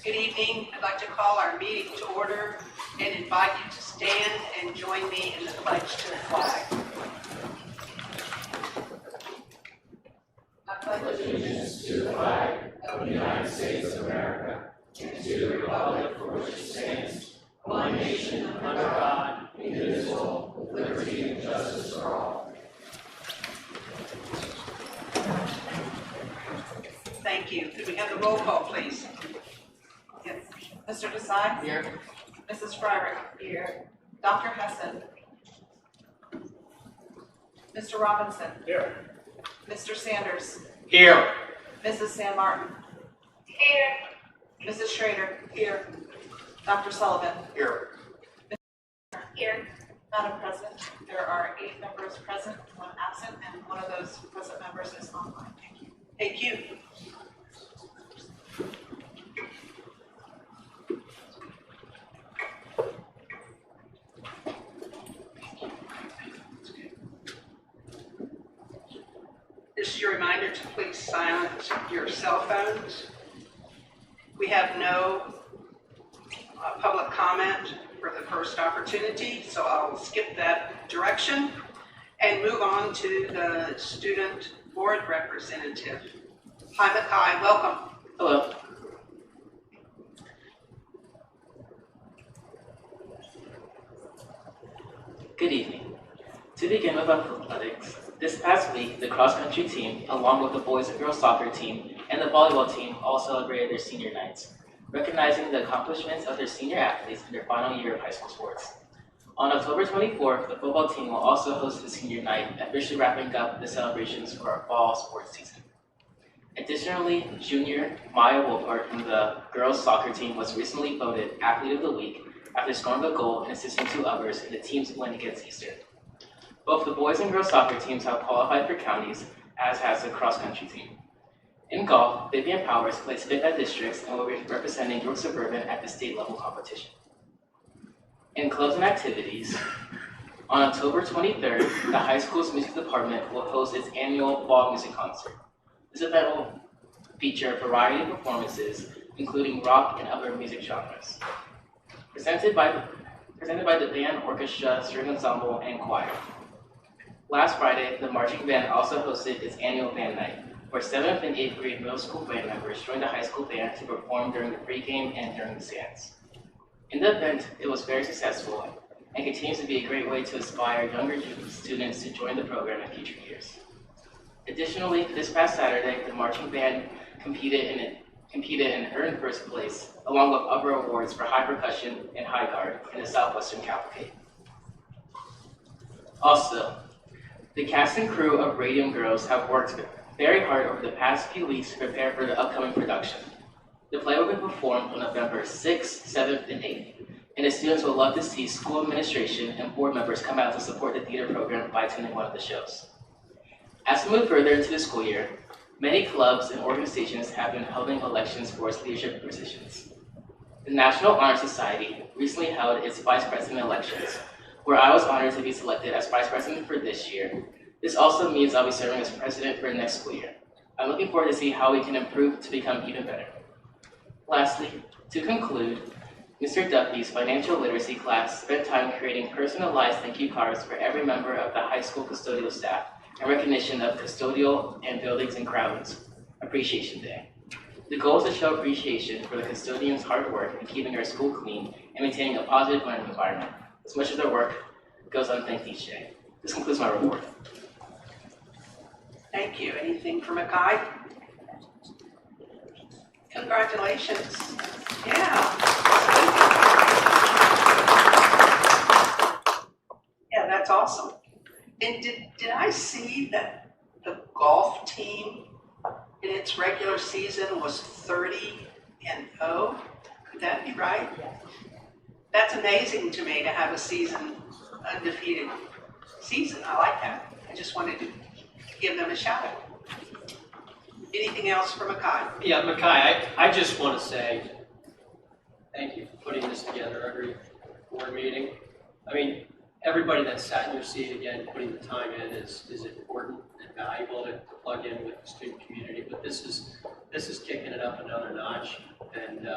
Good evening. I'd like to call our meeting to order and invite you to stand and join me in the pledge to the flag. I pledge allegiance to the flag of the United States of America and to the republic for which it stands, one nation under God, indivisible, with liberty and justice for all. Thank you. Could we have the roll call, please? Yes. Mr. Desai? Here. Mrs. Fryrick? Here. Dr. Hessen? Mr. Robinson? Here. Mr. Sanders? Here. Mrs. San Martin? Here. Mrs. Schrader? Here. Dr. Sullivan? Here. Here. Madam President, there are 8 members present, 1 absent, and one of those present members is online. Thank you. Thank you. This is your reminder to please silence your cell phones. We have no public comment for the first opportunity, so I'll skip that direction and move on to the student board representative. Hi, Makai, welcome. Hello. Good evening. To begin with athletics, this past week, the cross-country team, along with the boys and girls soccer team and the volleyball team, all celebrated their senior nights, recognizing the accomplishments of their senior athletes in their final year of high school sports. On October 24th, the football team will also host the senior night, officially wrapping up the celebrations for our fall sports season. Additionally, junior Maya Wolpert from the girls soccer team was recently voted Athlete of the Week after scoring a goal and assisting two others in the team's win against Eastern. Both the boys and girls soccer teams have qualified for counties, as has the cross-country team. In golf, Vivian Powers placed 5th at districts and will be representing York Suburban at the state level competition. In closing activities, on October 23rd, the high school's music department will host its annual fall music concert. This event will feature a variety of performances, including rock and other music genres. Presented by the band, orchestra, string ensemble, and choir. Last Friday, the marching band also hosted its annual band night, where 7th and 8th grade middle school band members joined the high school band to perform during the pregame and during the stands. In the event, it was very successful and continues to be a great way to inspire younger students to join the program in future years. Additionally, this past Saturday, the marching band competed and earned first place, along with other awards for high percussion and high guard in the Southwestern Cavalcade. Also, the cast and crew of Radium Girls have worked very hard over the past few weeks to prepare for the upcoming production. The play will be performed on November 6th, 7th, and 8th, and the students will love to see school administration and board members come out to support the theater program by attending one of the shows. As we move further into the school year, many clubs and organizations have been holding elections for its leadership positions. The National Honor Society recently held its vice president elections, where I was honored to be selected as vice president for this year. This also means I'll be serving as president for the next school year. I'm looking forward to see how we can improve to become even better. Lastly, to conclude, Mr. Duffy's financial literacy class spent time creating personalized thank you cards for every member of the high school custodial staff in recognition of Custodial and Buildings and Grounds Appreciation Day. The goal is to show appreciation for the custodians' hard work in keeping our school clean and maintaining a positive learning environment, as much of their work goes unthanked each day. This concludes my report. Thank you. Anything for Mackay? Congratulations. Yeah. Yeah, that's awesome. And did I see that the golf team in its regular season was 30-0? Could that be right? That's amazing to me to have a undefeated season. I like that. I just wanted to give them a shout out. Anything else for Mackay? Yeah, Mackay, I just want to say thank you for putting this together every board meeting. I mean, everybody that sat in your seat, again, putting the time in is important and valuable to plug in with the student community. But this is kicking it up another notch and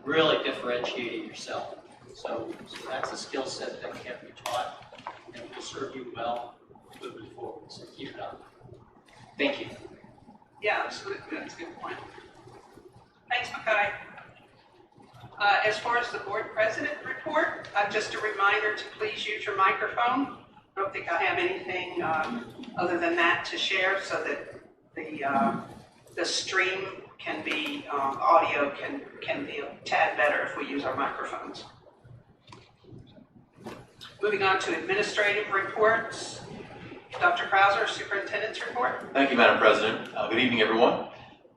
really differentiating yourself. So that's a skill set that can't be taught and will serve you well moving forward. So keep it up. Thank you. Yeah, absolutely. That's a good point. Thanks, Mackay. As far as the board president report, just a reminder to please use your microphone. I don't think I have anything other than that to share, so that the stream can be audio can be a tad better if we use our microphones. Moving on to administrative reports. Dr. Krauser, Superintendent's report. Thank you, Madam President. Good evening, everyone.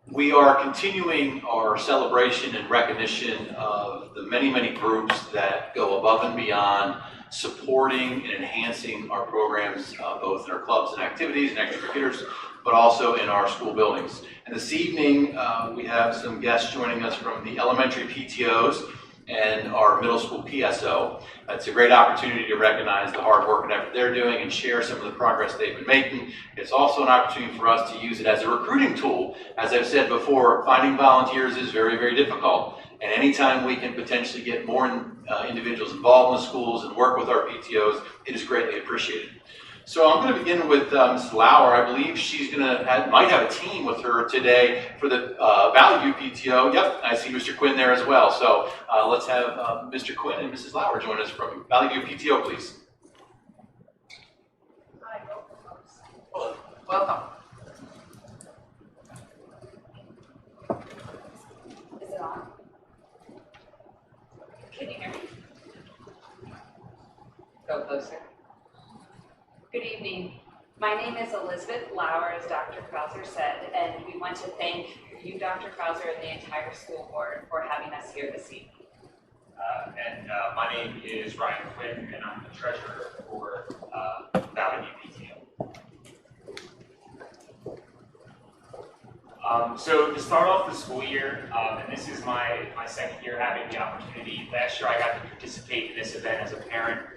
We are continuing our celebration and recognition of the many, many groups that go above and beyond supporting and enhancing our programs, both in our clubs and activities and extracurriculars, but also in our school buildings. And this evening, we have some guests joining us from the elementary PTOs and our middle school PSO. It's a great opportunity to recognize the hard work and effort they're doing and share some of the progress they've been making. It's also an opportunity for us to use it as a recruiting tool. As I've said before, finding volunteers is very, very difficult. And anytime we can potentially get more individuals involved in the schools and work with our PTOs, it is greatly appreciated. So I'm going to begin with Ms. Lauer. I believe she's might have a team with her today for the Valley View PTO. Yep, I see Mr. Quinn there as well. So let's have Mr. Quinn and Mrs. Lauer join us from Valley View PTO, please. Hi, welcome. Is it on? Can you hear me? Go closer. Good evening. My name is Elizabeth Lauer, as Dr. Krauser said, and we want to thank you, Dr. Krauser, and the entire school board for having us here this evening. My name is Ryan Quinn, and I'm the treasurer for Valley View PTO. So to start off the school year, and this is my second year having the opportunity. Last year I got to participate in this event as a parent.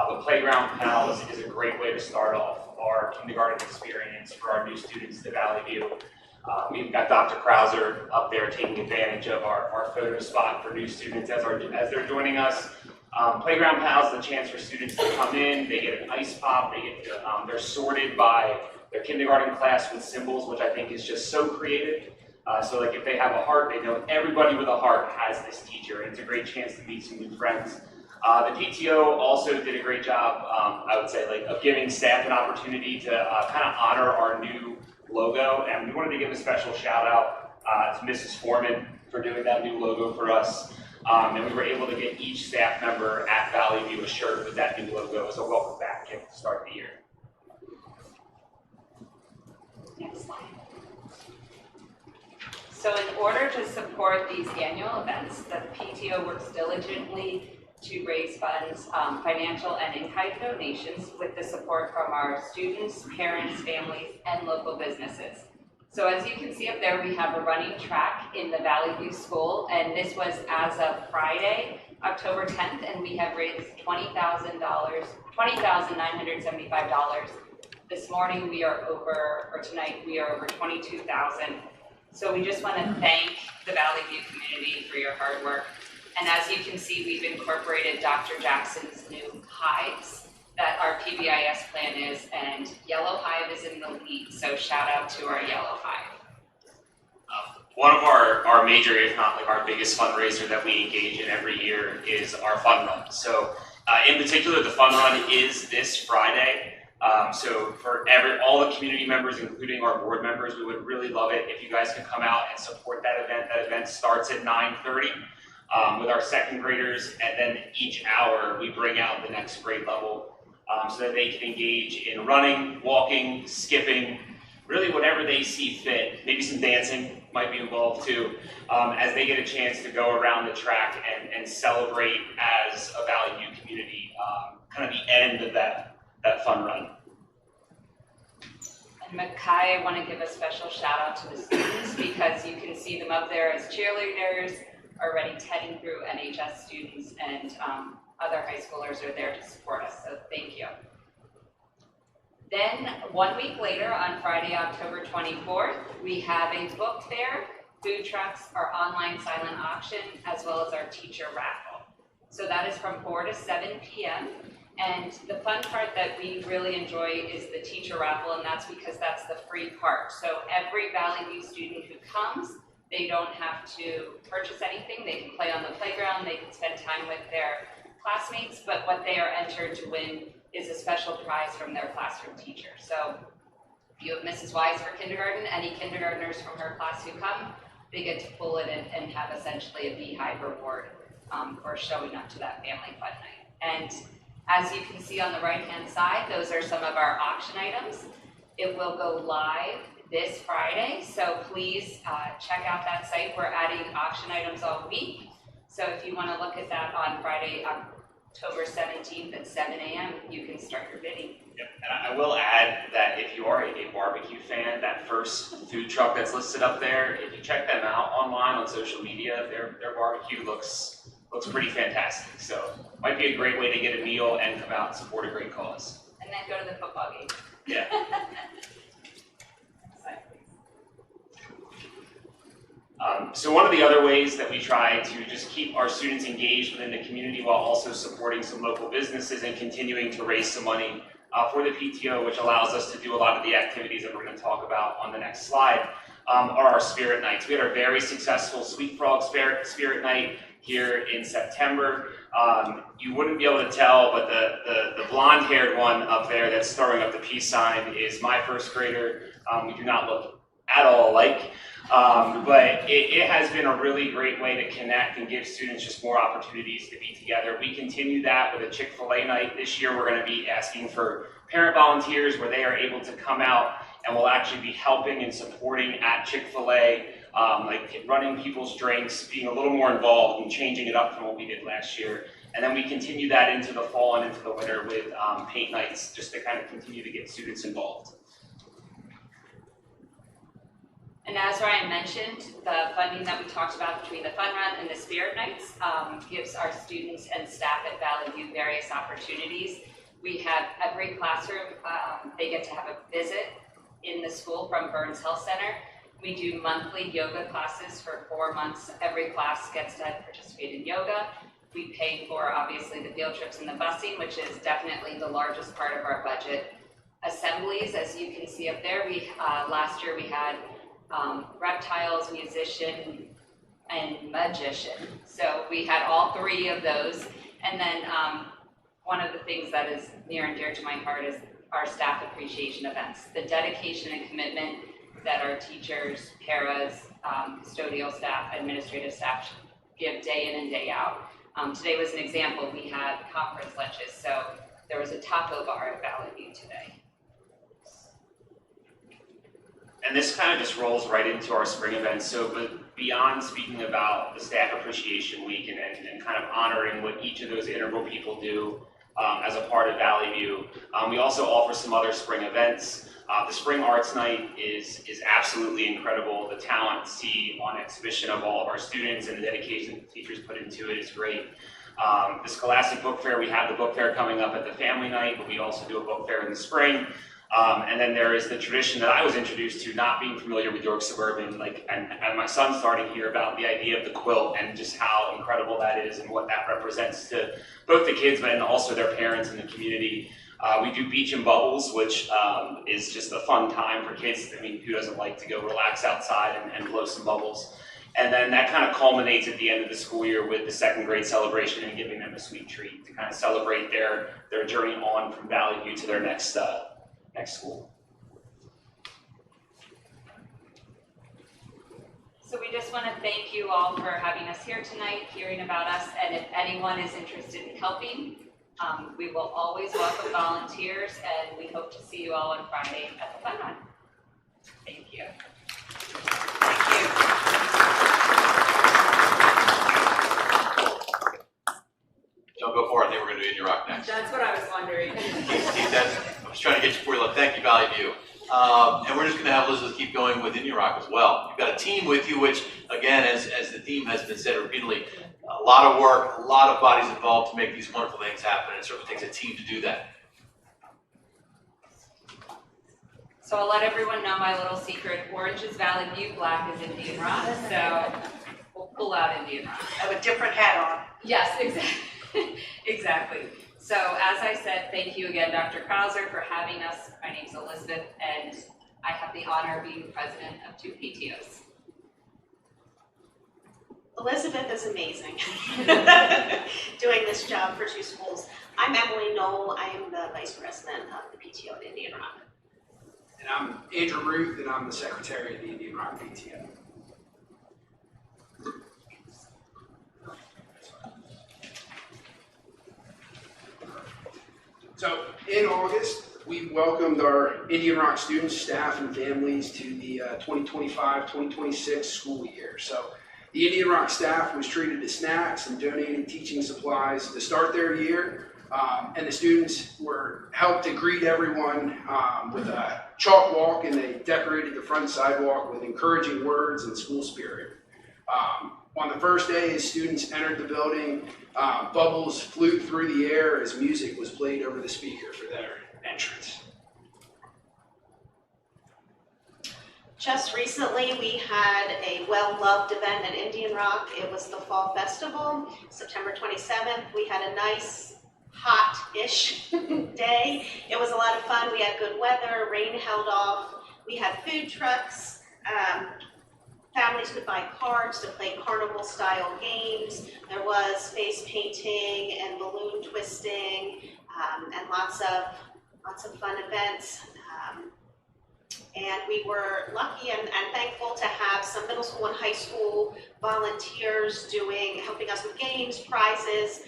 The Playground Pals is a great way to start off our kindergarten experience for our new students to Valley View. We've got Dr. Krauser up there taking advantage of our photo spot for new students as they're joining us. Playground Pals is a chance for students to come in. They get an ice pop. They're sorted by their kindergarten class with symbols, which I think is just so creative. So like if they have a heart, they know everybody with a heart has this teacher, and it's a great chance to meet some new friends. The PTO also did a great job, I would say, of giving staff an opportunity to kind of honor our new logo, and we wanted to give a special shout out to Mrs. Foreman for doing that new logo for us. And we were able to get each staff member at Valley View a shirt with that new logo as a welcome back gift to start the year. Next slide. So in order to support these annual events, the PTO works diligently to raise funds, financial and in-kind donations with the support from our students, parents, families, and local businesses. So as you can see up there, we have a running track in the Valley View School, and this was as of Friday, October 10th, and we have raised $20,975. This morning tonight we are over 22,000. So we just want to thank the Valley View community for your hard work. And as you can see, we've incorporated Dr. Jackson's new hives that our PBIS plan is, and Yellow Hive is in the lead, so shout out to our Yellow Hive. One of our major, if not like our biggest fundraiser that we engage in every year is our fun run. So in particular, the fun run is this Friday. So for all the community members, including our board members, we would really love it if you guys could come out and support that event. That event starts at 9:30. With our second graders, and then each hour we bring out the next grade level so that they can engage in running, walking, skipping, really whatever they see fit. Maybe some dancing might be involved too, as they get a chance to go around the track and celebrate as a Valley View community, kind of the end of that fun run. And Mackay, I want to give a special shout out to the students because you can see them up there as cheerleaders, already tedding through NHS students, and other high schoolers are there to support us, so thank you. Then 1 week later, on Friday, October 24th, we have a book fair, food trucks, our online silent auction, as well as our teacher raffle. So that is from 4 to 7 p.m. And the fun part that we really enjoy is the teacher raffle, and that's because that's the free part. So every Valley View student who comes, they don't have to purchase anything. They can play on the playground, they can spend time with their classmates, but what they are entered to win is a special prize from their classroom teacher. So if you have Mrs. Wise for kindergarten, any kindergartners from her class who come, they get to pull it in and have essentially a beehive reward for showing up to that family fun night. And as you can see on the right-hand side, those are some of our auction items. It will go live this Friday, so please check out that site. We're adding auction items all week. So if you want to look at that on Friday, October 17th at 7 a.m., you can start your bidding. Yep. And I will add that if you are a barbecue fan, that first food truck that's listed up there, if you check them out online on social media, their barbecue looks pretty fantastic. So might be a great way to get a meal and come out and support a great cause. And then go to the football game. Yeah. So one of the other ways that we try to just keep our students engaged within the community while also supporting some local businesses and continuing to raise some money for the PTO, which allows us to do a lot of the activities that we're going to talk about on the next slide, are our Spirit Nights. We had our very successful Sweet Frog Spirit Night here in September. You wouldn't be able to tell, but the blonde-haired one up there that's throwing up the peace sign is my first grader. We do not look at all alike, but it has been a really great way to connect and give students just more opportunities to be together. We continue that with a Chick-fil-A night. This year we're going to be asking for parent volunteers where they are able to come out and will actually be helping and supporting at Chick-fil-A, like running people's drinks, being a little more involved and changing it up from what we did last year. And then we continue that into the fall and into the winter with paint nights, just to kind of continue to get students involved. And as Ryan mentioned, the funding that we talked about between the Fun Run and the Spirit Nights gives our students and staff at Valley View various opportunities. We have every classroom, they get to have a visit in the school from Burns Health Center. We do monthly yoga classes for 4 months. Every class gets to participate in yoga. We pay for, obviously, the field trips and the busing, which is definitely the largest part of our budget. Assemblies, as you can see up there, last year we had reptiles, musician, and magician. So we had all 3 of those. And then one of the things that is near and dear to my heart is our staff appreciation events. The dedication and commitment that our teachers, paras, custodial staff, administrative staff give day in and day out. Today was an example. We had conference lunches, so there was a taco bar at Valley View today. And this kind of just rolls right into our spring events. So, but beyond speaking about the Staff Appreciation Week and kind of honoring what each of those integral people do as a part of Valley View, we also offer some other spring events. The Spring Arts Night is absolutely incredible. The talent to see on exhibition of all of our students and the dedication that the teachers put into it is great. The Scholastic Book Fair, we have the book fair coming up at the family night, but we also do a book fair in the spring. And then there is the tradition that I was introduced to, not being familiar with York Suburban, and my son starting to hear about the idea of the quilt and just how incredible that is and what that represents to both the kids, but also their parents and the community. We do Beach and Bubbles, which is just a fun time for kids. I mean, who doesn't like to go relax outside and blow some bubbles? And then that kind of culminates at the end of the school year with the second grade celebration and giving them a sweet treat to kind of celebrate their journey on from Valley View to their next school. So we just want to thank you all for having us here tonight, hearing about us, and if anyone is interested in helping, we will always welcome volunteers, and we hope to see you all on Friday at the Fun Run. Thank you. Thank you. Don't go for it. I think we're going to do Indian Rock next. That's what I was wondering. I was trying to get you before you left. Thank you, Valley View. And we're just going to have Elizabeth keep going with Indian Rock as well. You've got a team with you, which, again, as the theme has been said repeatedly, a lot of work, a lot of bodies involved to make these wonderful things happen. It certainly takes a team to do that. So I'll let everyone know my little secret. Orange is Valley View, black is Indian Rock. So we'll pull out Indian Rock. I have a different hat on. Yes, exactly. Exactly. So as I said, thank you again, Dr. Krauser, for having us. My name's Elizabeth, and I have the honor of being president of 2 PTOs. Elizabeth is amazing doing this job for 2 schools. I'm Emily Knoll. I am the vice president of the PTO at Indian Rock. And I'm Andrew Ruth, and I'm the secretary of the Indian Rock PTO. So in August, we welcomed our Indian Rock students, staff, and families to the 2025-2026 school year. So the Indian Rock staff was treated to snacks and donated teaching supplies to start their year. And the students were helped to greet everyone with a chalk walk, and they decorated the front sidewalk with encouraging words and school spirit. On the first day, as students entered the building, bubbles flew through the air as music was played over the speaker for their entrance. Just recently, we had a well-loved event at Indian Rock. It was the Fall Festival, September 27th. We had a nice, hot-ish day. It was a lot of fun. We had good weather, rain held off. We had food trucks. Families could buy cards to play carnival-style games. There was face painting and balloon twisting, and lots of fun events. And we were lucky and thankful to have some middle school and high school volunteers helping us with games, prizes,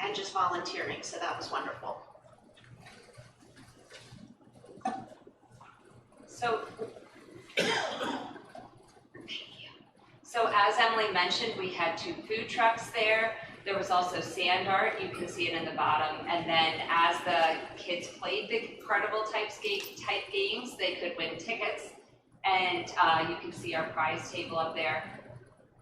and just volunteering. So that was wonderful. So as Emily mentioned, we had 2 food trucks there. There was also sand art, you can see it in the bottom. And then as the kids played the carnival type games, they could win tickets. And you can see our prize table up there.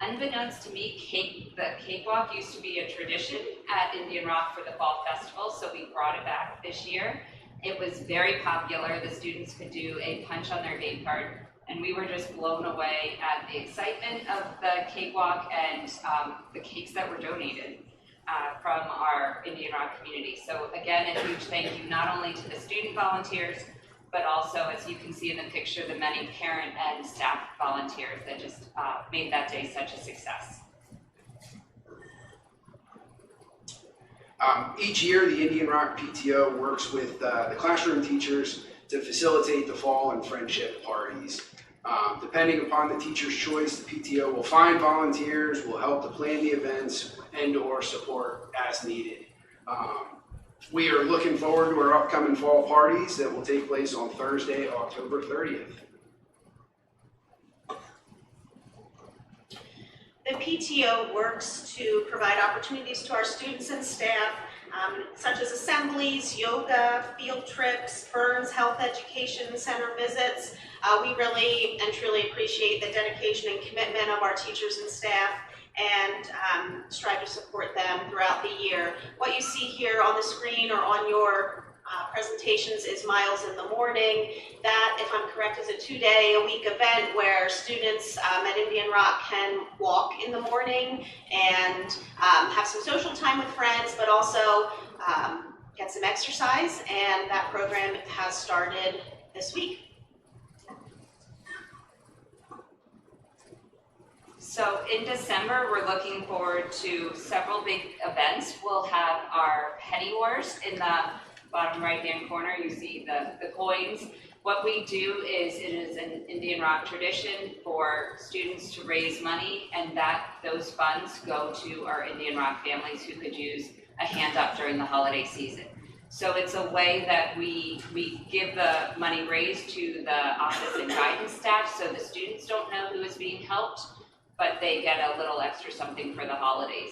Unbeknownst to me, the cakewalk used to be a tradition at Indian Rock for the Fall Festival, so we brought it back this year. It was very popular. The students could do a punch on their game card. And we were just blown away at the excitement of the cakewalk and the cakes that were donated from our Indian Rock community. So again, a huge thank you not only to the student volunteers, but also, as you can see in the picture, the many parent and staff volunteers that just made that day such a success. Each year, the Indian Rock PTO works with the classroom teachers to facilitate the fall and friendship parties. Depending upon the teacher's choice, the PTO will find volunteers, will help to plan the events, and/or support as needed. We are looking forward to our upcoming fall parties that will take place on Thursday, October 30th. The PTO works to provide opportunities to our students and staff, such as assemblies, yoga, field trips, Burns Health Education Center visits. We really and truly appreciate the dedication and commitment of our teachers and staff, and strive to support them throughout the year. What you see here on the screen or on your presentations is Miles in the Morning. That, if I'm correct, is a 2-day-a-week event where students at Indian Rock can walk in the morning and have some social time with friends, but also get some exercise, and that program has started this week. So in December, we're looking forward to several big events. We'll have our Penny Wars. In the bottom right-hand corner, you see the coins. What we do is, it is an Indian Rock tradition for students to raise money, and those funds go to our Indian Rock families who could use a hand up during the holiday season. So it's a way that we give the money raised to the office and guidance staff, so the students don't know who is being helped, but they get a little extra something for the holidays.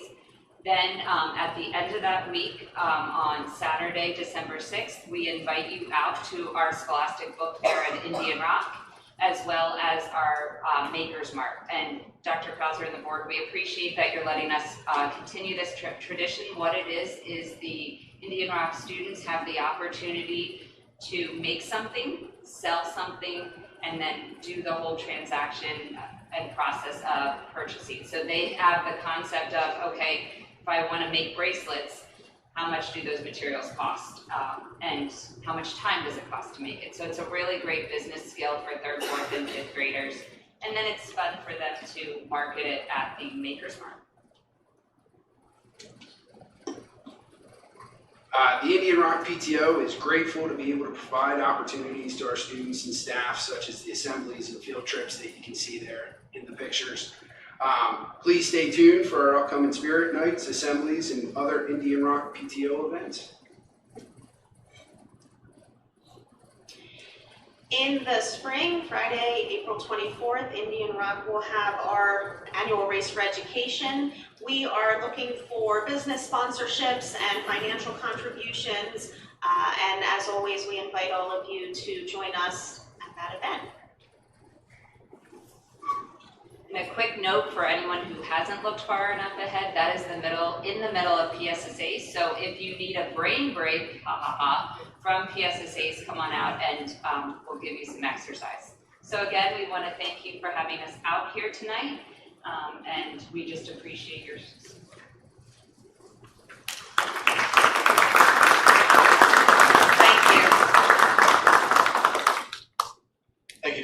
Then at the end of that week, on Saturday, December 6th, we invite you out to our Scholastic Book Fair at Indian Rock, as well as our Maker's Mark. And Dr. Krauser and the board, we appreciate that you're letting us continue this tradition. What it is the Indian Rock students have the opportunity to make something, sell something, and then do the whole transaction and process of purchasing. So they have the concept of, okay, if I want to make bracelets, how much do those materials cost? And how much time does it cost to make it? So it's a really great business skill for 3rd, 4th, and 5th graders. And then it's fun for them to market it at the Maker's Mark. The Indian Rock PTO is grateful to be able to provide opportunities to our students and staff, such as the assemblies and field trips that you can see there in the pictures. Please stay tuned for our upcoming Spirit Nights, assemblies, and other Indian Rock PTO events. In the spring, Friday, April 24th, Indian Rock will have our annual Race for Education. We are looking for business sponsorships and financial contributions. And as always, we invite all of you to join us at that event. And a quick note for anyone who hasn't looked far enough ahead, that is in the middle of PSSAs. So if you need a brain break, from PSSAs, come on out and we'll give you some exercise. So again, we want to thank you for having us out here tonight, and we just appreciate your support.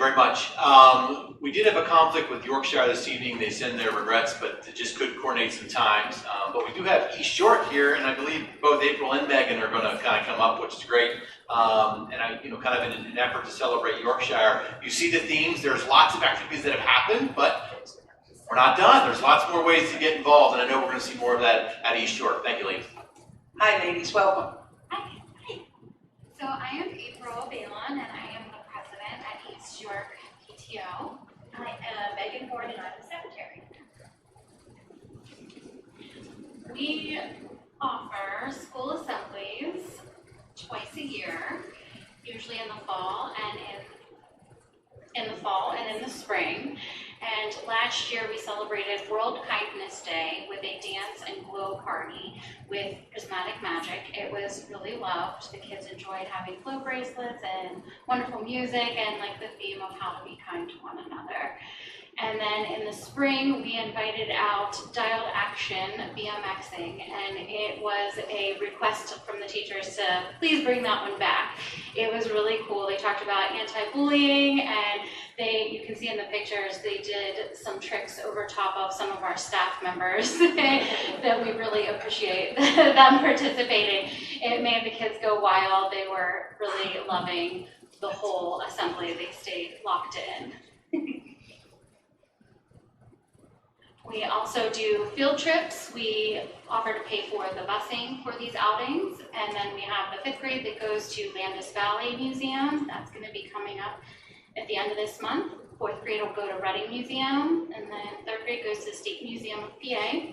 very much. We did have a conflict with Yorkshire this evening. They send their regrets, but they just couldn't coordinate some times. But we do have East York here, and I believe both April and Megan are going to kind of come up, which is great. And I, kind of in an effort to celebrate Yorkshire, you see the themes. There's lots of activities that have happened, but we're not done. There's lots more ways to get involved, and I know we're going to see more of that at East York. Thank you, ladies. Hi, ladies, welcome. Hi. So I am April Balon, and I am the president at East York PTO. I am Megan Ford, and I'm the secretary. We offer school assemblies twice a year, usually in the fall and in the spring. And last year we celebrated World Kindness Day with a dance and glow party with Prismatic Magic. It was really loved. The kids enjoyed having glow bracelets and wonderful music and like the theme of how to be kind to one another. And then in the spring, we invited out Dialed Action BMXing, and it was a request from the teachers to please bring that one back. It was really cool. They talked about anti-bullying, and you can see in the pictures, they did some tricks over top of some of our staff members that we really appreciate them participating. It made the kids go wild. They were really loving the whole assembly. They stayed locked in. We also do field trips. We offer to pay for the busing for these outings. And then we have the 5th grade that goes to Landis Valley Museum. That's going to be coming up at the end of this month. 4th grade will go to Reading Museum. And then 3rd grade goes to the State Museum of PA.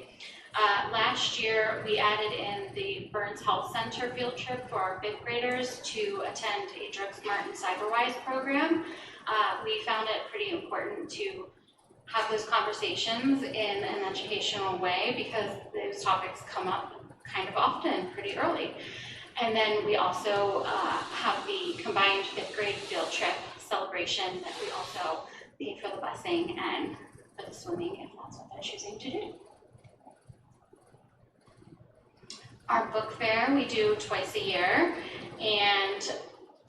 Last year, we added in the Burns Health Center field trip for our 5th graders to attend a Drug Smart and CyberWise program. We found it pretty important to have those conversations in an educational way because those topics come up kind of often, pretty early. And then we also have the combined 5th grade field trip celebration that we also pay for the busing and for the swimming if that's what they're choosing to do. Our book fair we do twice a year, and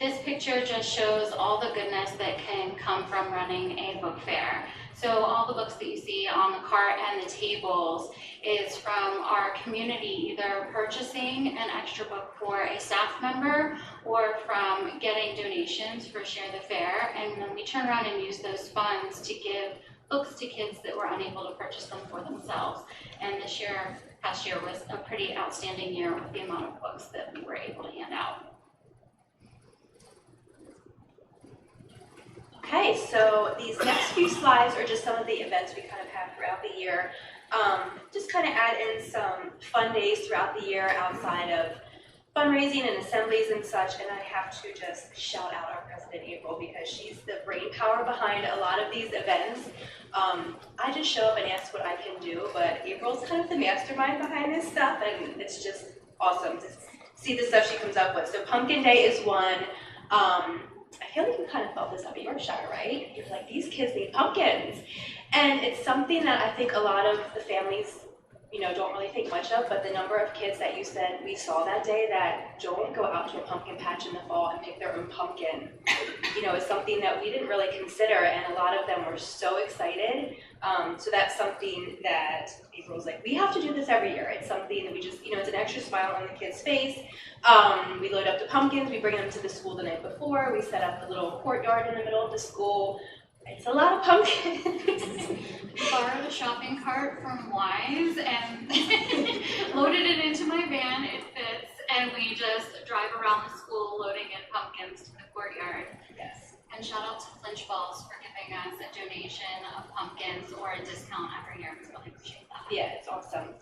this picture just shows all the goodness that can come from running a book fair. So all the books that you see on the cart and the tables is from our community, either purchasing an extra book for a staff member or from getting donations for Share the Fair. And then we turn around and use those funds to give books to kids that were unable to purchase them for themselves. And past year was a pretty outstanding year with the amount of books that we were able to hand out. Okay, so these next few slides are just some of the events we kind of have throughout the year. Just kind of add in some fun days throughout the year outside of fundraising and assemblies and such, and I have to just shout out our president, April, because she's the brain power behind a lot of these events. I just show up and ask what I can do, but April's kind of the mastermind behind this stuff, and it's just awesome to see the stuff she comes up with. So Pumpkin Day is one. I feel like you kind of felt this up at Yorkshire, right? You're like, these kids need pumpkins. And it's something that I think a lot of the families, don't really think much of, but the number of kids that you said we saw that day that don't go out to a pumpkin patch in the fall and pick their own pumpkin, is something that we didn't really consider, and a lot of them were so excited. So that's something that April's like, we have to do this every year. It's something that we just, it's an extra smile on the kid's face. We load up the pumpkins, we bring them to the school the night before, we set up a little courtyard in the middle of the school. It's a lot of pumpkins. Borrowed a shopping cart from Wise and loaded it into my van, it fits, and we just drive around the school loading in pumpkins to the courtyard. Yes. And shout out to Flinch Balls for giving us a donation of pumpkins or a discount every year. We really appreciate that. Yeah, it's awesome.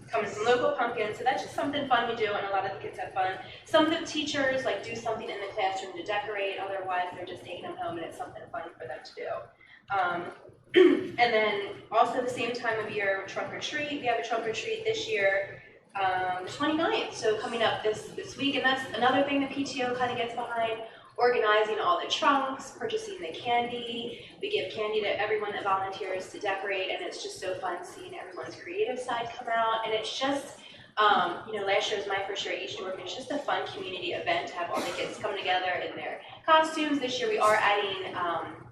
Coming from local pumpkins, so that's just something fun we do, and a lot of the kids have fun. Some of the teachers do something in the classroom to decorate, otherwise they're just taking them home and it's something fun for them to do. And then also the same time of year, trunk or treat. We have a trunk or treat this year, the 29th, so coming up this week, and that's another thing the PTO kind of gets behind. Organizing all the trunks, purchasing the candy. We give candy to everyone that volunteers to decorate, and it's just so fun seeing everyone's creative side come out. And it's just, last year was my first year at East York, and it's just a fun community event to have all the kids come together in their costumes. This year we are adding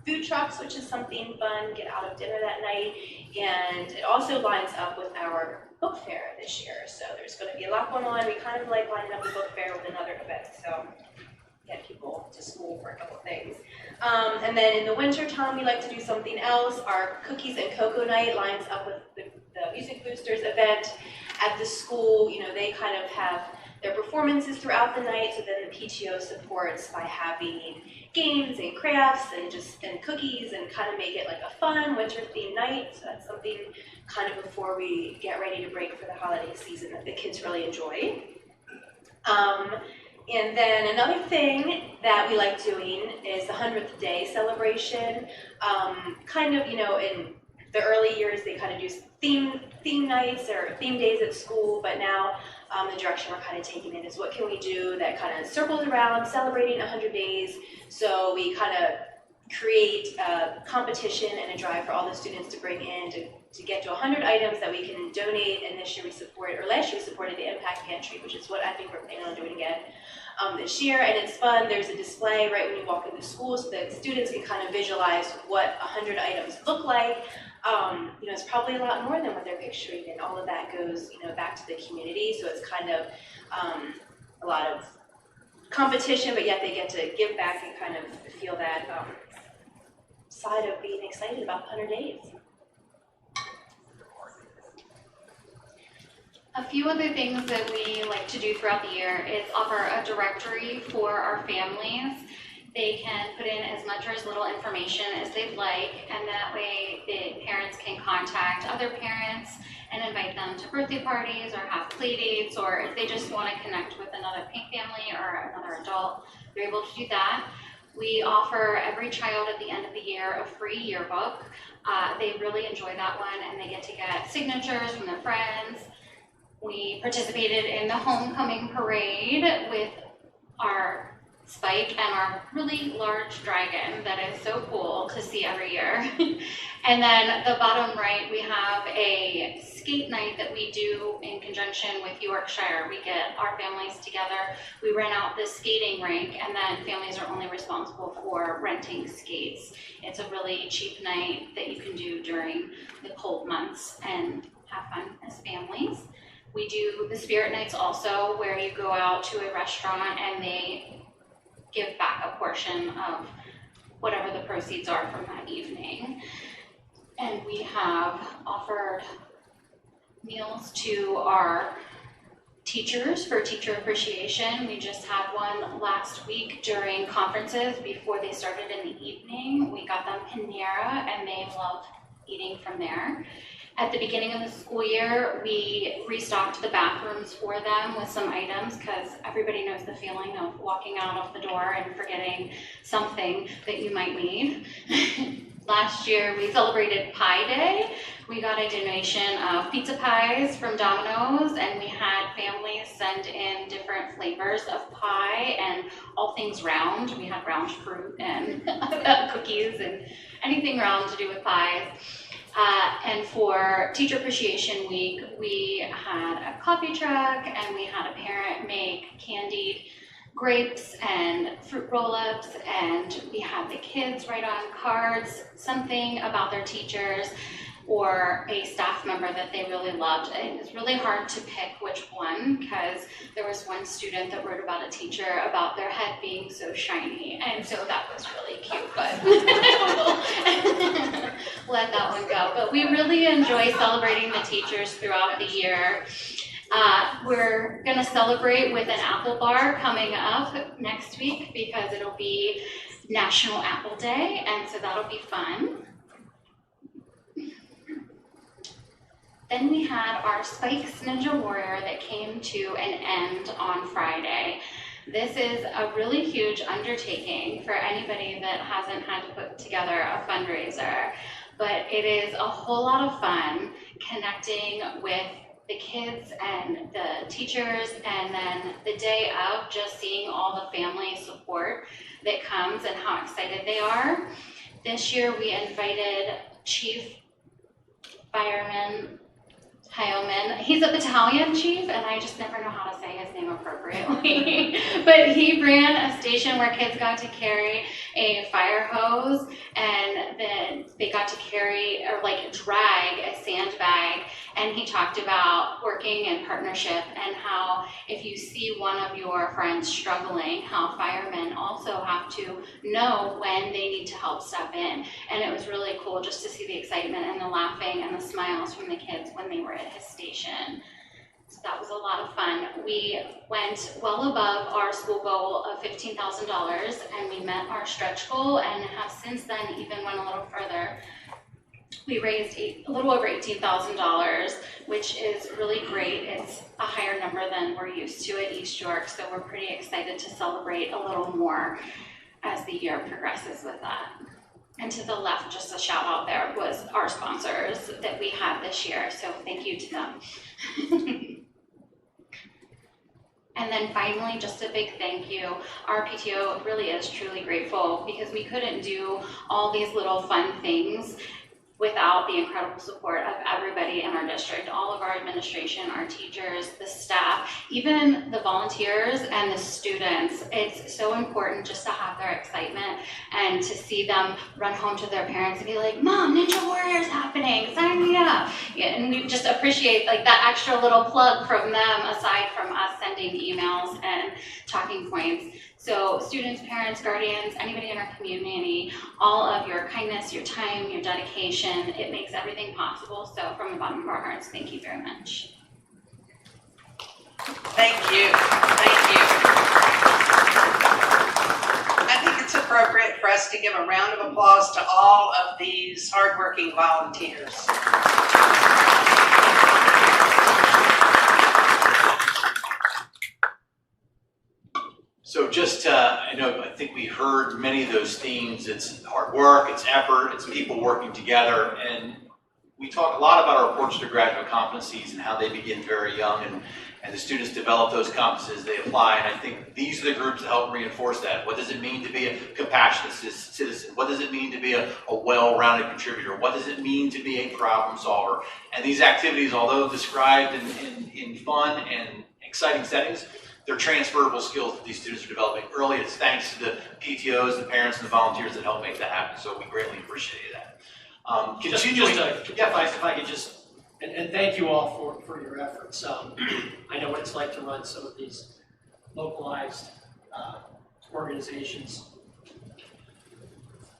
food trucks, which is something fun, get out of dinner that night. And it also lines up with our book fair this year. So there's going to be a lot going on. We kind of like lining up the book fair with another event. So get people to school for a couple things. And then in the winter time, we like to do something else. Our cookies and cocoa night lines up with the Music Boosters event at the school. You know, they kind of have their performances throughout the night, so then the PTO supports by having games and crafts and cookies and kind of make it like a fun winter themed night. So that's something kind of before we get ready to break for the holiday season that the kids really enjoy. And then another thing that we like doing is the 100th day celebration. Kind of, you know, in the early years, they kind of do theme nights or theme days at school, but now the direction we're kind of taking it is what can we do that kind of circles around celebrating 100 days. So we kind of create a competition and a drive for all the students to bring in to get to 100 items that we can donate. And this year we supported, or last year we supported the Impact Pantry, which is what I think we're planning on doing again this year. And it's fun. There's a display right when you walk into school so that students can kind of visualize what 100 items look like. You know, it's probably a lot more than what they're picturing, and all of that goes, you know, back to the community. So it's kind of a lot of competition, but yet they get to give back and kind of feel that side of being excited about 100 days. A few other things that we like to do throughout the year is offer a directory for our families. They can put in as much or as little information as they'd like, and that way the parents can contact other parents and invite them to birthday parties or have play dates, or if they just want to connect with another Pink family or another adult, they're able to do that. We offer every child at the end of the year a free yearbook. They really enjoy that one, and they get to get signatures from their friends. We participated in the homecoming parade with our Spike and our really large dragon that is so cool to see every year. And then the bottom right, we have a skate night that we do in conjunction with Yorkshire. We get our families together, we rent out this skating rink, and then families are only responsible for renting skates. It's a really cheap night that you can do during the cold months and have fun as families. We do the spirit nights also, where you go out to a restaurant and they give back a portion of whatever the proceeds are from that evening. And we have offered meals to our teachers for teacher appreciation. We just had one last week during conferences before they started in the evening. We got them Panera and they loved eating from there. At the beginning of the school year, we restocked the bathrooms for them with some items because everybody knows the feeling of walking out of the door and forgetting something that you might need. Last year, we celebrated Pie Day. We got a donation of pizza pies from Domino's, and we had families send in different flavors of pie and all things round. We had round fruit and cookies and anything round to do with pies. And for Teacher Appreciation Week, we had a coffee truck and we had a parent make candied grapes and fruit roll-ups, and we had the kids write on cards something about their teachers or a staff member that they really loved. It was really hard to pick which one because there was one student that wrote about a teacher about their head being so shiny, and so that was really cute, but let that one go. But we really enjoy celebrating the teachers throughout the year. We're gonna celebrate with an apple bar coming up next week because it'll be National Apple Day, and so that'll be fun. Then we had our Spikes Ninja Warrior that came to an end on Friday. This is a really huge undertaking for anybody that hasn't had to put together a fundraiser, but it is a whole lot of fun connecting with the kids and the teachers, and then the day of just seeing all the family support that comes and how excited they are. This year we invited Chief Fireman Heilman. He's a battalion chief, and I just never know how to say his name appropriately. But he ran a station where kids got to carry a fire hose, and then they got to carry or like drag a sandbag. And he talked about working in partnership and how if you see one of your friends struggling, how firemen also have to know when they need to help step in. And it was really cool just to see the excitement and the laughing and the smiles from the kids when they were at his station. So that was a lot of fun. We went well above our school goal of $15,000, and we met our stretch goal and have since then even went a little further. We raised a little over $18,000, which is really great. It's a higher number than we're used to at East York, so we're pretty excited to celebrate a little more as the year progresses with that. And to the left, just a shout out there, was our sponsors that we had this year, so thank you to them. And then finally, just a big thank you. Our PTO really is truly grateful because we couldn't do all these little fun things without the incredible support of everybody in our district, all of our administration, our teachers, the staff, even the volunteers and the students. It's so important just to have their excitement and to see them run home to their parents and be like, Mom, Ninja Warrior's happening, sign me up. Yeah, and we just appreciate like that extra little plug from them aside from us sending emails and talking points. So students, parents, guardians, anybody in our community, all of your kindness, your time, your dedication, it makes everything possible. So from the bottom of our hearts, thank you very much. Thank you. Thank you. I think it's appropriate for us to give a round of applause to all of these hardworking volunteers. So just, I think we heard many of those themes. It's hard work, it's effort, it's people working together. And we talk a lot about our approach to graduate competencies and how they begin very young and the students develop those competencies, they apply. And I think these are the groups that help reinforce that. What does it mean to be a compassionate citizen? What does it mean to be a well-rounded contributor? What does it mean to be a problem solver? And these activities, although described in fun and exciting settings, they're transferable skills that these students are developing early. It's thanks to the PTOs, the parents, and the volunteers that help make that happen. So we greatly appreciate that. If I could just, and thank you all for your efforts. I know what it's like to run some of these localized organizations.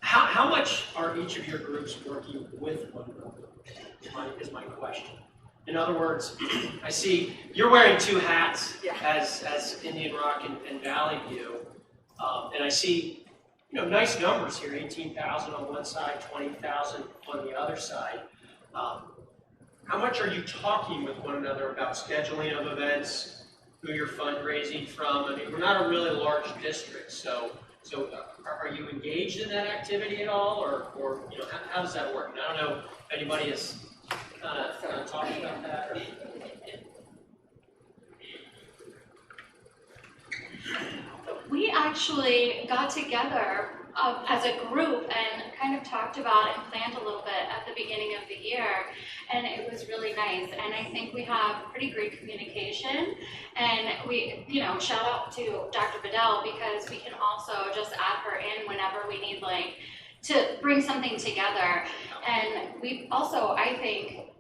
How much are each of your groups working with one another is my question. In other words, I see you're wearing two hats as Indian Rock and Valley View, and I see nice numbers here: 18,000 on one side, 20,000 on the other side. How much are you talking with one another about scheduling of events, who you're fundraising from? I mean, we're not a really large district, so are you engaged in that activity at all, or how does that work? And I don't know if anybody is kind of talking about that. Or... We actually got together as a group and kind of talked about and planned a little bit at the beginning of the year, and it was really nice. And I think we have pretty great communication, and we, shout out to Dr. Bedell because we can also just add her in whenever we need to bring something together. And we also, I think,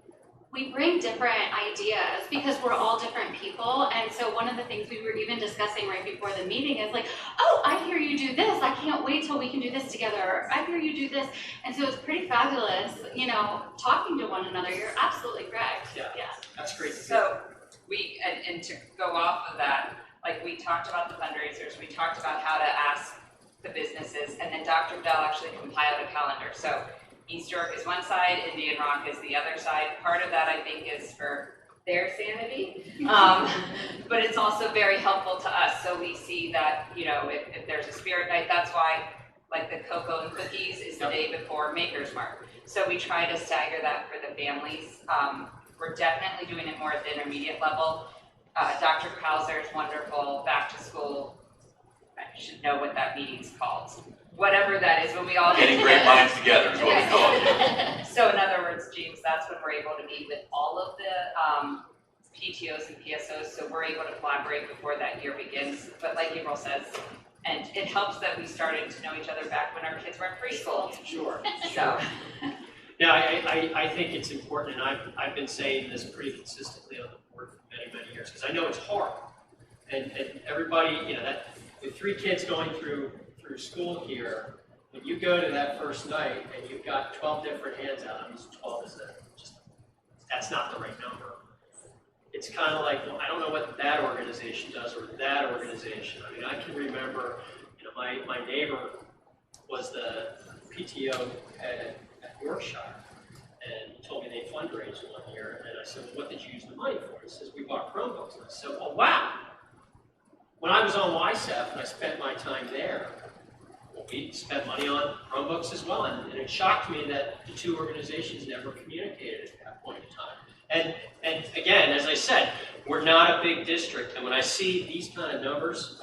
we bring different ideas because we're all different people. And so one of the things we were even discussing right before the meeting is oh, I hear you do this. I can't wait till we can do this together. Or I hear you do this. And so it's pretty fabulous, talking to one another. You're absolutely correct. Yeah. That's great. So we, and to go off of that, we talked about the fundraisers, we talked about how to ask the businesses, and then Dr. Bell actually compiled a calendar. So East York is one side, Indian Rock is the other side. Part of that, I think, is for their sanity, but it's also very helpful to us. So we see that, if there's a spirit night, that's why, the cocoa and cookies is the day before Maker's Mark. So we try to stagger that for the families. We're definitely doing it more at the intermediate level. Dr. Krauser's wonderful back to school, I should know what that meeting's called. Whatever that is, when we all getting great minds together is what we call it. So in other words, James, that's when we're able to meet with all of the PTOs and PSOs, so we're able to collaborate before that year begins. But like April says, And it helps that we started to know each other back when our kids were in preschool. Sure. So, Yeah, I think it's important, and I've been saying this pretty consistently on the board for many, many years, because I know it's hard. And everybody, you know, that with 3 kids going through school here, when you go to that first night and you've got 12 different hands out, I mean, 12 is that's not the right number. It's kind of like, well, I don't know what that organization does or that organization. I mean, I can remember, you know, my neighbor was the PTO at Yorkshire, and he told me they fundraised one year, and I said, well, what did you use the money for? He says, we bought Chromebooks. And I said, well, wow. When I was on YSEF and I spent my time there, well, we spent money on Chromebooks as well, and it shocked me that the 2 organizations never communicated at that point in time. And again, as I said, we're not a big district, and when I see these kind of numbers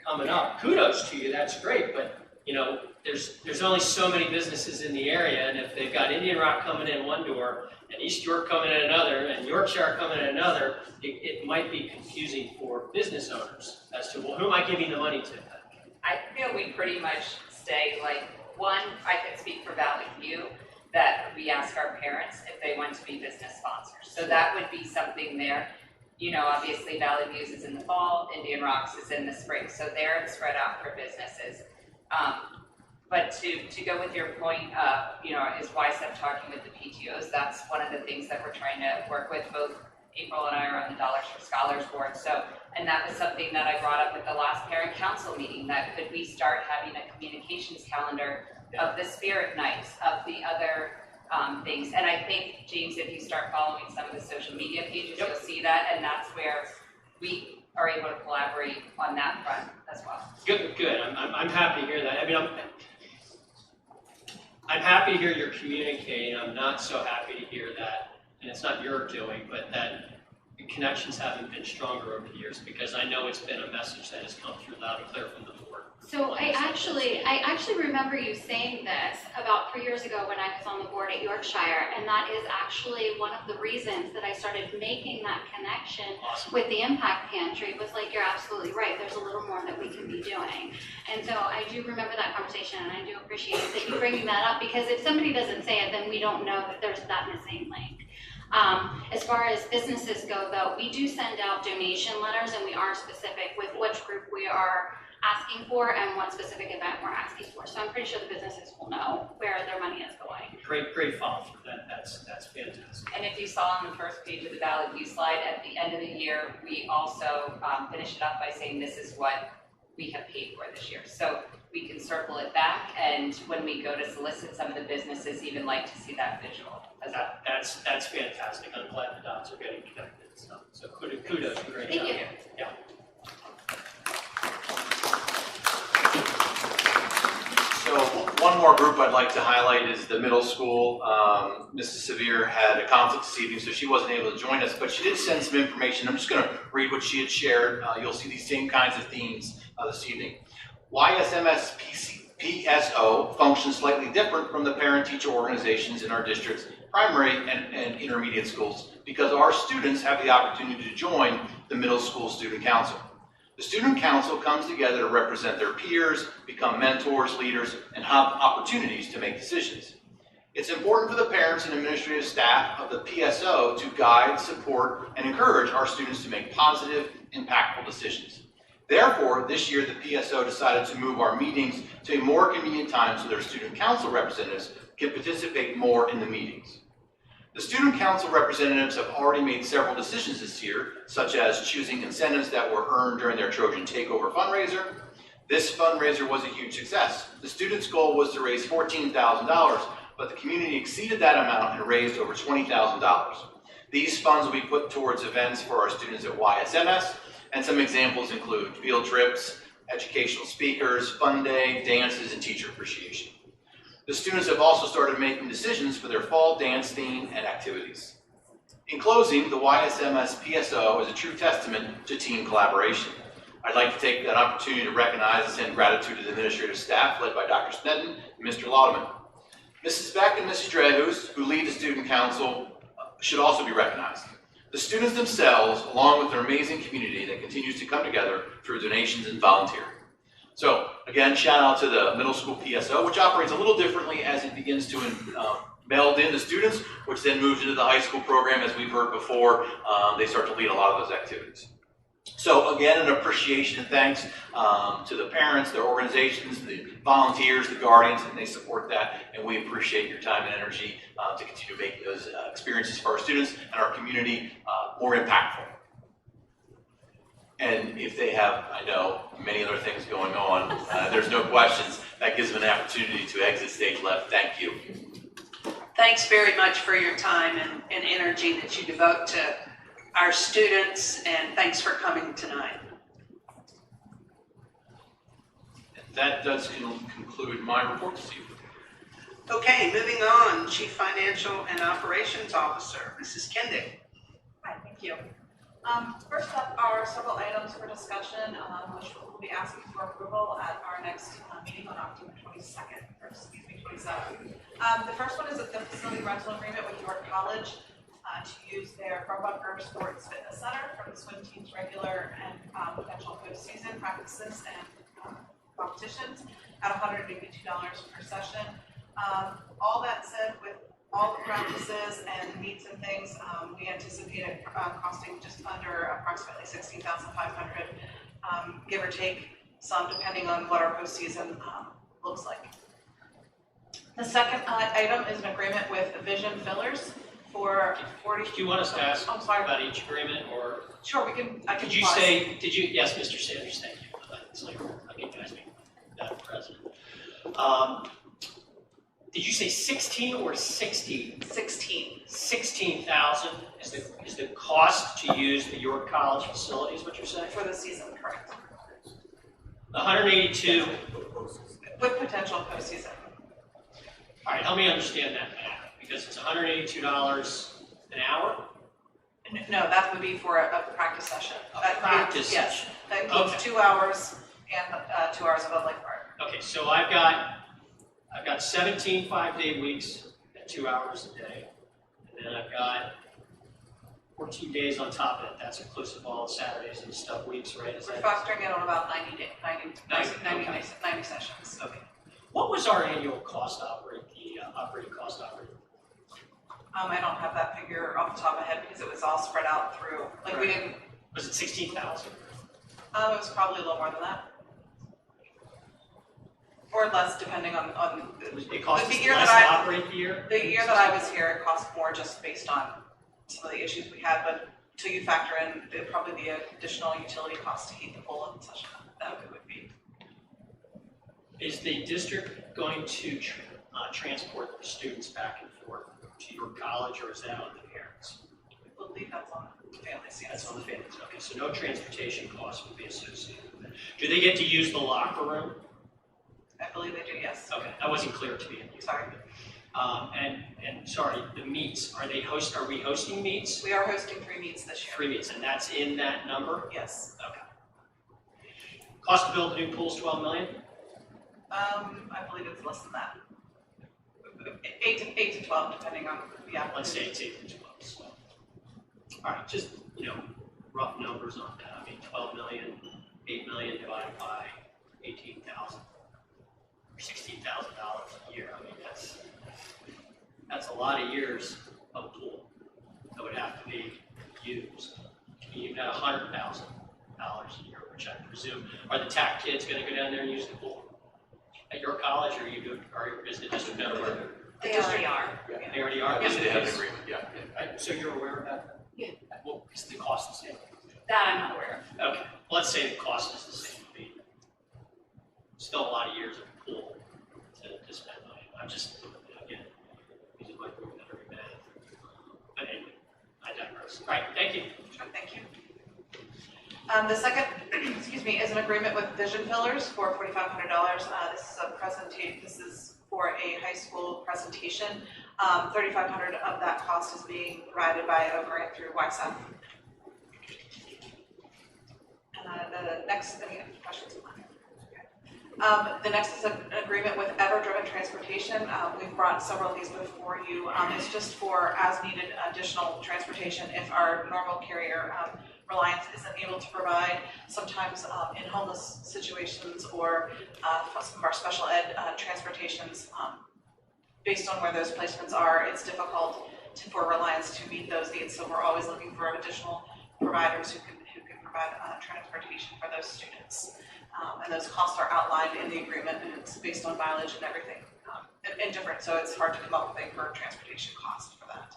coming up, kudos to you, that's great, but you know, there's only so many businesses in the area, and if they've got Indian Rock coming in one door, and East York coming in another, and Yorkshire coming in another, it might be confusing for business owners as to, well, who am I giving the money to? I feel we pretty much stay like, one, I could speak for Valley View, that we ask our parents if they want to be business sponsors. So that would be something there. You know, obviously Valley Views is in the fall, Indian Rocks is in the spring, so they're spread out for businesses. But to go with your point, you know, is YSEF talking with the PTOs? That's one of the things that we're trying to work with. Both April and I are on the Dollars for Scholars board. So, and that was something that I brought up at the last parent council meeting, that could we start having a communications calendar of the spirit nights, of the other things. And I think, James, if you start following some of the social media pages, you'll see that, and that's where we are able to collaborate on that front as well. Good. I'm happy to hear that. I mean, I'm happy to hear you're communicating. I'm not so happy to hear that, and it's not your doing, but that the connections haven't been stronger over the years, because I know it's been a message that has come through loud and clear from the board. So I actually remember you saying this about 3 years ago when I was on the board at Yorkshire, and that is actually one of the reasons that I started making that connection with the Impact Pantry. Was like, you're absolutely right, there's a little more that we can be doing. And so I do remember that conversation, and I do appreciate that you bringing that up, because if somebody doesn't say it, then we don't know that there's that missing link. As far as businesses go, though, we do send out donation letters, and we are specific with which group we are asking for and what specific event we're asking for. So I'm pretty sure the businesses will know where their money is going. Great follow-through. That's fantastic. And if you saw on the first page of the Valley View slide, at the end of the year, we also finish it up by saying this is what we have paid for this year. So we can circle it back, and when we go to solicit, some of the businesses even like to see that visual as well. That's fantastic. I'm glad the dots are getting connected. So kudos. Great. Thank you. Yeah. So one more group I'd like to highlight is the middle school. Mrs. Severe had a conflict this evening, so she wasn't able to join us, but she did send some information. I'm just going to read what she had shared. You'll see these same kinds of themes this evening. YSMS PSO functions slightly different from the parent-teacher organizations in our district's primary and intermediate schools, because our students have the opportunity to join the middle school student council. The student council comes together to represent their peers, become mentors, leaders, and have opportunities to make decisions. It's important for the parents and administrative staff of the PSO to guide, support, and encourage our students to make positive, impactful decisions. Therefore, this year the PSO decided to move our meetings to a more convenient time so their student council representatives can participate more in the meetings. The student council representatives have already made several decisions this year, such as choosing incentives that were earned during their Trojan Takeover fundraiser. This fundraiser was a huge success. The students' goal was to raise $14,000, but the community exceeded that amount and raised over $20,000. These funds will be put towards events for our students at YSMS, and some examples include field trips, educational speakers, fun day, dances, and teacher appreciation. The students have also started making decisions for their fall dance theme and activities. In closing, the YSMS PSO is a true testament to team collaboration. I'd like to take that opportunity to recognize and send gratitude to the administrative staff led by Dr. Snedden and Mr. Laudeman. Mrs. Beck and Mrs. Drehus, who lead the student council, should also be recognized. The students themselves, along with their amazing community that continues to come together through donations and volunteering. So again, shout out to the middle school PSO, which operates a little differently as it begins to meld in the students, which then moves into the high school program. As we've heard before, they start to lead a lot of those activities. So again, an appreciation and thanks to the parents, their organizations, the volunteers, the guardians, and they support that. And we appreciate your time and energy to continue making those experiences for our students and our community more impactful. And if they have, I know, many other things going on, there's no questions. That gives them an opportunity to exit stage left. Thank you. Thanks very much for your time and energy that you devote to our students, and thanks for coming tonight. That does conclude my report this evening. Okay, moving on, Chief Financial and Operations Officer, Mrs. Kendick. Hi, thank you. First up are several items for discussion, which we'll be asking for approval at our next meeting on October 22nd, or excuse me, 27th. The first one is the facility rental agreement with York College to use their Bunker Sports Fitness Center for the swim team's regular and potential postseason practices and competitions at $182 per session. All that said, with all the practices and meets and things, we anticipate it costing just under approximately $16,500, give or take some, depending on what our postseason looks like. The second item is an agreement with Vision Fillers for 40. Do you want us to ask I'm sorry. about each agreement, or? Sure, I can Did you pause. say, yes, Mr. Sanders, thank you. It's like, okay, guys, Madam President. Did you say 16 or 60? 16. 16,000 is the cost to use the York College facility, is what you're saying? For the season, correct. 182. With potential postseason. All right, help me understand that math, because it's $182 an hour? No, that would be for a practice session. That Practice yes, session. that includes Okay. 2 hours and 2 hours of a lifeguard. Okay, so I've got 17 5-day weeks at 2 hours a day, and then I've got 14 days on top of it. That's inclusive of all the Saturdays and stuff weeks, right? Is We're that? factoring in on about 90 Okay. sessions. Okay. What was our annual cost to operate the operating cost to operate? I don't have that figure off the top of my head because it was all spread out through, like we didn't, Was it 16,000? it was probably a little more than that. Or less, depending on It cost the us year less that to I- operate the year? the year that I was here, it cost more just based on some of the issues we had, but until you factor in, there'd probably be an additional utility cost to heat the pool and such, that it would be. Is the district going to transport the students back and forth to your college, or is that on the parents? I believe that's on the families, yes. That's on the families, okay, so no transportation costs would be associated with it. Do they get to use the locker room? I believe they do, yes. Okay, that wasn't clear to me. Sorry. And sorry, the meets, are we hosting meets? We are hosting 3 meets this year. 3 meets, and that's in that number? Yes. Okay. Cost to build the new pool's $12 million? I believe it's less than that. 8 to 12, depending on, yeah. Let's say it's 8 to 12, so. All right, just, rough numbers on that. I mean, 12 million, 8 million divided by 18,000, or $16,000 a year. I mean, that's a lot of years of pool that would have to be used. You've got $100,000 a year, which I presume, are the TAC kids gonna go down there and use the pool? At your college, or is the district not aware of it? They already are. They already are? Yes, they have an agreement, yeah. So you're aware of that? Yeah. Well, is the cost the same? That I'm not aware of. Okay, well, let's say the cost is the same. I mean, still a lot of years of pool to spend money. I'm just, again, using my group that every minute. But anyway, I digress. All right, thank you. Sure, thank you. The second, is an agreement with Vision Pillars for $4,500. This is for a high school presentation. $3,500 of that cost is being provided by a grant through YSF. The next, any questions? The next is an agreement with Ever-Driven Transportation. We've brought several of these before you. It's just for as-needed additional transportation if our normal carrier Reliance isn't able to provide, sometimes in homeless situations or some of our special ed transportations, based on where those placements are, it's difficult for Reliance to meet those needs. So we're always looking for additional providers who can provide transportation for those students. And those costs are outlined in the agreement, and it's based on mileage and everything, and different. So it's hard to come up with a per transportation cost for that.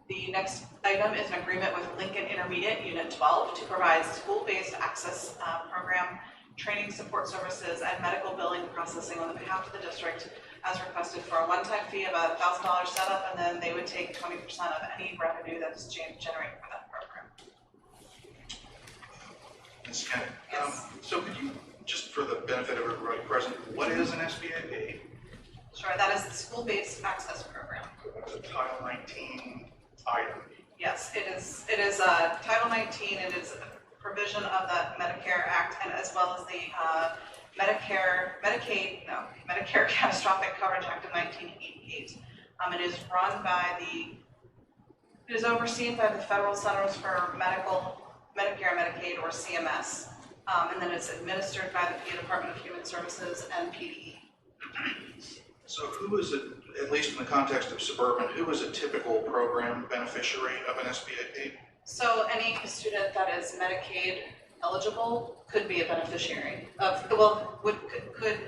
The next item is an agreement with Lincoln Intermediate Unit 12 to provide school-based access program, training support services, and medical billing processing on behalf of the district as requested for a one-time fee of $1,000 setup, and then they would take 20% of any revenue that's generated for that program. Ms. Kennedy, Yes. so could you, just for the benefit of everybody present, what is an SBA? Sure, that is the school-based access program. That's a Title 19 item. Yes, it is Title 19. It is a provision of the Medicare Act, and as well as the Medicare Catastrophic Coverage Act of 1988. It is overseen by the Federal Centers for Medicare and Medicaid, or CMS, and then it's administered by the PA Department of Human Services and PDE. So who is it, at least in the context of suburban, who is a typical program beneficiary of an SBA? So any student that is Medicaid eligible could be a beneficiary of, could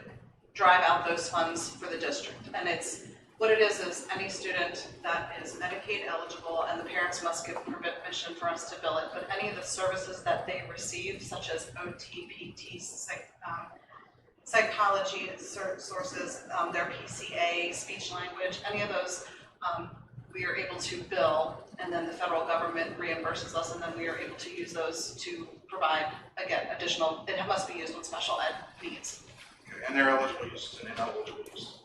drive out those funds for the district. And what it is any student that is Medicaid eligible, and the parents must give permission for us to bill it, but any of the services that they receive, such as OT, PT, psychology sources, their PCA, speech language, any of those, we are able to bill, and then the federal government reimburses us, and then we are able to use those to provide, again, additional, it must be used with special ed needs. Okay, and they're eligible uses and ineligible uses.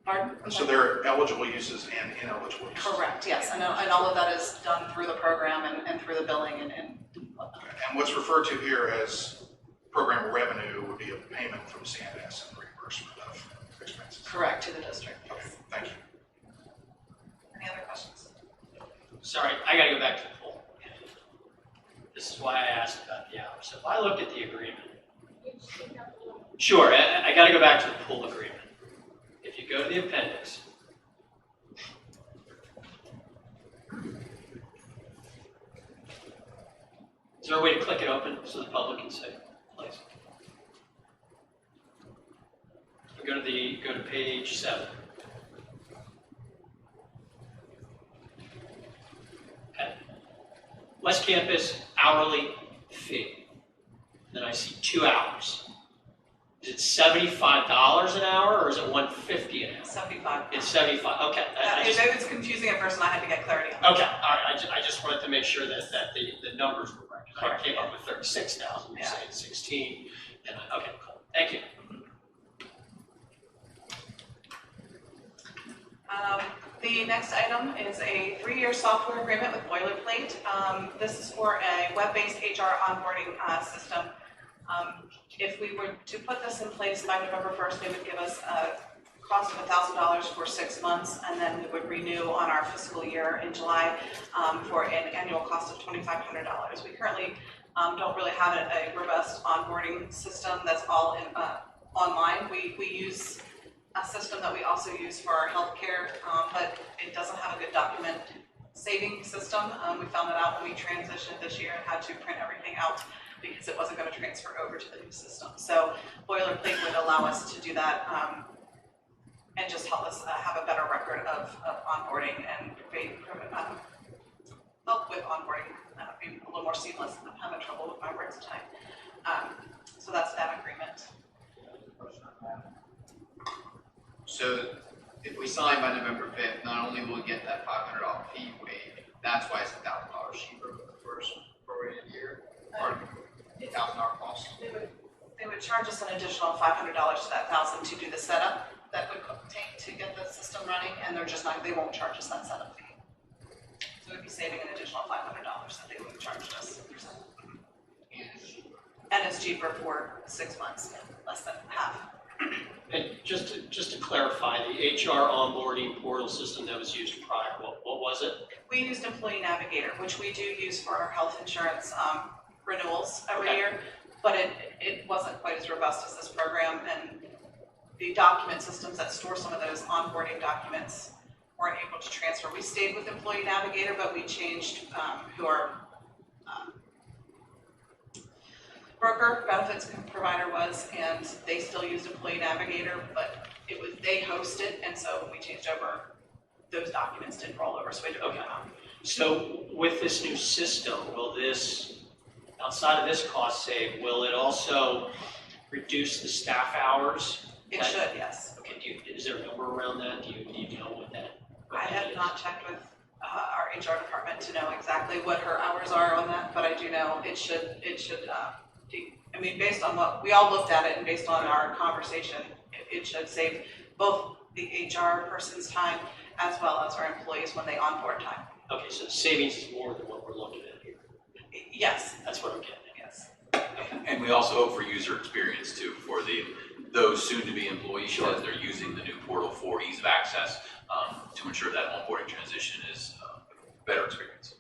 Pardon? So there are eligible uses and ineligible uses. Correct, yes, and all of that is done through the program and through the billing and whatnot. And what's referred to here as program revenue would be a payment from CMS and reimbursement of expenses. Correct, to the district. Okay, thank you. Any other questions? Sorry, I gotta go back to the pool. This is why I asked about the hours. So if I looked at the agreement, sure, I gotta go back to the pool agreement. If you go to the appendix, is there a way to click it open so the public can see, please? We go to page 7. Okay. West Campus hourly fee. Then I see 2 hours. Is it $75 an hour, or is it $150 an hour? 75. It's 75. Okay. Maybe it's confusing at first, and I had to get clarity on Okay. All right. I just wanted to make sure that the numbers were right. I came up with 36,000. You're saying 16. Okay. Cool. Thank you. The next item is a 3-year software agreement with Boilerplate. This is for a web-based HR onboarding system. If we were to put this in place by November 1st, they would give us a cost of $1,000 for 6 months, and then we would renew on our fiscal year in July for an annual cost of $2,500. We currently don't really have a robust onboarding system that's all in, online. We use a system that we also use for our healthcare, but it doesn't have a good document saving system. We found that out when we transitioned this year and had to print everything out because it wasn't going to transfer over to the new system. So Boilerplate would allow us to do that and just help us have a better record of onboarding and help with onboarding, be a little more seamless. I'm having trouble with my words tonight. So that's that agreement. So if we sign by November 5th, not only will we get that $500 fee waived, that's why it's $1,000 cheaper for the first prorated year, or $1,000 cost. They would charge us an additional $500 to that $1,000 to do the setup that would take to get the system running, and they won't charge us that setup fee. So we'd be saving an additional $500 that they would have charged us. And it's cheaper for 6 months, less than half. And just to clarify, the HR onboarding portal system that was used prior, what was it? We used Employee Navigator, which we do use for our health insurance renewals every Okay. year, but it wasn't quite as robust as this program, and the document systems that store some of those onboarding documents weren't able to transfer. We stayed with Employee Navigator, but we changed who our broker benefits provider was, and they still used Employee Navigator, but they host it, and so we changed over. Those documents didn't roll over, so we had to open them up. So with this new system, will this, outside of this cost save, will it also reduce the staff hours? It should, yes. Okay, is there a number around that? Do you know what that? I have not checked with our HR department to know exactly what her hours are on that, but I do know it should, I mean, based on what, we all looked at it and based on our conversation, it should save both the HR person's time as well as our employees when they onboard time. Okay, so the savings is more than what we're looking at here. Yes. That's what I'm getting at. Yes. And we also hope for user experience too, for those soon-to-be employees as they're using the new portal for ease of access, to ensure that onboarding transition is a better experience.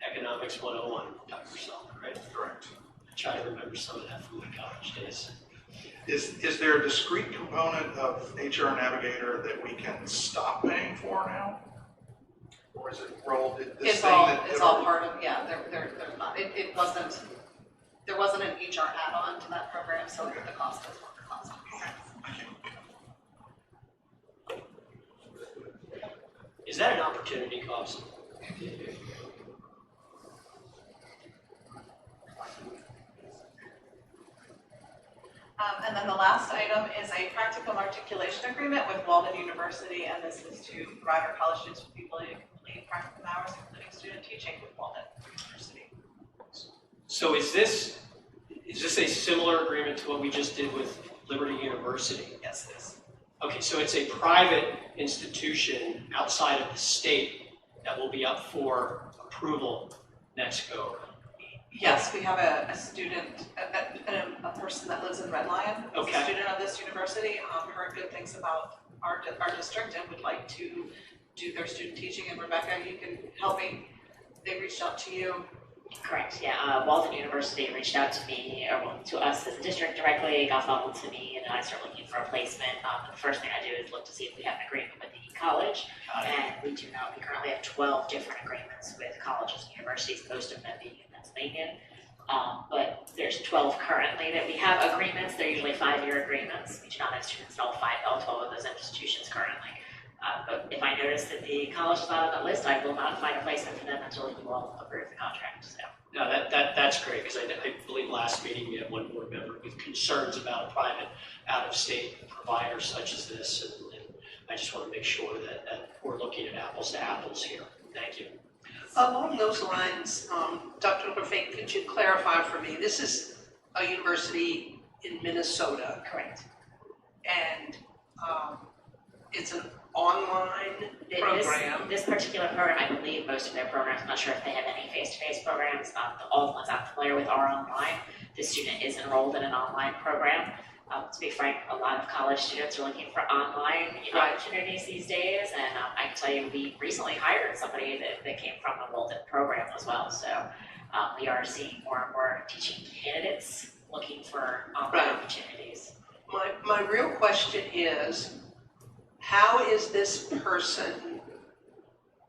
Economics 101, Dr. Salk, right? Correct. I try to remember some of that from my college days. Is there a discrete component of HR Navigator that we can stop paying for now? Or is it rolled, this It's thing all, that? it's all part of, yeah, there's not, it wasn't, there wasn't an HR add-on to that program, so the cost is what the cost is. Is that an opportunity cost? And then the last item is a practical articulation agreement with Walden University, and this is to provide our college students with the ability to complete practical hours, including student teaching with Walden University. So is this a similar agreement to what we just did with Liberty University? Yes, it is. Okay, so it's a private institution outside of the state that will be up for approval next go around. Yes, we have a student, a person that lives in Red Lion, is a Okay. student of this university, heard good things about our district and would like to do their student teaching. And Rebecca, you can help me, they reached out to you. Correct, yeah. Walden University reached out to me, or well, to us as a district directly, got followed to me, and I started looking for a placement. The first thing I do is look to see if we have an agreement with the college, and we do not. We currently have 12 different agreements with colleges and universities, most of them being in Pennsylvania. But there's 12 currently that we have agreements. They're usually 5-year agreements. We do not have students in all 12 of those institutions currently. But if I notice that the college is not on the list, I will not find a placement for them until you all approve the contract, so. No, that's great, because I believe last meeting we had one board member with concerns about a private out-of-state provider such as this, and I just want to make sure that we're looking at apples to apples here. Thank you. Along those lines, Dr. LaFave, could you clarify for me, this is a university in Minnesota, Correct. and it's an online program? This particular program, I believe most of their programs, I'm not sure if they have any face-to-face programs, all the ones I'm familiar with are online. This student is enrolled in an online program. To be frank, a lot of college students are looking for online opportunities these days, and I can tell you we recently hired somebody that came from the Walden program as well, so we are seeing more and more teaching candidates looking for online opportunities. My real question is, how is this person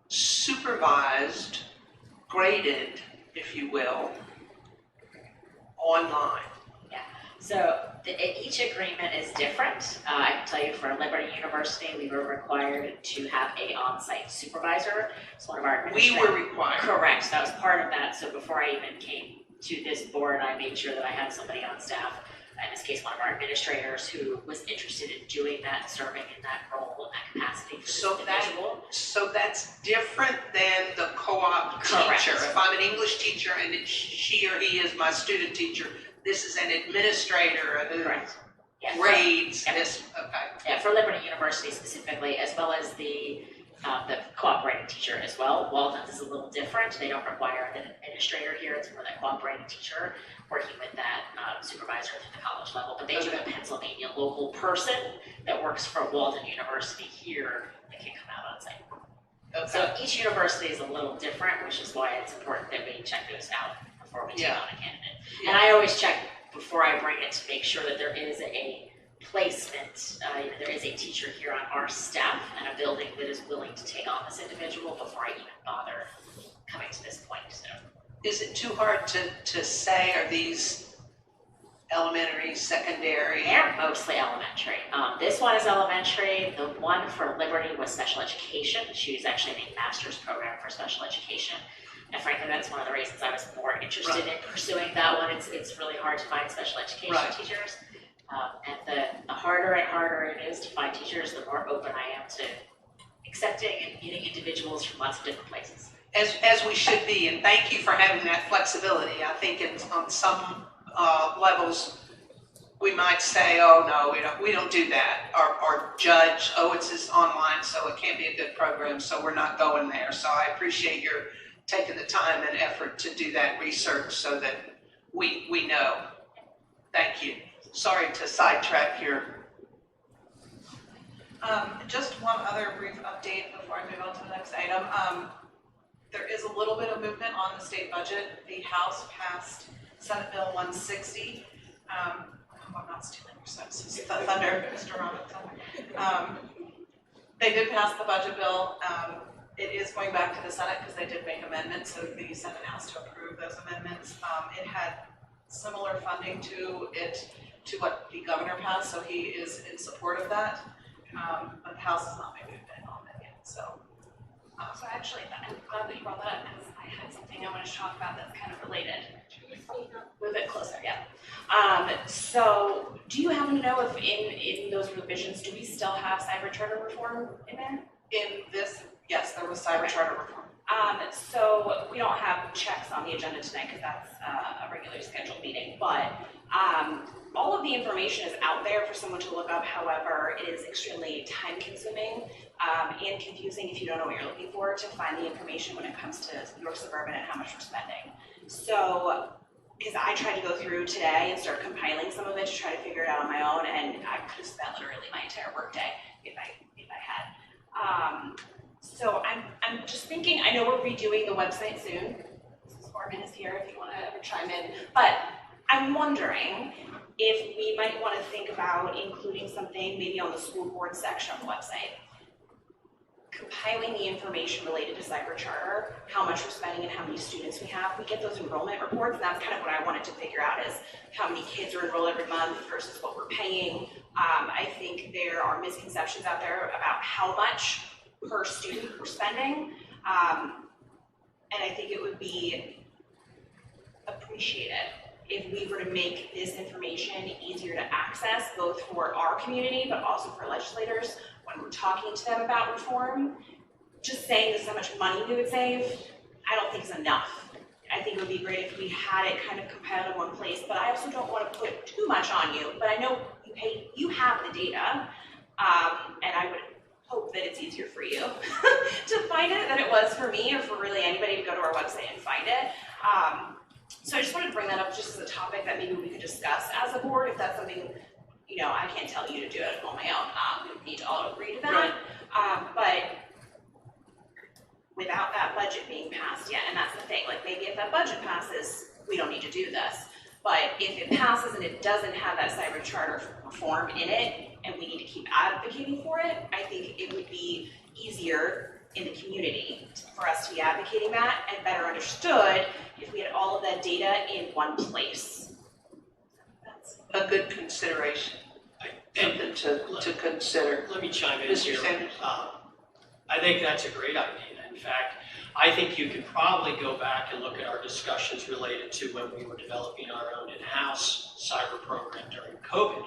supervised, graded, if you will, online? So each agreement is different. I can tell you for Liberty University, we were required to have a on-site supervisor. It's one of our We were required. Correct, that was part of that. So before I even came to this board, I made sure that I had somebody on staff, in this case, one of our administrators who was interested in doing that, serving in that role, in that capacity for this individual. So that's different than the co-op Correct. teacher. If I'm an English teacher and she or he is my student teacher, this is an administrator who grades this, okay. Yeah, for Liberty University specifically, as well as the cooperating teacher as well. Walden's is a little different. They don't require an administrator here. It's more that cooperating teacher working with that supervisor through the college level. But they do a Pennsylvania local person that works for Walden University here that can come out on site. Okay. So each university is a little different, which is why it's important that we check those out before we take Yeah. on a candidate. And I always check before I bring it to make sure that there is a placement, there is a teacher here on our staff and a building that is willing to take on this individual before I even bother coming to this point, so. Is it too hard to say, are these elementary, secondary? They're mostly elementary. This one is elementary. The one for Liberty was special education. She was actually in a master's program for special education. And frankly, that's one of the reasons I was more interested in pursuing that one. It's really hard to find special education teachers. And the harder and harder it is to find teachers, the more open I am to accepting and meeting individuals from lots of different places. As we should be, and thank you for having that flexibility. I think on some levels, we might say, oh, no, we don't do that, or judge, oh, it's just online, so it can't be a good program, so we're not going there. So I appreciate your taking the time and effort to do that research so that we know. Thank you. Sorry to sidetrack here. Just one other brief update before I move on to the next item. There is a little bit of movement on the state budget. The House passed Senate Bill 160. I hope I'm not stealing your thunder, Mr. Robinson. They did pass the budget bill. It is going back to the Senate because they did make amendments, so the Senate has to approve those amendments. It had similar funding to what the governor passed, so he is in support of that. But the House has not made a movement on it yet, so. So actually, I'm glad that you brought that up because I had something I wanted to talk about that's kind of related. Move it closer, yeah. So do you happen to know if in those revisions, do we still have cyber charter reform in there? In this, yes, there was cyber charter reform. So we don't have checks on the agenda tonight because that's a regularly scheduled meeting, but all of the information is out there for someone to look up. However, it is extremely time consuming and confusing if you don't know what you're looking for to find the information when it comes to York Suburban and how much we're spending. So, because I tried to go through today and start compiling some of it to try to figure it out on my own, and I could have spent literally my entire workday if I had. So I'm just thinking, I know we're redoing the website soon. Mrs. Foreman is here if you want to ever chime in, but I'm wondering if we might want to think about including something maybe on the school board section of the website. Compiling the information related to cyber charter, how much we're spending and how many students we have. We get those enrollment reports, and that's kind of what I wanted to figure out is how many kids are enrolled every month versus what we're paying. I think there are misconceptions out there about how much per student we're spending. And I think it would be appreciated if we were to make this information easier to access, both for our community, but also for legislators when we're talking to them about reform. Just saying this is how much money we would save, I don't think is enough. I think it would be great if we had it kind of compiled in one place, but I also don't want to put too much on you. But I know you have the data, and I would hope that it's easier for you to find it than it was for me or for really anybody to go to our website and find it. So I just wanted to bring that up just as a topic that maybe we could discuss as a board, if that's something, I can't tell you to do it on my own. We need to all agree to that. But without that budget being passed yet, and that's the thing, like maybe if that budget passes, we don't need to do this. But if it passes and it doesn't have that cyber charter reform in it, and we need to keep advocating for it, I think it would be easier in the community for us to be advocating that and better understood if we had all of that data in one place. That's a good consideration, something to consider. Let me chime in Mr. here. Sanders. I think that's a great idea. In fact, I think you could probably go back and look at our discussions related to when we were developing our own in-house cyber program during COVID.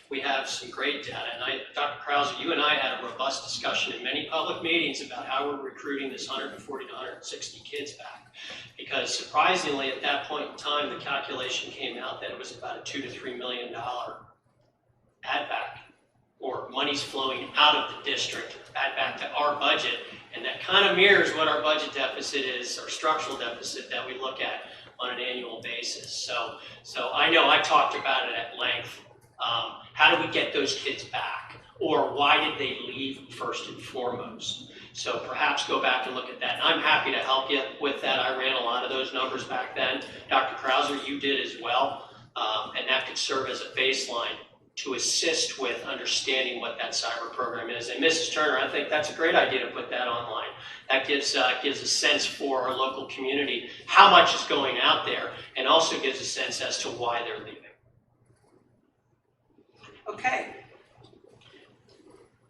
We have some great data, and Dr. Krause, you and I had a robust discussion in many public meetings about how we're recruiting this 140 to 160 kids back. Because surprisingly, at that point in time, the calculation came out that it was about a $2 to $3 million add back, or money's flowing out of the district, add back to our budget, and that kind of mirrors what our budget deficit is, or structural deficit that we look at on an annual basis. So I know I talked about it at length. How do we get those kids back? or why did they leave first and foremost? So perhaps go back and look at that. And I'm happy to help you with that. I ran a lot of those numbers back then. Dr. Krauser, you did as well. And that could serve as a baseline to assist with understanding what that cyber program is. And Mrs. Turner, I think that's a great idea to put that online. That gives a sense for our local community how much is going out there, and also gives a sense as to why they're leaving. Okay.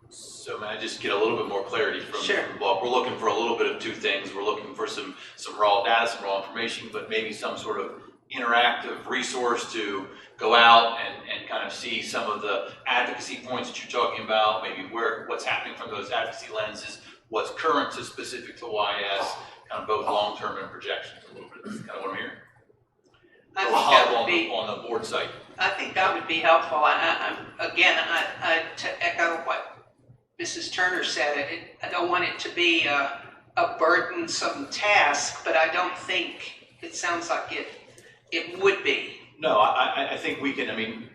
So may I just get a little bit more clarity from Bob? We're looking for a little bit of two things. We're looking for some raw data, some raw information, but maybe some sort of interactive resource to go out and kind of see some of the advocacy points that you're talking about, maybe what's happening from those advocacy lenses, what's current to specific to YS, kind of both long-term and projections a little bit. That's kind of what I'm hearing. I think that would be on the board site. I think that would be helpful. To echo what Mrs. Turner said, I don't want it to be a burdensome task, but I don't think it sounds like it would be. No, I think we can,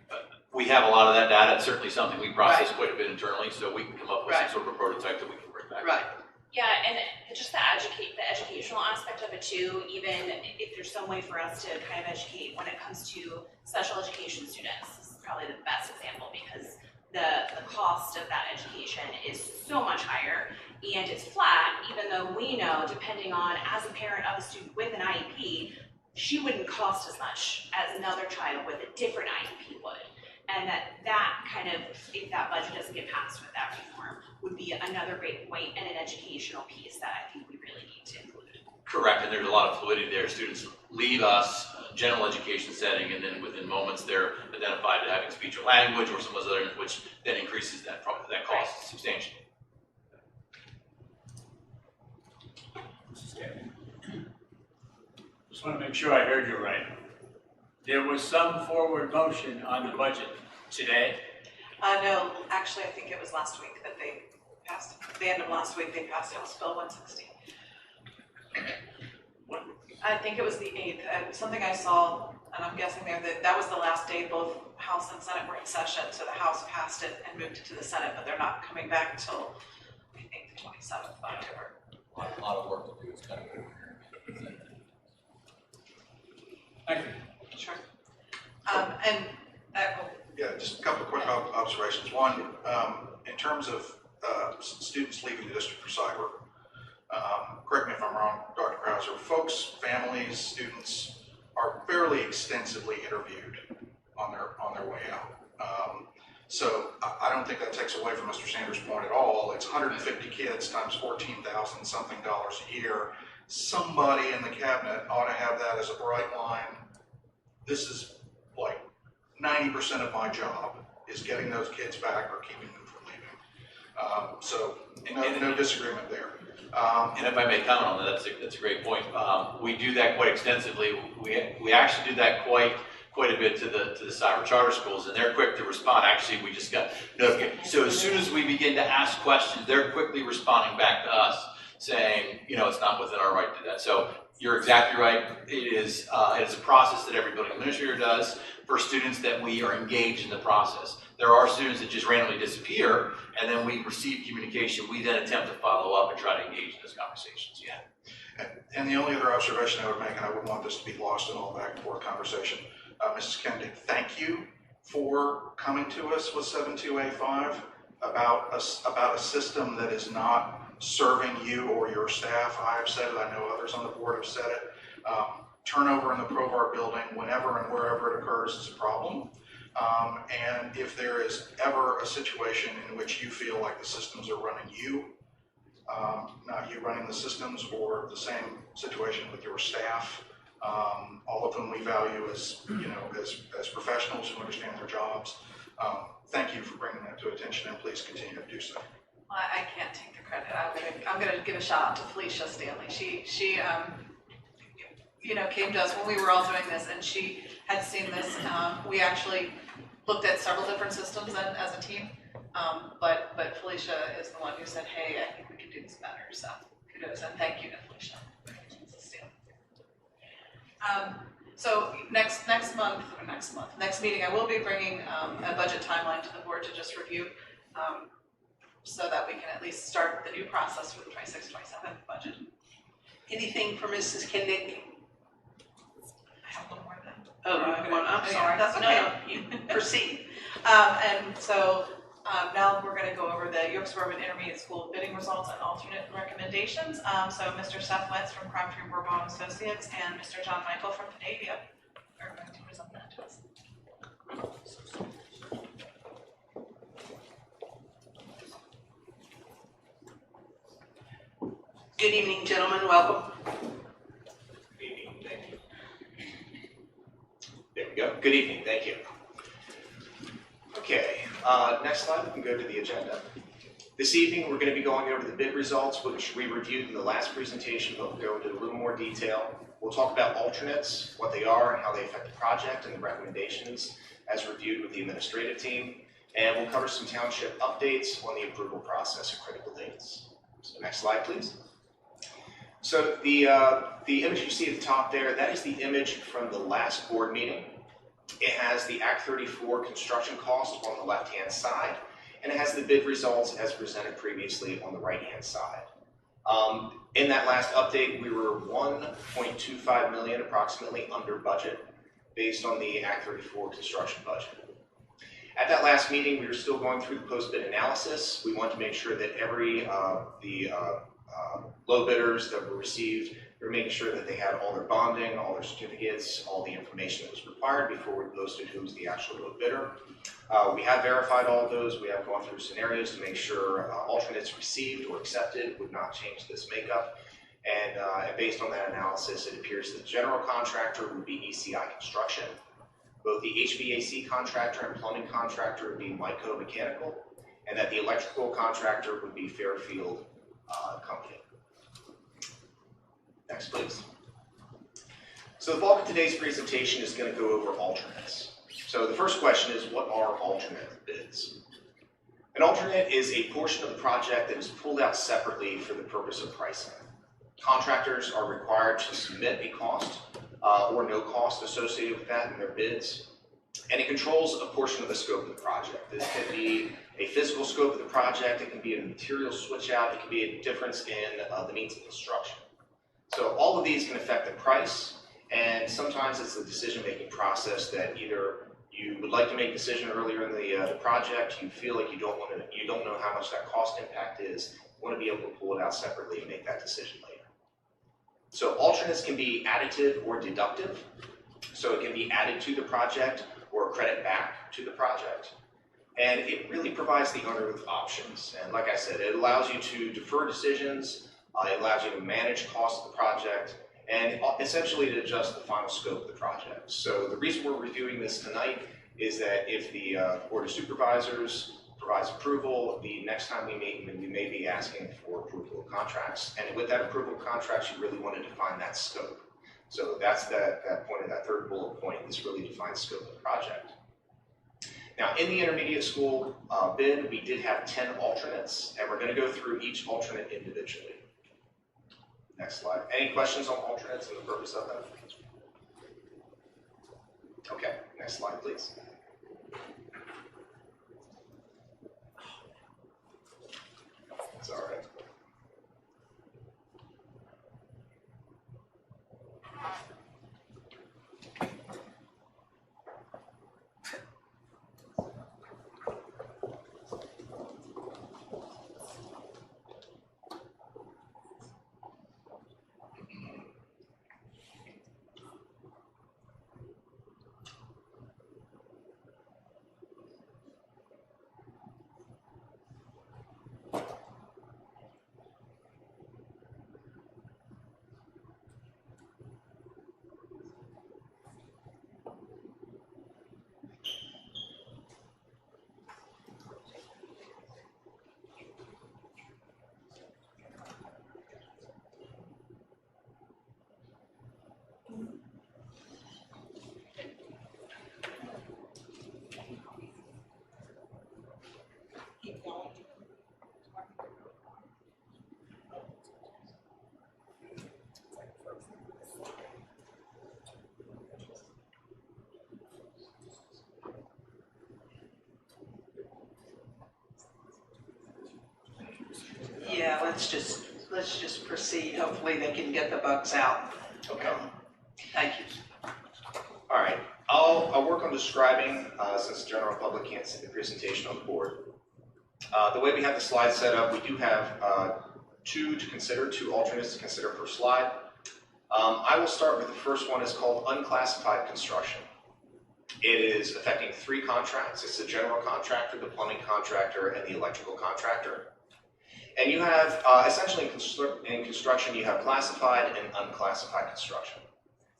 we have a lot of that data. It's certainly something we process quite a bit internally, so we can come up with some sort of a prototype that we can bring back. Right. Yeah, and just the educational aspect of it too, even if there's some way for us to kind of educate when it comes to special education students. This is probably the best example because the cost of that education is so much higher and it's flat, even though we know, depending on, as a parent of a student with an IEP, she wouldn't cost as much as another child with a different IEP would. And that kind of, if that budget doesn't get passed with that reform, would be another great point and an educational piece that I think we really need to include. Correct, and there's a lot of fluidity there. Students leave us, general education setting, and then within moments they're identified as having speech or language or some of those others, which then increases that cost substantially. Just want to make sure I heard you right. There was some forward motion on the budget today. No, actually, I think it was last week that they passed, the end of last week, they passed House Bill 160. I think it was the 8th, something I saw, and I'm guessing there, that was the last day both House and Senate were in session, so the House passed it and moved it to the Senate, but they're not coming back until, I think, the 27th of October. A lot of work to do, it's kind of Thank you. Sure. Yeah, just a couple of quick observations. One, in terms of students leaving the district for cyber, correct me if I'm wrong, Dr. Krauser, folks, families, students are fairly extensively interviewed on their way out. So I don't think that takes away from Mr. Sanders' point at all. It's 150 kids times $14,000 something a year. Somebody in the cabinet ought to have that as a bright line. This is like 90% of my job is getting those kids back or keeping them from leaving. So no disagreement there. And if I may comment on that, that's a great point. We do that quite extensively. We actually do that quite a bit to the cyber charter schools, and they're quick to respond. Actually, we just got notification. So as soon as we begin to ask questions, they're quickly responding back to us saying, it's not within our right to do that. So you're exactly right. It is a process that every building administrator does for students that we are engaged in the process. There are students that just randomly disappear, and then we receive communication. We then attempt to follow up and try to engage in those conversations. Yeah. And the only other observation I would make, and I wouldn't want this to be lost in all the back and forth conversation, Mrs. Kennedy, thank you for coming to us with 72A5 about a system that is not serving you or your staff. I have said it, I know others on the board have said it. Turnover in the Provar building, whenever and wherever it occurs, is a problem. And if there is ever a situation in which you feel like the systems are running you, not you running the systems, or the same situation with your staff, all of whom we value as as professionals who understand their jobs. Thank you for bringing that to attention, and please continue to do so. I can't take the credit. I'm gonna give a shout out to Felicia Stanley. She came to us when we were all doing this, and she had seen this. We actually looked at several different systems as a team, but Felicia is the one who said, "Hey, I think we can do this better." So kudos and thank you to Felicia. So next meeting, I will be bringing a budget timeline to the board to just review. so that we can at least start the new process for the 26-27 budget. Anything for Mrs. Kindig? I have one more then. Oh, you want, I'm sorry. That's No, okay. no, you proceed. And so now we're going to go over the York Suburban Intermediate School bidding results and alternate recommendations. So Mr. Seth Wentz from Crabtree Bourbon Associates and Mr. John Michael from Panavia are going to present that to us. Good evening, gentlemen, welcome. Good evening, thank you. There we go. Good evening, thank you. Okay, next slide, we can go to the agenda. This evening, we're going to be going over the bid results, which we reviewed in the last presentation, but we'll go into a little more detail. We'll talk about alternates, what they are, and how they affect the project, and the recommendations as reviewed with the administrative team. And we'll cover some township updates on the approval process and critical dates. So next slide, please. So the image you see at the top there, that is the image from the last board meeting. It has the Act 34 construction cost on the left-hand side, and it has the bid results as presented previously on the right-hand side. In that last update, we were 1.25 million approximately under budget based on the Act 34 construction budget. At that last meeting, we were still going through the post-bid analysis. We wanted to make sure that every low bidders that were received, we were making sure that they had all their bonding, all their certificates, all the information that was required before we posted who was the actual low bidder. We have verified all of those. We have gone through scenarios to make sure alternates received or accepted would not change this makeup. And based on that analysis, it appears that the general contractor would be ECI Construction. Both the HVAC contractor and plumbing contractor would be Myco Mechanical, and that the electrical contractor would be Fairfield Company. Next, please. So the bulk of today's presentation is going to go over alternates. So the first question is, what are alternate bids? An alternate is a portion of the project that is pulled out separately for the purpose of pricing. Contractors are required to submit a cost or no cost associated with that in their bids, and it controls a portion of the scope of the project. This can be a physical scope of the project, it can be a material switch out, it can be a difference in the means of construction. So all of these can affect the price, and sometimes it's the decision-making process that either you would like to make a decision earlier in the project, you feel like you don't know how much that cost impact is, you want to be able to pull it out separately and make that decision later. So alternates can be additive or deductive. So it can be added to the project or credit back to the project. And it really provides the owner with options. And like I said, it allows you to defer decisions, it allows you to manage costs of the project, and essentially to adjust the final scope of the project. So the reason we're reviewing this tonight is that if the Board of Supervisors provides approval, the next time we meet, we may be asking for approval of contracts. And with that approval of contracts, you really want to define that scope. So that's that point of that third bullet point. This really defines scope of the project. Now, in the intermediate school bid, we did have 10 alternates, and we're going to go through each alternate individually. Next slide. Any questions on alternates and the purpose of them? Okay, next slide, please. It's all right. let's just proceed. Hopefully they can get the bugs out. Okay. Thank you. All right, I'll work on describing, since the general public can't see the presentation on the board. The way we have the slides set up, we do have two alternates to consider per slide. I will start with the first one. It's called unclassified construction. It is affecting 3 contracts. It's the general contractor, the plumbing contractor, and the electrical contractor. And you have, essentially in construction, you have classified and unclassified construction.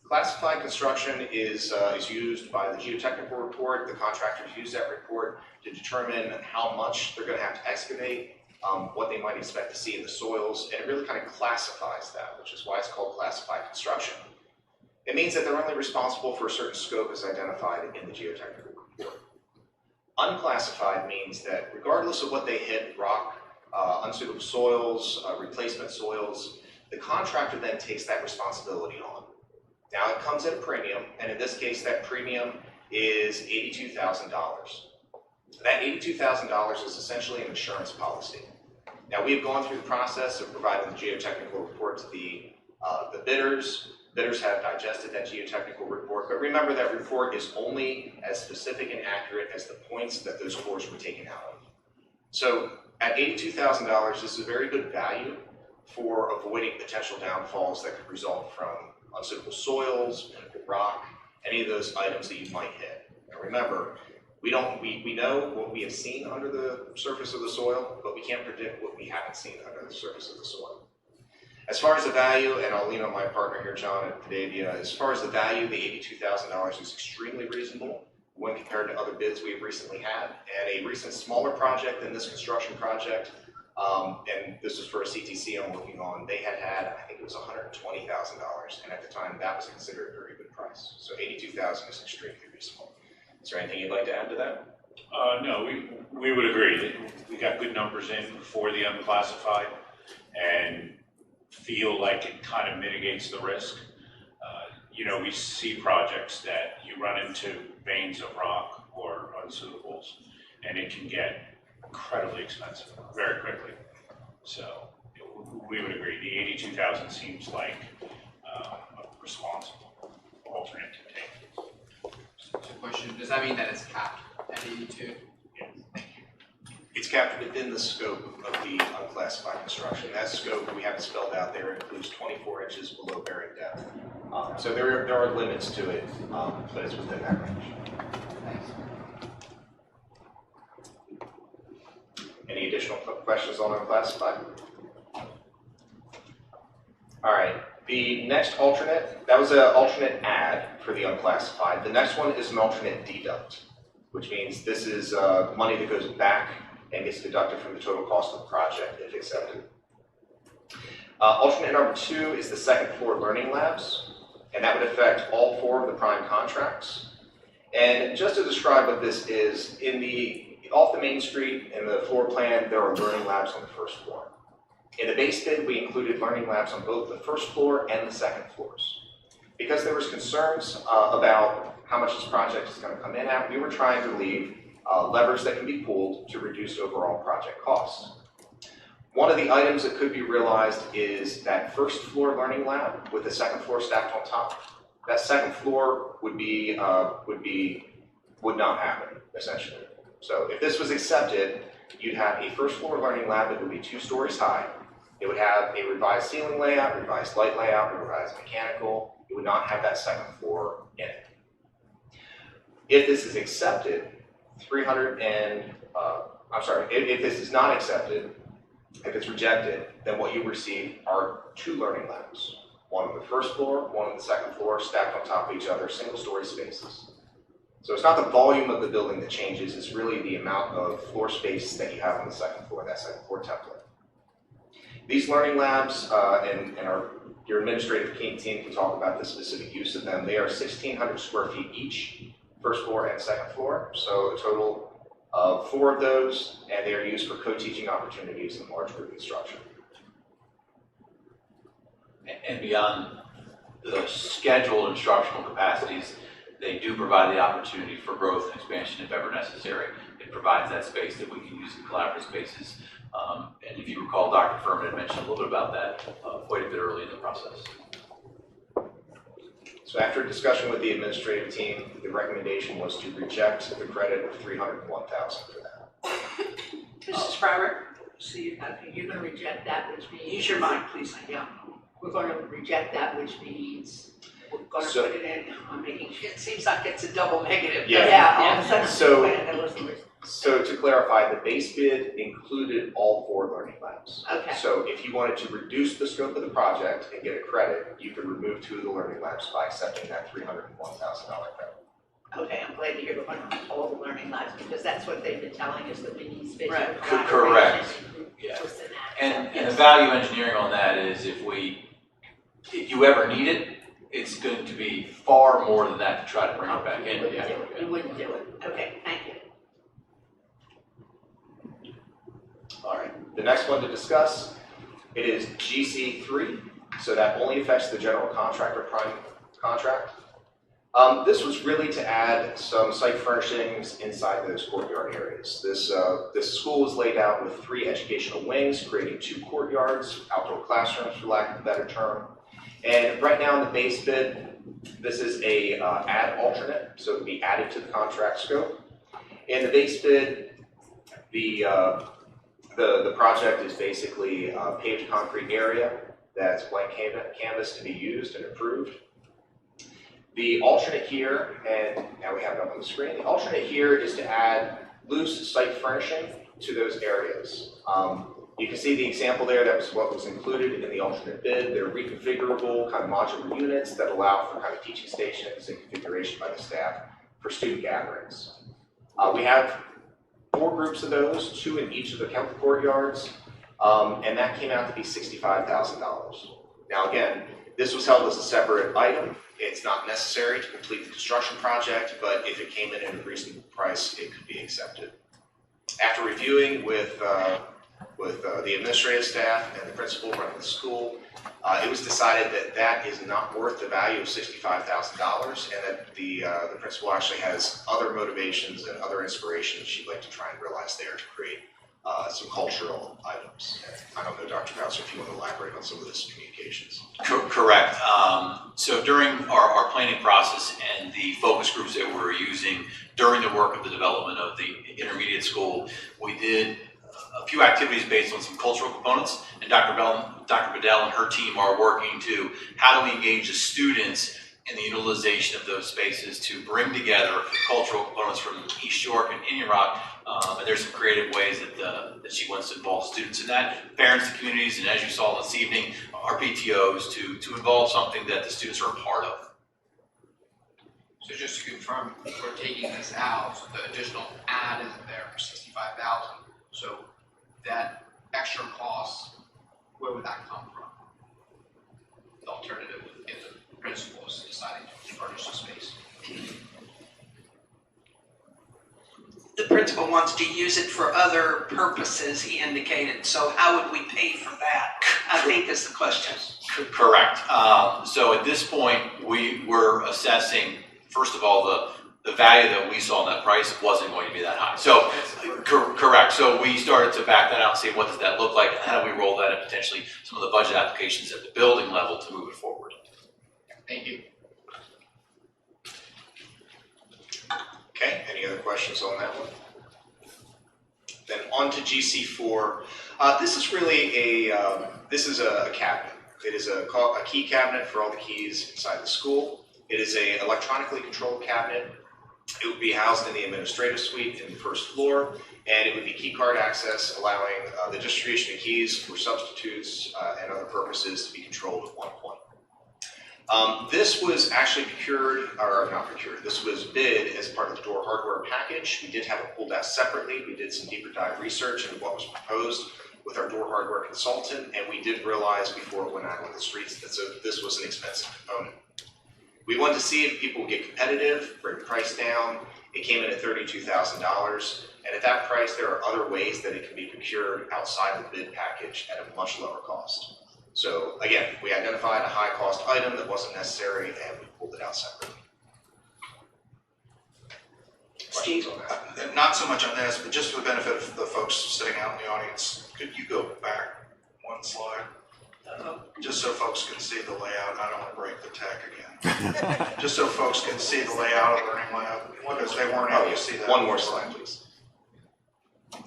Classified construction is used by the geotechnical report. The contractors use that report to determine how much they're going to have to excavate, what they might expect to see in the soils, and it really kind of classifies that, which is why it's called classified construction. It means that they're only responsible for a certain scope as identified in the geotechnical report. Unclassified means that regardless of what they hit, rock, unsuitable soils, replacement soils, the contractor then takes that responsibility on. Now it comes at a premium, and in this case that premium is $82,000. That $82,000 is essentially an insurance policy. Now we have gone through the process of providing the geotechnical report to the bidders. Bidders have digested that geotechnical report, but remember that report is only as specific and accurate as the points that those scores were taken out of. So at $82,000, this is a very good value for avoiding potential downfalls that could result from unsuitable soils, rock, any of those items that you might hit. Now remember, we know what we have seen under the surface of the soil, but we can't predict what we haven't seen under the surface of the soil. As far as the value, and I'll lean on my partner here, John at Padavia, as far as the value, the $82,000 is extremely reasonable when compared to other bids we've recently had. And a recent smaller project than this construction project, and this is for a CTC I'm working on, they had, I think it was $120,000, and at the time that was considered a very good price. So $82,000 is extremely reasonable. Is there anything you'd like to add to that? No, we would agree. We got good numbers in for the unclassified and feel like it kind of mitigates the risk. We see projects that you run into veins of rock or unsuitables, and it can get incredibly expensive very quickly. So we would agree. The $82,000 seems like a responsible alternate to take. So question, does that mean that it's capped at 82? It's capped within the scope of the unclassified construction. That scope, we have it spelled out there, includes 24 inches below bearing depth. So there are limits to it, but it's within that range. Thanks. Any additional questions on unclassified? All right, the next alternate, that was an alternate add for the unclassified. The next one is an alternate deduct, which means this is money that goes back and gets deducted from the total cost of the project if accepted. Alternate number 2 is the second floor learning labs, and that would affect all 4 of the prime contracts. And just to describe what this is, off the main street in the floor plan, there are learning labs on the first floor. In the base bid, we included learning labs on both the first floor and the second floors. Because there was concerns about how much this project is going to come in at, we were trying to leave levers that can be pulled to reduce overall project costs. One of the items that could be realized is that first floor learning lab with the second floor stacked on top. That second floor would not happen, essentially. So if this was accepted, you'd have a first floor learning lab that would be 2 stories high. It would have a revised ceiling layout, revised light layout, revised mechanical. It would not have that second floor in it. If this is accepted, if this is not accepted, if it's rejected, then what you receive are 2 learning labs. One on the first floor, one on the second floor, stacked on top of each other, single-story spaces. So it's not the volume of the building that changes, it's really the amount of floor space that you have on the second floor, that second floor template. These learning labs, and your administrative team can talk about the specific use of them. They are 1,600 square feet each, first floor and second floor. So a total of 4 of those, and they are used for co-teaching opportunities in large group instruction. And beyond the scheduled instructional capacities, they do provide the opportunity for growth and expansion if ever necessary. It provides that space that we can use in collaborative spaces And if you recall, Dr. Furman had mentioned a little bit about that quite a bit early in the process. So after discussion with the administrative team, the recommendation was to reject the credit of $301,000 for that. Mrs. Frymer? See, okay, you're gonna reject that, which means. Use your mic, please. Yeah, we're gonna reject that, which means we're gonna So- put it in, I'm making sure. It seems like it's a double negative. Yeah. All of a sudden, So- that was the reason. So to clarify, the base bid included all 4 learning labs. Okay. So if you wanted to reduce the scope of the project and get a credit, you could remove 2 of the learning labs by accepting that $301,000 credit. Okay, I'm glad to hear we're gonna use all the learning labs, because that's what they've been telling us, that we need space for Right. collaboration Correct. and group Yeah. this and that. And the value engineering on that is if you ever need it, it's going to be far more than that to try to bring it back in. Yeah. You wouldn't do it, okay, thank you. All right, the next one to discuss, it is GC3, so that only affects the general contractor prime contract. This was really to add some site furnishings inside those courtyard areas. This school was laid out with 3 educational wings, creating 2 courtyards, outdoor classrooms for lack of a better term. And right now in the base bid, this is a add alternate, so it would be added to the contract scope. In the base bid, the project is basically a paved concrete area that's blank canvas to be used and approved. The alternate here, and now we have it up on the screen, the alternate here is to add loose site furnishing to those areas. You can see the example there, that was what was included in the alternate bid. They're reconfigurable kind of modular units that allow for kind of teaching stations and configuration by the staff for student gatherings. We have 4 groups of those, 2 in each of the courtyards, and that came out to be $65,000. Now again, this was held as a separate item. It's not necessary to complete the construction project, but if it came in at a reasonable price, it could be accepted. After reviewing with the administrative staff and the principal running the school, it was decided that that is not worth the value of $65,000, and that the principal actually has other motivations and other inspirations she'd like to try and realize there to create some cultural items. I don't know, Dr. Bowser, if you want to elaborate on some of this communications. Correct. So during our planning process and the focus groups that we were using during the work of the development of the intermediate school, we did a few activities based on some cultural components, and Dr. Bedell and her team are working to how do we engage the students in the utilization of those spaces to bring together cultural components from East York and Indian Rock. And there's some creative ways that she wants to involve students in that, parents, the communities, and as you saw this evening, our PTOs to involve something that the students are a part of. So just to confirm, we're taking this out, so the additional add isn't there for 65,000. So that extra cost, where would that come from? The alternative, if the principal is deciding to furnish the space. The principal wants to use it for other purposes, he indicated, so how would we pay for that? I think is the question. Correct. So at this point, we were assessing, first of all, the value that we saw in that price wasn't going to be that high. So, correct. So we started to back that out and say, what does that look like? And how do we roll that in potentially some of the budget applications at the building level to move it forward? Thank you. Okay, any other questions on that one? Then on to GC4. This is really a cabinet. It is a key cabinet for all the keys inside the school. It is an electronically controlled cabinet. It would be housed in the administrative suite in the first floor, and it would be key card access, allowing the distribution of keys for substitutes and other purposes to be controlled at one point. This was actually this was bid as part of the door hardware package. We did have it pulled out separately. We did some deeper dive research into what was proposed with our door hardware consultant, and we did realize before it went out on the streets that this was an expensive component. We wanted to see if people would get competitive, bring the price down. It came in at $32,000, and at that price, there are other ways that it can be procured outside the bid package at a much lower cost. So again, we identified a high cost item that wasn't necessary, and we pulled it out separately. questions on that. Not so much on this, but just for the benefit of the folks sitting out in the audience, could you go back one slide? Just so folks can see the layout. I don't want to break the tech again. Just so folks can see the layout of Learning Lab, because they weren't able to see that. One more slide, please.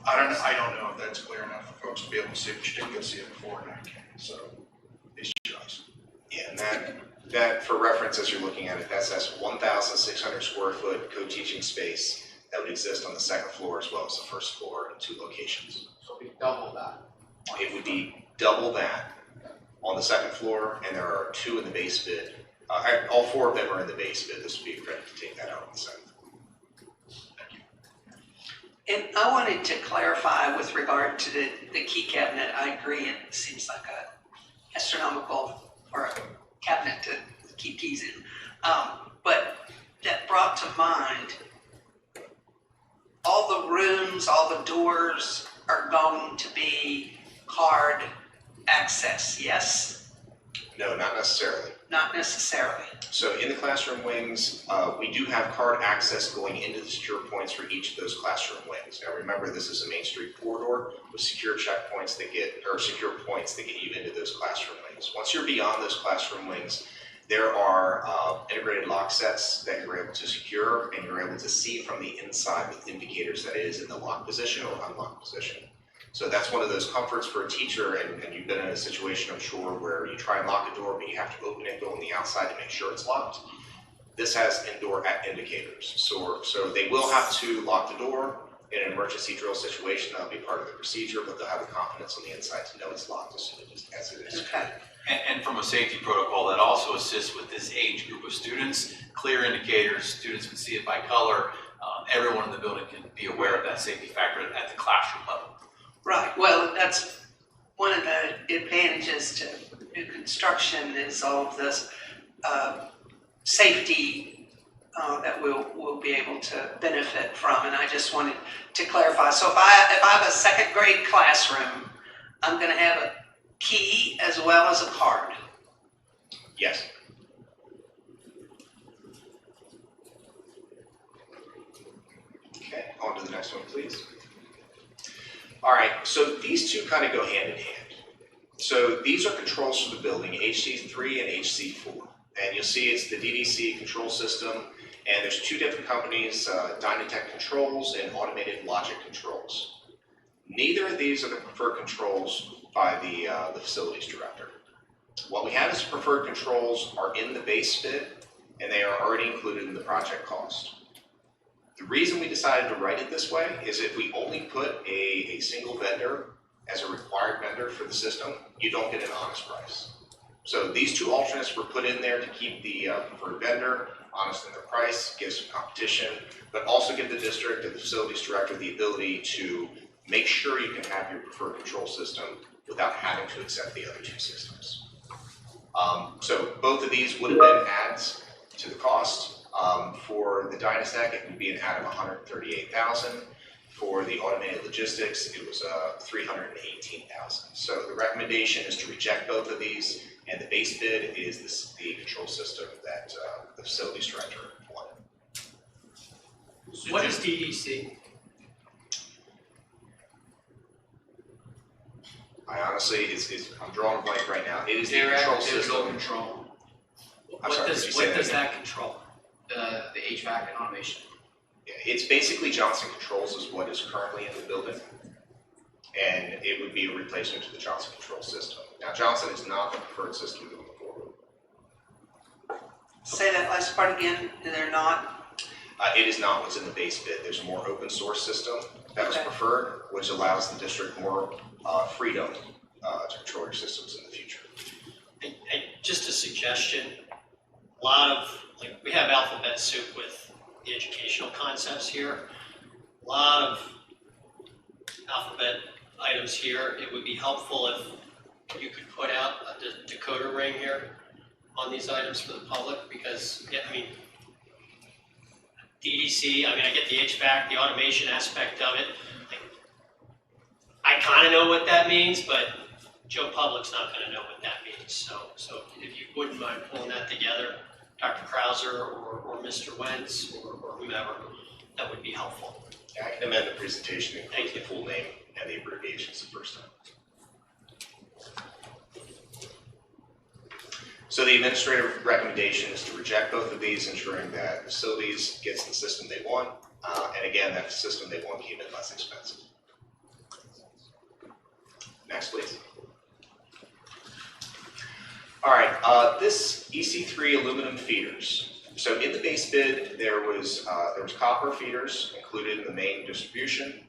I don't know if that's clear enough for folks to be able to see, but you didn't get to see it before, and I can. So these shots. Yeah, and that for reference, as you're looking at it, that's 1,600 square foot co-teaching space that would exist on the second floor as well as the first floor in 2 locations. So we double that. It would be double that on the second floor, and there are 2 in the base bid. All 4 of them are in the base bid. This would be a credit to take that out on the second floor. And I wanted to clarify with regard to the key cabinet. I agree, it seems like a astronomical for a cabinet to keep keys in. But that brought to mind, all the rooms, all the doors are going to be card access, yes? No, not necessarily. Not necessarily. So in the classroom wings, we do have card access going into the secure points for each of those classroom wings. Now remember, this is a Main Street corridor with secure checkpoints that secure points that get you into those classroom wings. Once you're beyond those classroom wings, there are integrated lock sets that you're able to secure, and you're able to see from the inside with indicators that it is in the lock position or unlocked position. So that's one of those comforts for a teacher, and you've been in a situation, I'm sure, where you try and lock a door, but you have to open it, go on the outside to make sure it's locked. This has indoor indicators. So they will have to lock the door in an emergency drill situation. That'll be part of the procedure, but they'll have the confidence on the inside to know it's locked as soon as it is. Okay. And from a safety protocol, that also assists with this age group of students. Clear indicators, students can see it by color. Everyone in the building can be aware of that safety factor at the classroom level. Right, well, that's one of the advantages to new construction is all of this safety that we'll be able to benefit from, and I just wanted to clarify. So if I have a second grade classroom, I'm gonna have a key as well as a card. Yes. Okay, on to the next one, please. All right, so these two kind of go hand in hand. So these are controls for the building, HC3 and HC4. And you'll see it's the DDC control system, and there's 2 different companies, Dynatech Controls and Automated Logic Controls. Neither of these are the preferred controls by the facilities director. What we have as preferred controls are in the base bid, and they are already included in the project cost. The reason we decided to write it this way is if we only put a single vendor as a required vendor for the system, you don't get an honest price. So these 2 alternates were put in there to keep the preferred vendor honest in their price, give some competition, but also give the district and the facilities director the ability to make sure you can have your preferred control system without having to accept the other 2 systems. So both of these would have been adds to the cost. For the Dynatech, it would be an add of $138,000. For the automated logistics, it was $318,000. So the recommendation is to reject both of these, and the base bid is the control system that the facilities director wanted. What is DDC? I honestly, I'm drawing a blank right now. It is the Direct control digital system. control. I'm sorry, could you say What does again? that control? The HVAC and automation. Yeah, it's basically Johnson Controls is what is currently in the building, and it would be a replacement to the Johnson Control system. Now, Johnson is not the preferred system going forward. Say that last part again, they're not? It is not what's in the base bid. There's a more open source system that was preferred, which allows the district more freedom to control your systems in the future. And just a suggestion, a lot of, like, we have alphabet soup with the educational concepts here. A lot of alphabet items here. It would be helpful if you could put out a decoder ring here on these items for the public, because, yeah, I mean, DDC, I mean, I get the HVAC, the automation aspect of it. I kind of know what that means, but Joe Public's not going to know what that means. So if you wouldn't mind pulling that together, Dr. Krauser or Mr. Wentz or whomever, that would be helpful. Yeah, I can amend the presentation and include the full name and the abbreviations the first time. So the administrative recommendation is to reject both of these, ensuring that facilities gets the system they want, and again, that the system they want came in less expensive. Next, please. All right, this EC3 aluminum feeders. So in the base bid, there was copper feeders included in the main distribution.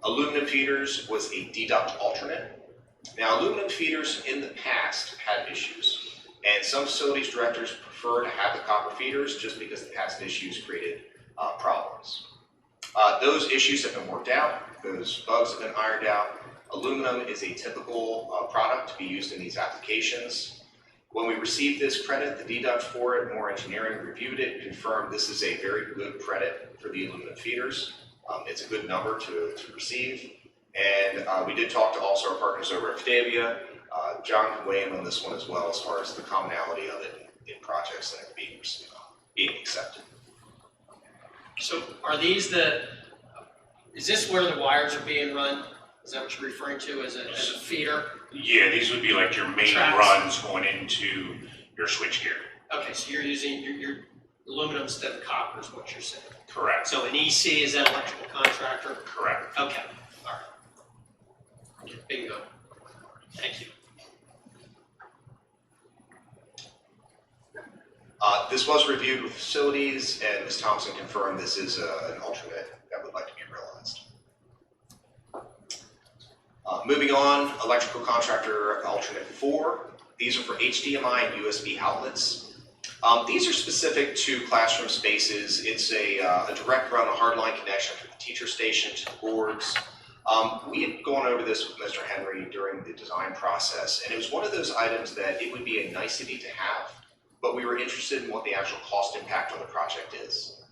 Aluminum feeders was a deduct alternate. Now, aluminum feeders in the past had issues, and some facilities directors prefer to have the copper feeders just because the past issues created problems. Those issues have been worked out, those bugs have been ironed out. Aluminum is a typical product to be used in these applications. When we received this credit, the deduct for it, More Engineering reviewed it, confirmed this is a very good credit for the aluminum feeders. It's a good number to receive. And we did talk to also our partners over at Fidavia. John can weigh in on this one as well as far as the commonality of it in projects that are being accepted. So are these is this where the wires are being run? Is that what you're referring to as a feeder? Yeah, these would be like your main Tracks. runs going into your switchgear. Okay, so you're using your aluminum instead of copper is what you're saying? Correct. So an EC is an electrical contractor? Correct. Okay, all right. Bingo. Thank you. This was reviewed with facilities, and Ms. Thompson confirmed this is an alternate that would like to be realized. Moving on, electrical contractor alternate 4. These are for HDMI and USB outlets. These are specific to classroom spaces. It's a direct run, a hardline connection from the teacher station to the boards. We had gone over this with Mr. Henry during the design process, and it was one of those items that it would be a nicety to have, but we were interested in what the actual cost impact on the project is.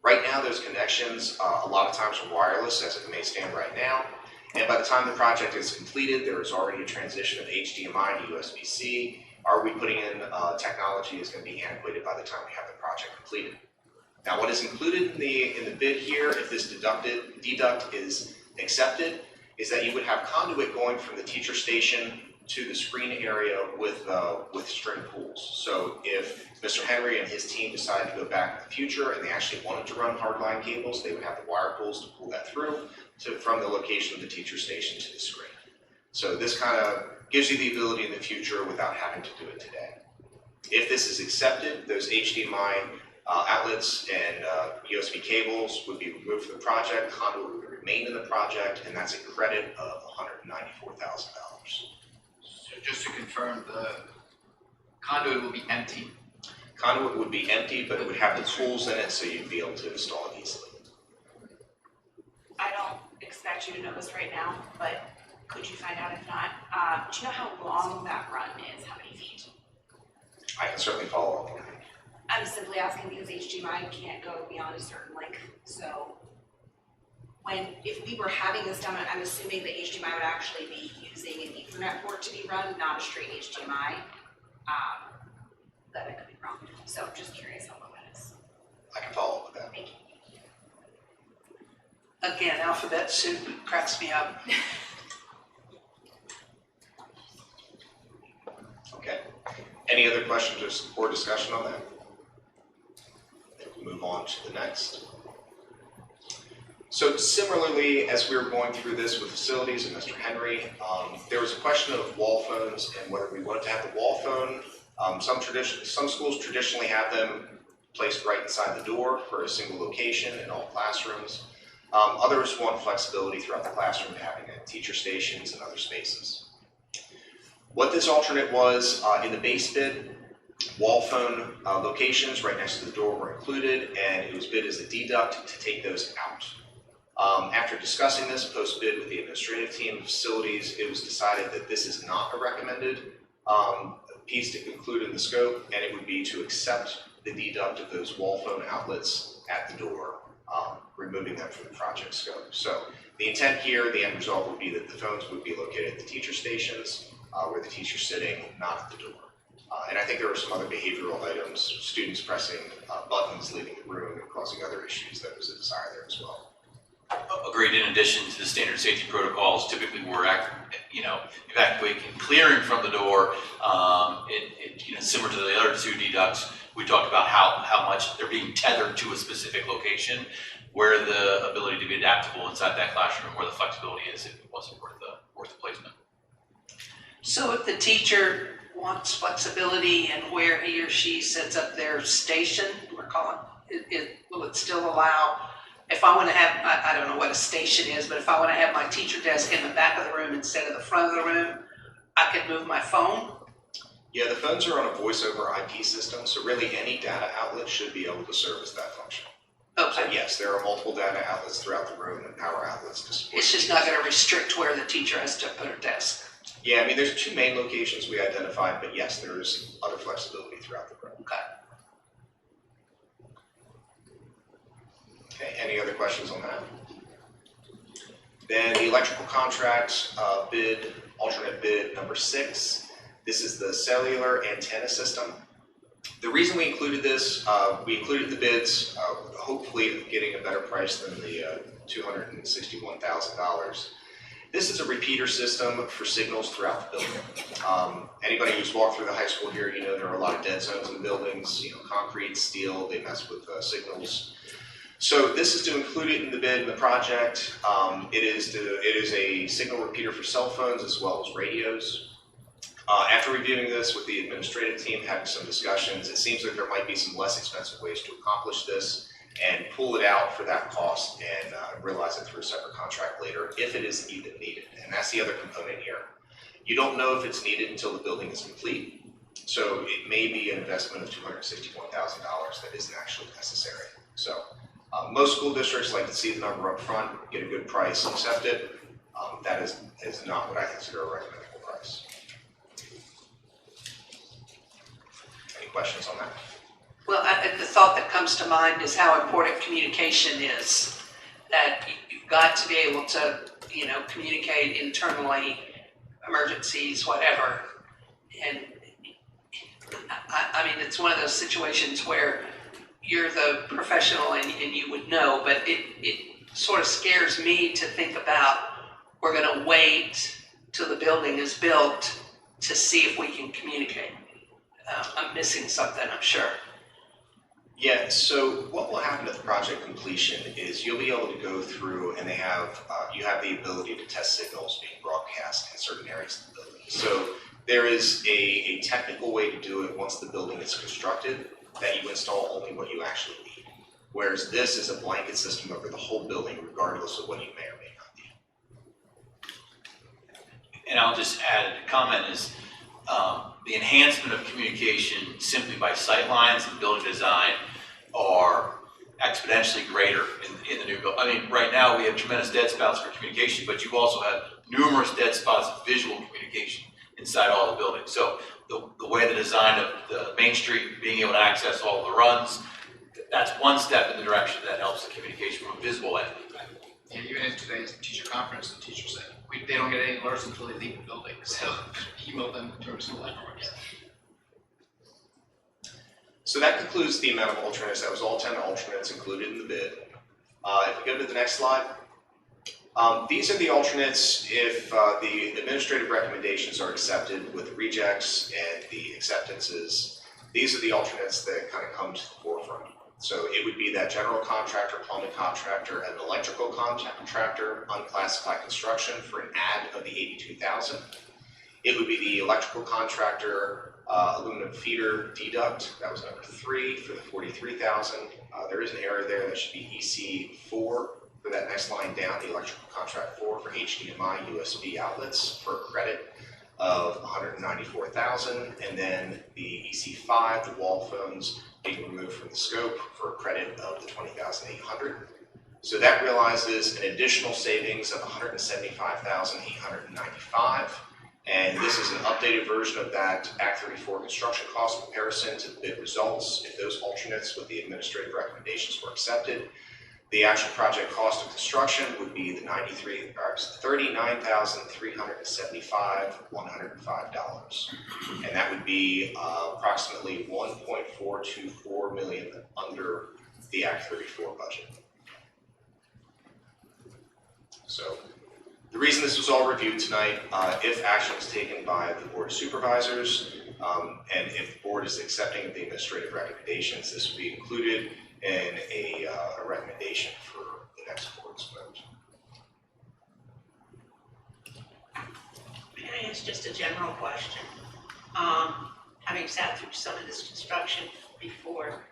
Right now, those connections, a lot of times are wireless, as it may stand right now. And by the time the project is completed, there is already a transition of HDMI to USB-C. Are we putting in technology is going to be antiquated by the time we have the project completed. Now, what is included in the bid here, if this deduct is accepted, is that you would have conduit going from the teacher station to the screen area with string pools. So if Mr. Henry and his team decided to go back in the future and they actually wanted to run hardline cables, they would have the wire pools to pull that through from the location of the teacher station to the screen. So this kind of gives you the ability in the future without having to do it today. If this is accepted, those HDMI outlets and USB cables would be removed from the project, conduit would remain in the project, and that's a credit of $194,000. So just to confirm, the conduit will be empty? Conduit would be empty, but it would have the tools in it so you'd be able to install it easily. I don't expect you to know this right now, but could you find out if not? Do you know how long that run is? How many feet? I can certainly follow up on that. I'm simply asking because HDMI can't go beyond a certain length. So if we were having this done, I'm assuming the HDMI would actually be using an Ethernet port to be run, not a straight HDMI. That I could be wrong. So just curious how long that is. I can follow up with that. Thank you. Again, alphabet soup cracks me up. Okay. Any other questions or discussion on that? Then we'll move on to the next. So similarly, as we were going through this with facilities and Mr. Henry, there was a question of wall phones and whether we wanted to have the wall phone. Some schools traditionally have them placed right inside the door for a single location in all classrooms. Others want flexibility throughout the classroom, having it at teacher stations and other spaces. What this alternate was, in the base bid, wall phone locations right next to the door were included, and it was bid as a deduct to take those out. After discussing this post-bid with the administrative team and facilities, it was decided that this is not a recommended piece to include in the scope, and it would be to accept the deduct of those wall phone outlets at the door, removing them from the project scope. So the intent here, the end result would be that the phones would be located at the teacher stations, where the teacher's sitting, not at the door. And I think there were some other behavioral items, students pressing buttons, leaving the room, causing other issues, that was a desire there as well. Agreed. In addition to the standard safety protocols, typically we're evacuating, clearing from the door. Similar to the other two deducts, we talked about how much they're being tethered to a specific location, where the ability to be adaptable inside that classroom, where the flexibility is, if it wasn't worth the placement. So if the teacher wants flexibility in where he or she sets up their station, we're calling will it still allow, if I want to have, I don't know what a station is, but if I want to have my teacher desk in the back of the room instead of the front of the room, I could move my phone? Yeah, the phones are on a voice over IP system, so really any data outlet should be able to service that function. Okay. So yes, there are multiple data outlets throughout the room and power outlets to support. It's just not going to restrict where the teacher has to put her desk. Yeah, I mean, there's two main locations we identified, but yes, there's other flexibility throughout the room. Okay. Okay, any other questions on that? Then the electrical contract bid, alternate bid number 6. This is the cellular antenna system. The reason we included this, we included the bids, hopefully getting a better price than the $261,000. This is a repeater system for signals throughout the building. Anybody who's walked through the high school here, you know there are a lot of dead zones in the buildings, concrete, steel, they mess with signals. So this is to include it in the bid in the project. It is a signal repeater for cell phones as well as radios. After reviewing this with the administrative team, having some discussions, it seems like there might be some less expensive ways to accomplish this and pull it out for that cost and realize it through a separate contract later if it is even needed. And that's the other component here. You don't know if it's needed until the building is complete. So it may be an investment of $261,000 that isn't actually necessary. So most school districts like to see the number up front, get a good price, accept it. That is not what I consider a recommendable price. Any questions on that? Well, the thought that comes to mind is how important communication is. That you've got to be able to, communicate internally, emergencies, whatever. And I mean, it's one of those situations where you're the professional and you would know, but it sort of scares me to think about we're going to wait till the building is built to see if we can communicate. I'm missing something, I'm sure. Yeah, so what will happen at the project completion is you'll be able to go through and you have the ability to test signals being broadcast in certain areas of the building. So there is a technical way to do it once the building is constructed, that you install only what you actually need. Whereas this is a blanket system over the whole building, regardless of what you may or may not need. And I'll just add a comment is the enhancement of communication simply by sight lines and building design are exponentially greater in the new build. I mean, right now we have tremendous dead spots for communication, but you also have numerous dead spots of visual communication inside all the buildings. So the way the design of the Main Street, being able to access all of the runs, that's one step in the direction that helps the communication from a visible end. And even in today's teacher conference, the teacher said, they don't get any alerts until they leave the building, so email them to our school afterwards. So that concludes the amount of alternates. That was all 10 alternates included in the bid. If we go to the next slide. These are the alternates if the administrative recommendations are accepted with rejects and the acceptances. These are the alternates that kind of come to the forefront. So it would be that general contractor, plumbing contractor, and electrical contractor, unclassified construction for an add of the $82,000. It would be the electrical contractor, aluminum feeder deduct, that was number 3 for the $43,000. There is an error there, that should be EC4 for that next line down, the electrical contract 4 for HDMI USB outlets for a credit of $194,000, and then the EC5, the wall phones, being removed from the scope for a credit of the $20,800. So that realizes an additional savings of $175,895. And this is an updated version of that Act 34 construction cost comparison to the bid results. If those alternates with the administrative recommendations were accepted, the actual project cost of construction would be the $39,375,105. And that would be approximately $1.424 million under the Act 34 budget. So the reason this was all reviewed tonight, if action is taken by the Board of Supervisors, and if the board is accepting of the administrative recommendations, this will be included in a recommendation for the next board's vote. May I ask just a general question? Having sat through some of this construction before,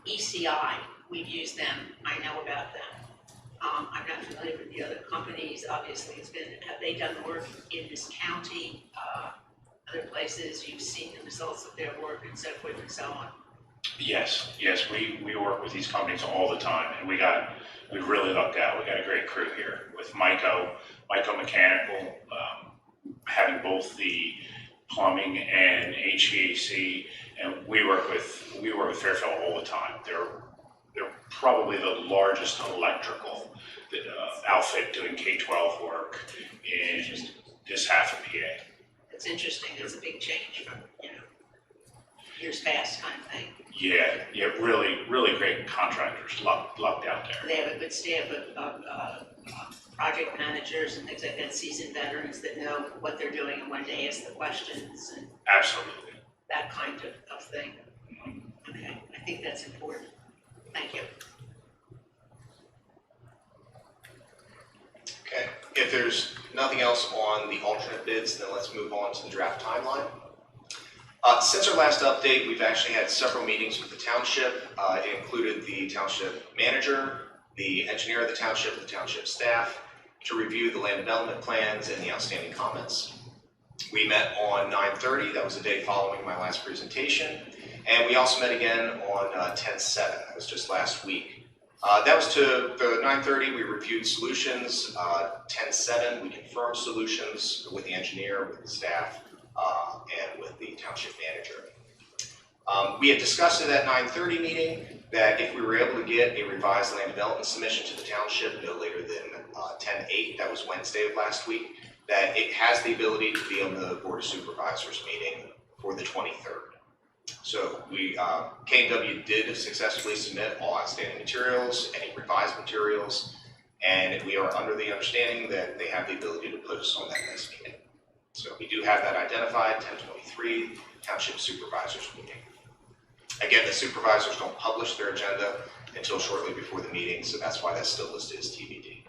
ECI, we've used them, I know about them. I'm not familiar with the other companies, obviously have they done work in this county, other places, you've seen the results of their work and so forth and so on? Yes, we work with these companies all the time, and we really lucked out. We got a great crew here with Myco Mechanical, having both the plumbing and HVAC, and we work with Fairfield all the time. They're probably the largest electrical outfit doing K-12 work in this half of PA. It's interesting, it's a big change from, years past kind of thing. Yeah, really great contractors, lucked out there. They have a good staff of project managers and things like that, seasoned veterans that know what they're doing and when to ask the questions and Absolutely. that kind of thing. Okay, I think that's important. Thank you. Okay, if there's nothing else on the alternate bids, then let's move on to the draft timeline. Since our last update, we've actually had several meetings with the township. It included the township manager, the engineer of the township staff, to review the land development plans and the outstanding comments. We met on 9/30, that was the day following my last presentation, and we also met again on 10/7, that was just last week. That was to the 9:30, we reviewed solutions. 10/7, we confirmed solutions with the engineer, with the staff, and with the township manager. We had discussed at that 9:30 meeting that if we were able to get a revised land development submission to the township no later than 10/8, that was Wednesday of last week, that it has the ability to be on the Board of Supervisors meeting for the 23rd. So K&W did successfully submit all outstanding materials, any revised materials, and we are under the understanding that they have the ability to put us on that next meeting. So we do have that identified, 10/23, Township Supervisors meeting. Again, the supervisors don't publish their agenda until shortly before the meeting, so that's why that's still listed as TBD.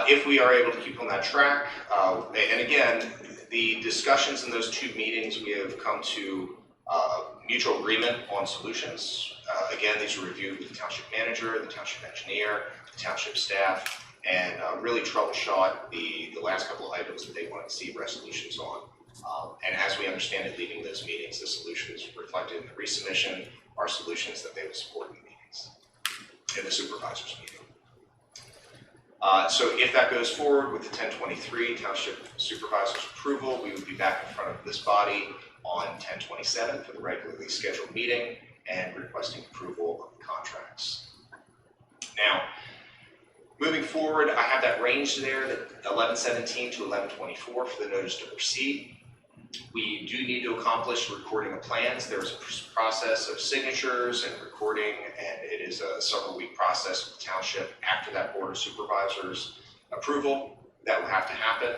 If we are able to keep on that track, and again, the discussions in those two meetings, we have come to mutual agreement on solutions. Again, these were reviewed with the township manager, the township engineer, the township staff, and really troubleshot the last couple of items that they wanted to see resolutions on. And as we understand it, leaving those meetings, the solutions reflected in the resubmission are solutions that they would support in the meetings, in the supervisors meeting. So if that goes forward with the 10/23 Township Supervisors approval, we would be back in front of this body on 10/27 for the regularly scheduled meeting and requesting approval of the contracts. Now, moving forward, I have that range there, that 11/17 to 11/24 for the notice to proceed. We do need to accomplish recording of plans. There's a process of signatures and recording, and it is a several-week process with the township after that Board of Supervisors approval that will have to happen.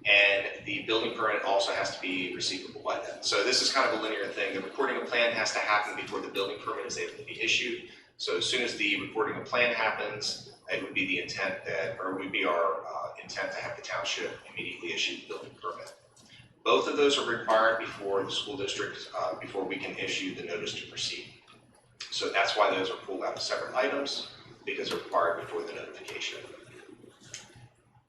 And the building permit also has to be receivable by then. So this is kind of a linear thing. The recording of plan has to happen before the building permit is able to be issued. So as soon as the recording of plan happens, it would be the intent that, or would be our intent to have the township immediately issue the building permit. Both of those are required before the school district, before we can issue the notice to proceed. So that's why those are pulled out as separate items, because they're required before the notification.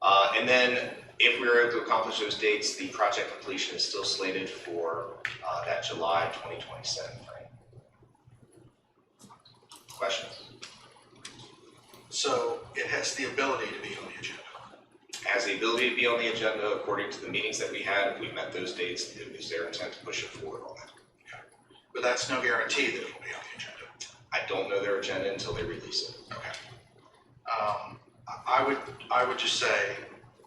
And then if we were able to accomplish those dates, the project completion is still slated for that July 2027 frame. Questions? So it has the ability to be on the agenda. Has the ability to be on the agenda according to the meetings that we had. If we met those dates, it was their intent to push it forward on that. Okay. But that's no guarantee that it will be on the agenda. I don't know their agenda until they release it. Okay. I would just say,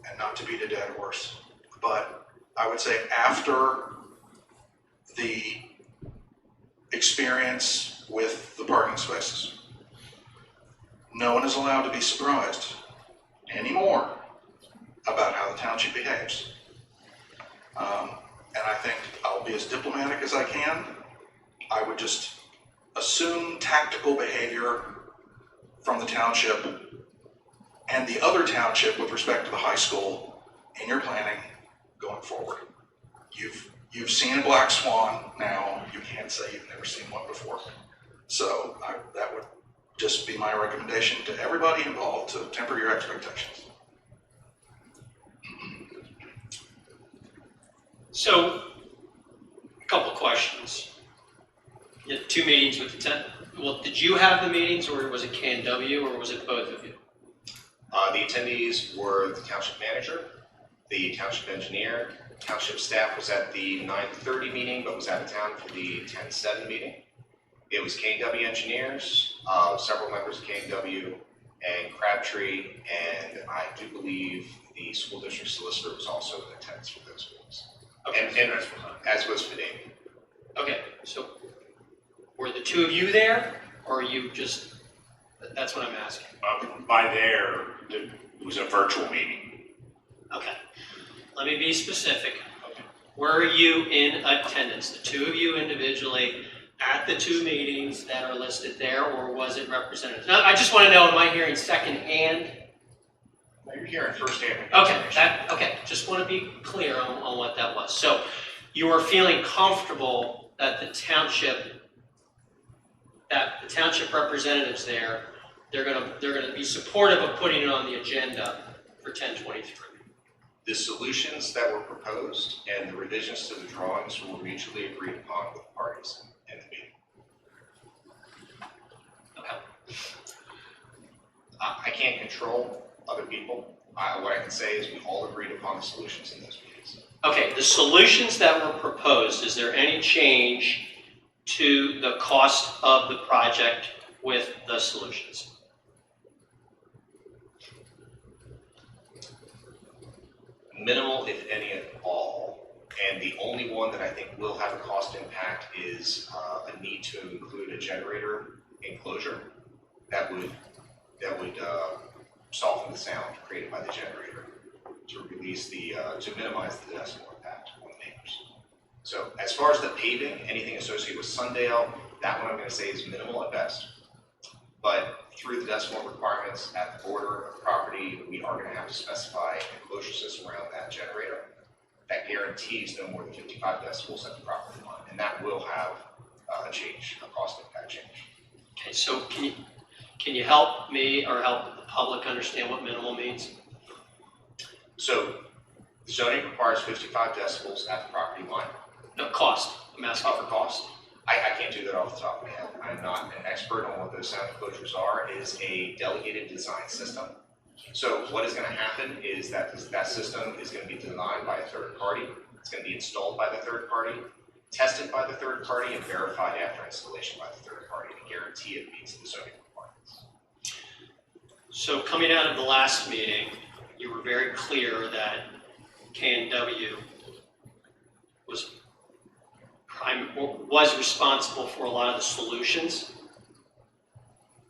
and not to beat a dead horse, but I would say after the experience with the parking spaces. No one is allowed to be surprised anymore about how the township behaves. And I think I'll be as diplomatic as I can. I would just assume tactical behavior from the township and the other township with respect to the high school in your planning going forward. You've seen a black swan now. You can't say you've never seen one before. So that would just be my recommendation to everybody involved, to temper your expectations. So, a couple questions. You had 2 meetings with the well, did you have the meetings, or was it KNW, or was it both of you? The attendees were the township manager, the township engineer, township staff was at the 9:30 meeting, but was out of town for the 10:07 meeting. It was KW engineers, several members of KW, and Crabtree, and I do believe the school district solicitor was also in attendance for those meetings. Okay. And as was Fidel. Okay, so were the 2 of you there, or are you just, that's what I'm asking. By there, it was a virtual meeting. Okay, let me be specific. Were you in attendance, the 2 of you individually, at the 2 meetings that are listed there, or was it representative? Now, I just want to know, am I hearing secondhand? No, you're hearing firsthand. Okay, just want to be clear on what that was. So you are feeling comfortable that the township representatives there, they're gonna be supportive of putting it on the agenda for 10/23. The solutions that were proposed and the revisions to the drawings were mutually agreed upon with the parties in the meeting. Okay. I can't control other people. What I can say is we all agreed upon the solutions in those meetings. Okay, the solutions that were proposed, is there any change to the cost of the project with the solutions? Minimal, if any at all. And the only one that I think will have a cost impact is a need to include a generator enclosure that would soften the sound created by the generator to release to minimize the decibel impact on the neighbors. So as far as the paving, anything associated with Sundale, that one I'm going to say is minimal at best. But through the decibel requirements at the border of the property, we are going to have to specify an enclosure system around that generator that guarantees no more than 55 decibels at the property line, and that will have a change, a cost impact change. Okay, so can you help me or help the public understand what minimal means? So the zoning requires 55 decibels at the property line. No, cost. I'm asking for cost. I can't do that off the top of my head. I'm not an expert on what those sound enclosures are. It is a delegated design system. So what is going to happen is that that system is going to be designed by a third party. It's going to be installed by the third party, tested by the third party, and verified after installation by the third party to guarantee it meets the zoning requirements. So coming out of the last meeting, you were very clear that KNW was responsible for a lot of the solutions.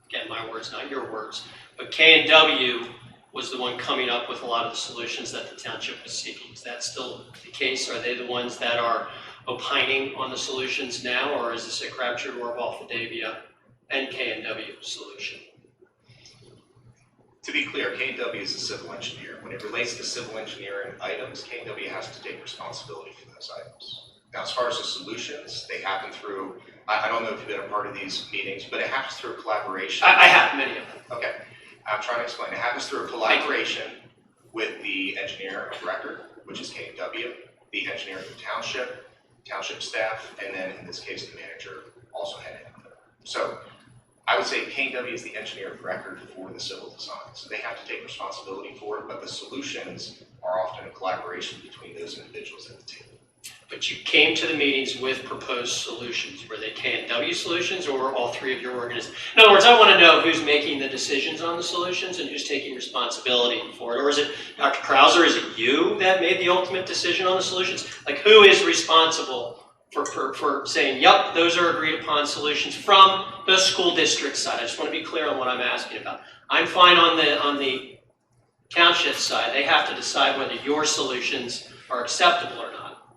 Again, my words, not your words. But KNW was the one coming up with a lot of the solutions that the township was seeking. Is that still the case? Are they the ones that are opining on the solutions now, or is this a Crabtree, Rohrabach, Fidavia, and KNW solution? To be clear, KNW is a civil engineer. When it relates to civil engineering items, KNW has to take responsibility for those items. Now, as far as the solutions, they happen through, I don't know if you've been a part of these meetings, but it happens through collaboration. I have many of them. Okay, I'm trying to explain. It happens through a collaboration with the engineer of record, which is KNW, the engineer of the township staff, and then in this case, the manager also heading up there. So I would say KNW is the engineer of record for the civil design. So they have to take responsibility for it, but the solutions are often a collaboration between those individuals at the table. But you came to the meetings with proposed solutions. Were they KNW solutions, or were all 3 of your organizations? In other words, I want to know who's making the decisions on the solutions and who's taking responsibility for it. Or is it Dr. Krauser, is it you that made the ultimate decision on the solutions? Like, who is responsible for saying, yep, those are agreed upon solutions from the school district side. I just want to be clear on what I'm asking about. I'm fine on the township side. They have to decide whether your solutions are acceptable or not.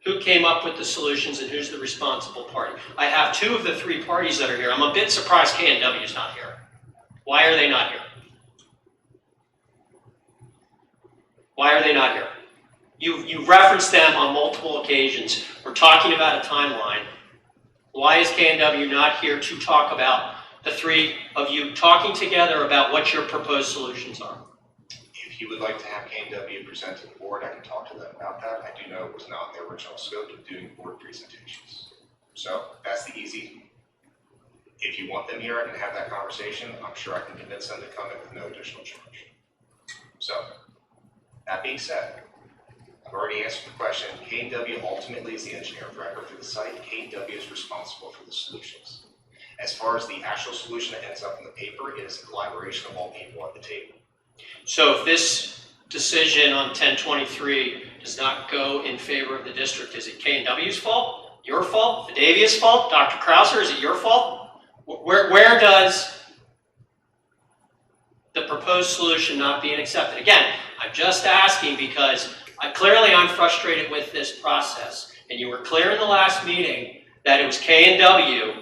Who came up with the solutions and who's the responsible party? I have 2 of the 3 parties that are here. I'm a bit surprised K&W is not here. Why are they not here? Why are they not here? You've referenced them on multiple occasions. We're talking about a timeline. Why is K&W not here to talk about the 3 of you talking together about what your proposed solutions are? If you would like to have K&W present to the board, I can talk to them about that. I do know it was not in their original scope of doing board presentations. So that's the easy. If you want them here, I can have that conversation. I'm sure I can convince them to come in with no additional charge. So that being said, I've already answered the question. K&W ultimately is the engineer of record for the site. K&W is responsible for the solutions. As far as the actual solution that ends up in the paper, it is a collaboration of all people at the table. So if this decision on 1023 does not go in favor of the district, is it K&W's fault? Your fault? Fidavia's fault? Dr. Krauser, is it your fault? Where does the proposed solution not being accepted? Again, I'm just asking because I'm frustrated with this process. And you were clear in the last meeting that it was K&W,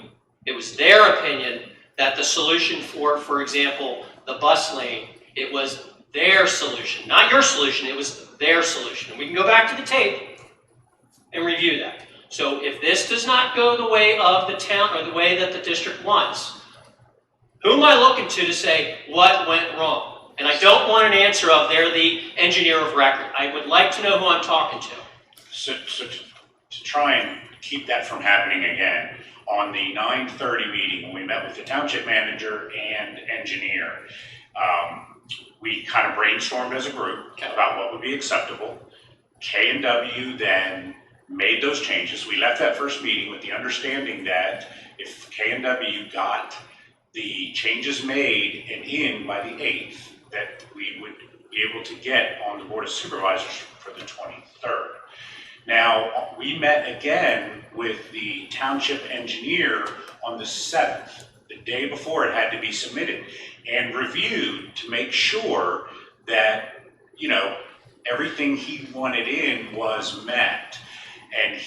it was their opinion that the solution for example, the bus lane, it was their solution, not your solution, it was their solution. And we can go back to the tape and review that. So if this does not go the way of the town or the way that the district wants, who am I looking to say what went wrong? And I don't want an answer of they're the engineer of record. I would like to know who I'm talking to. So to try and keep that from happening again, on the 9:30 meeting, when we met with the township manager and engineer, we kind of brainstormed as a group about what would be acceptable. K&W then made those changes. We left that first meeting with the understanding that if K&W got the changes made and in by the 8th, that we would be able to get on the Board of Supervisors for the 23rd. Now, we met again with the township engineer on the 7th, the day before it had to be submitted, and reviewed to make sure that, you know, everything he wanted in was met. And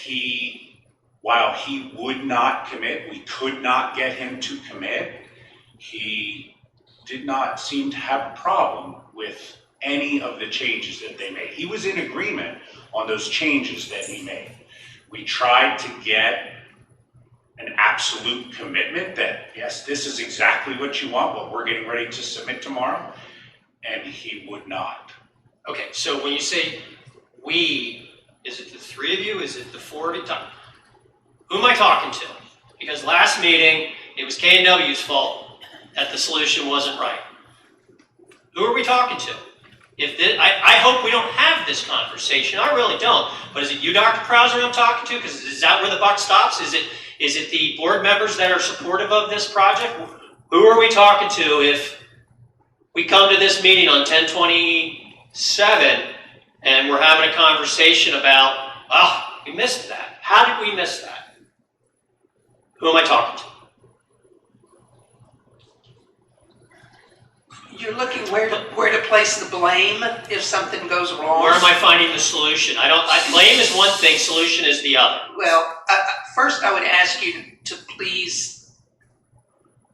while he would not commit, we could not get him to commit, he did not seem to have a problem with any of the changes that they made. He was in agreement on those changes that we made. We tried to get an absolute commitment that, yes, this is exactly what you want, what we're getting ready to submit tomorrow, and he would not. Okay, so when you say we, is it the 3 of you? Is it the 4 of you? Who am I talking to? Because last meeting, it was K&W's fault that the solution wasn't right. Who are we talking to? I hope we don't have this conversation. I really don't. But is it you, Dr. Krauser, I'm talking to? Because is that where the buck stops? Is it the board members that are supportive of this project? Who are we talking to if we come to this meeting on 10/27 and we're having a conversation about, we missed that. How did we miss that? Who am I talking to? You're looking where to place the blame if something goes wrong. Where am I finding the solution? Blame is one thing, solution is the other. Well, first I would ask you to please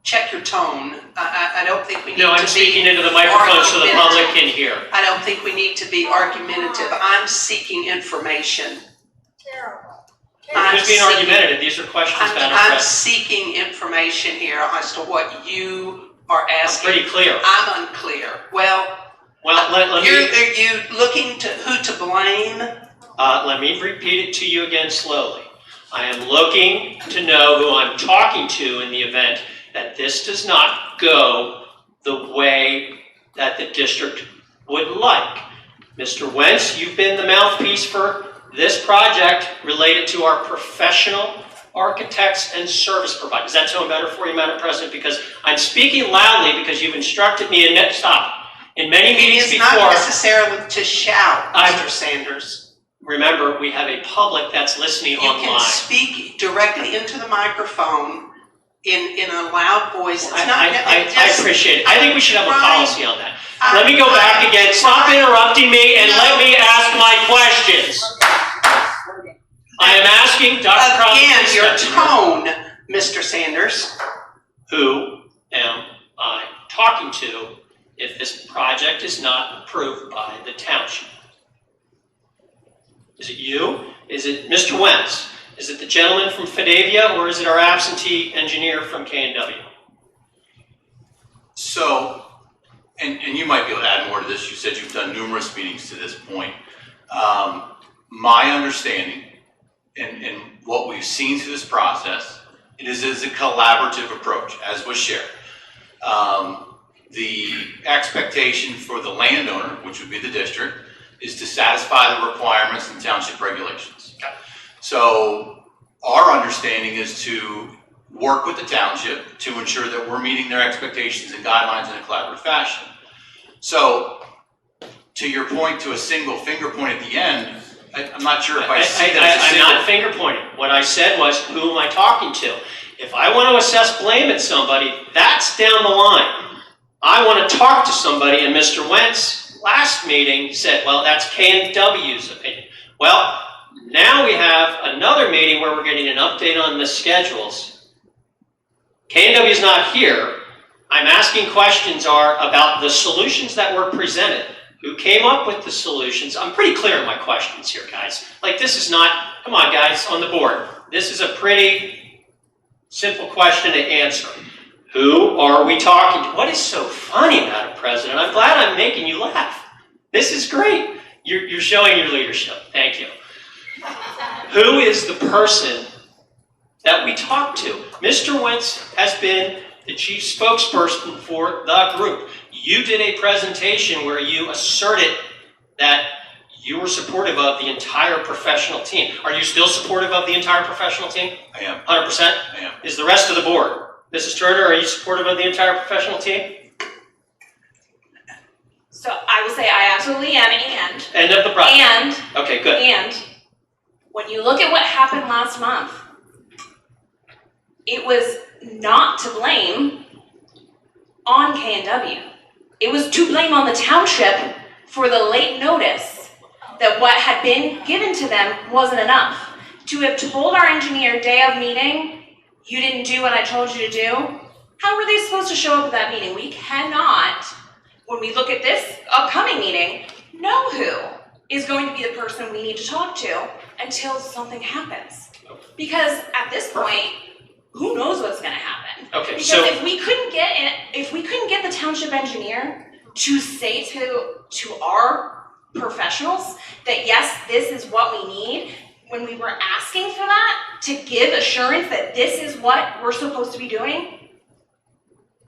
check your tone. I don't think we need to be. No, I'm speaking into the microphone so the public can hear. I don't think we need to be argumentative. I'm seeking information. Who's being argumentative? These are questions, Madam I'm President. seeking information here as to what you are asking. Pretty clear. I'm unclear. Well, let me. Are you looking to who to blame? Let me repeat it to you again slowly. I am looking to know who I'm talking to in the event that this does not go the way that the district would like. Mr. Wentz, you've been the mouthpiece for this project related to our professional architects and service providers. Does that sound better for you, Madam President? Because I'm speaking loudly because you've instructed me in many meetings before. It is not necessarily to shout, Mr. Sanders. remember, we have a public that's listening You online. can speak directly into the microphone in a loud voice. It's I not, appreciate it. I think we should have a Brian, policy on that. Let me go back again. Stop interrupting me and let me ask my questions. I am asking Dr. Crosby. Again, your tone, Mr. Sanders. Who am I talking to if this project is not approved by the township? Is it you? Is it Mr. Wentz? Is it the gentleman from Fidavia, or is it our absentee engineer from K&W? So, and you might be able to add more to this. You said you've done numerous meetings to this point. My understanding and what we've seen through this process, it is a collaborative approach, as was shared. The expectation for the landowner, which would be the district, is to satisfy the requirements and township regulations. So our understanding is to work with the township to ensure that we're meeting their expectations and guidelines in a collaborative fashion. So to your point, to a single finger point at the end, I'm not sure if I see that as a I'm single... not finger pointing. What I said was, who am I talking to? If I want to assess blame at somebody, that's down the line. I want to talk to somebody, and Mr. Wentz last meeting said, well, that's K&W's opinion. Well, now we have another meeting where we're getting an update on the schedules. K&W is not here. I'm asking questions about the solutions that were presented. Who came up with the solutions? I'm pretty clear in my questions here, guys. Like, this is not, come on, guys, on the board. This is a pretty simple question to answer. Who are we talking to? What is so funny, Madam President? I'm glad I'm making you laugh. This is great. You're showing your leadership. Thank you. Who is the person that we talk to? Mr. Wentz has been the chief spokesperson for the group. You did a presentation where you asserted that you were supportive of the entire professional team. Are you still supportive of the entire professional team? I am. 100%? I am. Is the rest of the board? Mrs. Turner, are you supportive of the entire professional team? So I will say I absolutely am, and. End of the process. And. Okay, good. And when you look at what happened last month, it was not to blame on K&W. It was to blame on the township for the late notice that what had been given to them wasn't enough. To have told our engineer day of meeting, you didn't do what I told you to do, how were they supposed to show up at that meeting? We cannot, when we look at this upcoming meeting, know who is going to be the person we need to talk to until something happens. Because at this point, who knows what's going to happen? Okay, because so if we couldn't get the township engineer to say to our professionals that yes, this is what we need, when we were asking for that to give assurance that this is what we're supposed to be doing,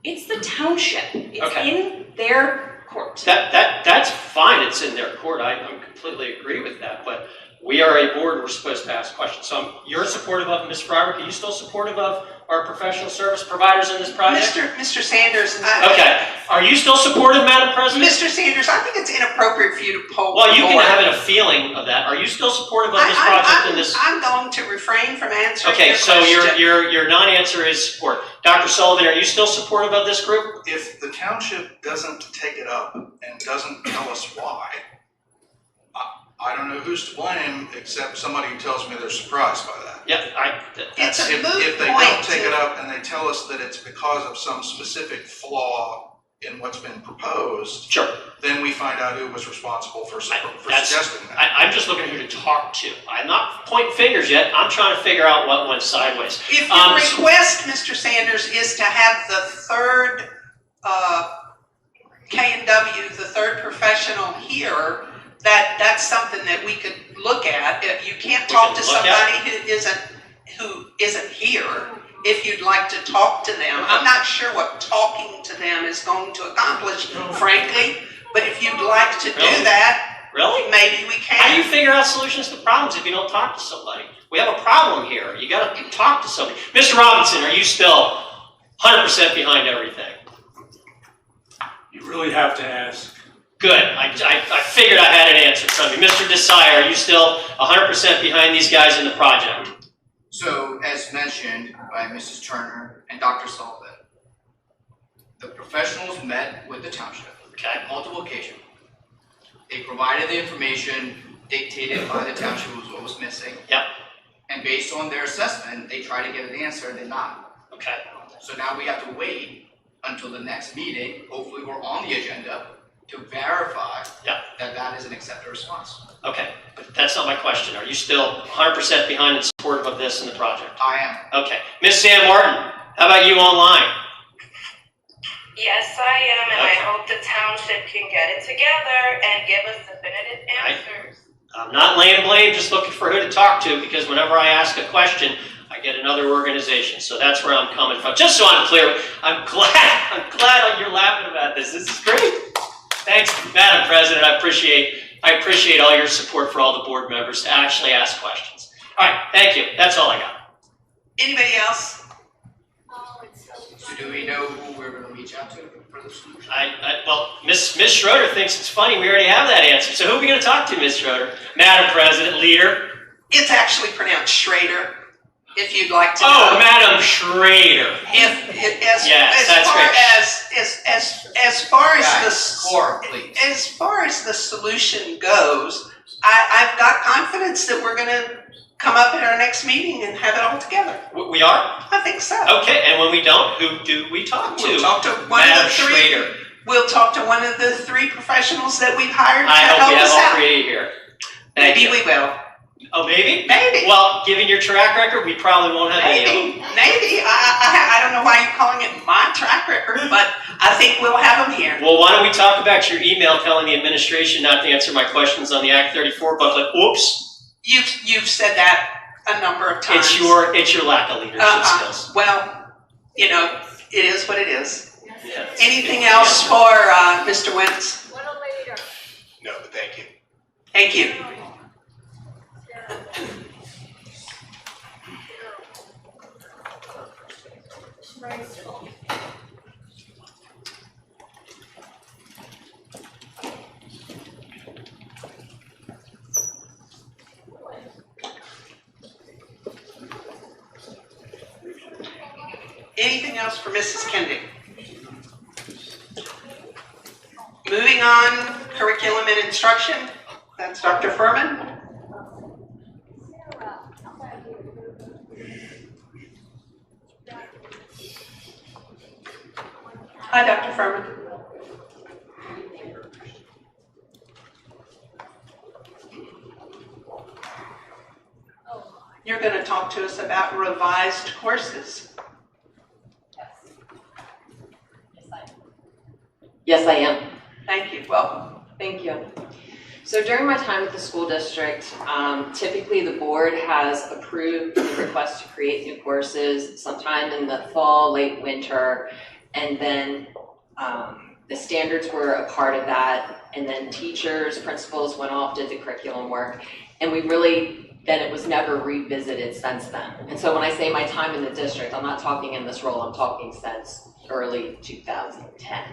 it's the township. It's in their court. That's fine. It's in their court. I completely agree with that. But we are a board. We're supposed to ask questions. So you're supportive of Ms. Freiberg. Are you still supportive of our professional service providers in this project? Mr. Sanders. Okay. Are you still supportive, Madam President? Mr. Sanders, I think it's inappropriate for you to poll. Well, you the can board. have a feeling of that. Are you still supportive of this project and this? I'm going to refrain from answering Okay, your so question. your non-answer is support. Dr. Sullivan, are you still supportive of this group? If the township doesn't take it up and doesn't tell us why, I don't know who's to blame except somebody who tells me they're surprised by that. Yep, It's a if they don't take it up and they tell us that it's because of some specific flaw in what's been proposed, sure. Then we find out who was responsible for suggesting that. I'm just looking at who to talk to. I'm not pointing fingers yet. I'm trying to figure out what went sideways. If your request, Mr. Sanders, is to have the third K&W, the third professional here, that's something that we could look at. If you can't talk to somebody who isn't here, if you'd like to talk to them. I'm not sure what talking to them is going to accomplish, frankly, but if you'd like to do that, really? Maybe we can. How do you figure out solutions to problems if you don't talk to somebody? We have a problem here. You got to talk to somebody. Mr. Robinson, are you still 100% behind everything? You really have to ask Good, I figured I had an answer from you. Mr. Desai, are you still 100% behind these guys in the project? So, as mentioned by Mrs. Turner and Dr. Sullivan, the professionals met with the township on multiple occasions. They provided the information dictated by the township was what was missing. Yep. And based on their assessment, they tried to get an answer and did not. Okay. So now we have to wait until the next meeting, hopefully we're on the agenda, to verify that that is an accepted response. Okay, but that's not my question. Are you still 100% behind and supportive of this in the project? I am. Okay. Ms. Sam Martin, how about you online? Yes, I am, and I hope the township can get it together and give us definitive answers. I'm not laying blame, just looking for who to talk to, because whenever I ask a question, I get another organization. So that's where I'm coming from. Just so I'm clear, I'm glad you're laughing about this. This is great. Thanks, Madam President. I appreciate all your support for all the board members to actually ask questions. All right, thank you. That's all I got. Anybody else? So do we know who we're going to reach out to for the solution? Well, Ms. Schroeder thinks it's funny. We already have that answer. So who are we going to talk to, Ms. Schroeder? Madam President, leader. It's actually pronounced Schrader, if you'd like to know. Oh, Madam Schrader. As far as the solution goes, I've got confidence that we're going to come up at our next meeting and have it all together. We are? I think so. Okay, and when we don't, who do we talk to? We'll talk to one Madam of the three. Schrader. We'll talk to one of the three professionals that we've hired to I hope help we have us all out. three here. Maybe we will. Oh, maybe? Maybe. Well, given your track record, we probably won't have any of them. Maybe. I don't know why you're calling it my track record, but I think we'll have them here. Well, why don't we talk about your email telling the administration not to answer my questions on the Act 34 booklet? Oops. You've said that a number of times. It's your lack of leadership skills. Well, you know, it is what it is. Yeah. Anything else for Mr. Wentz? No, but thank you. Thank you. Anything else for Mrs. Kendi? Moving on, curriculum and instruction. That's Dr. Furman. Hi, Dr. Furman. You're going to talk to us about revised courses. Yes, I am. Thank you. Welcome. Thank you. So during my time with the school district, typically the board has approved the request to create new courses sometime in the fall, late winter, and then the standards were a part of that, and then teachers, principals went off, did the curriculum work, and then it was never revisited since then. And so when I say my time in the district, I'm not talking in this role, I'm talking since early 2010.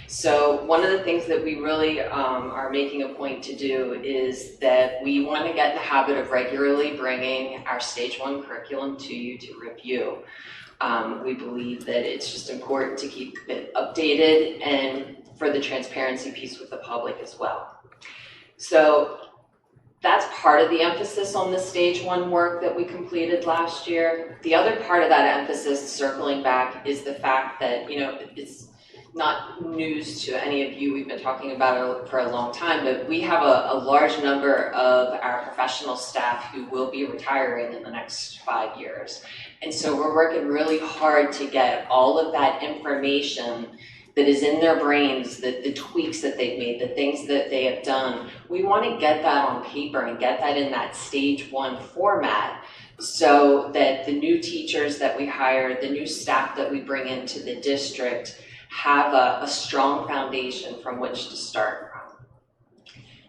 So one of the things that we really are making a point to do is that we want to get in the habit of regularly bringing our Stage 1 curriculum to you to review. We believe that it's just important to keep it updated and for the transparency piece with the public as well. So that's part of the emphasis on the Stage 1 work that we completed last year. The other part of that emphasis, circling back, is the fact that, you know, it's not news to any of you. We've been talking about it for a long time, but we have a large number of our professional staff who will be retiring in the next 5 years. And so we're working really hard to get all of that information that is in their brains, the tweaks that they've made, the things that they have done. We want to get that on paper and get that in that Stage 1 format so that the new teachers that we hire, the new staff that we bring into the district have a strong foundation from which to start from.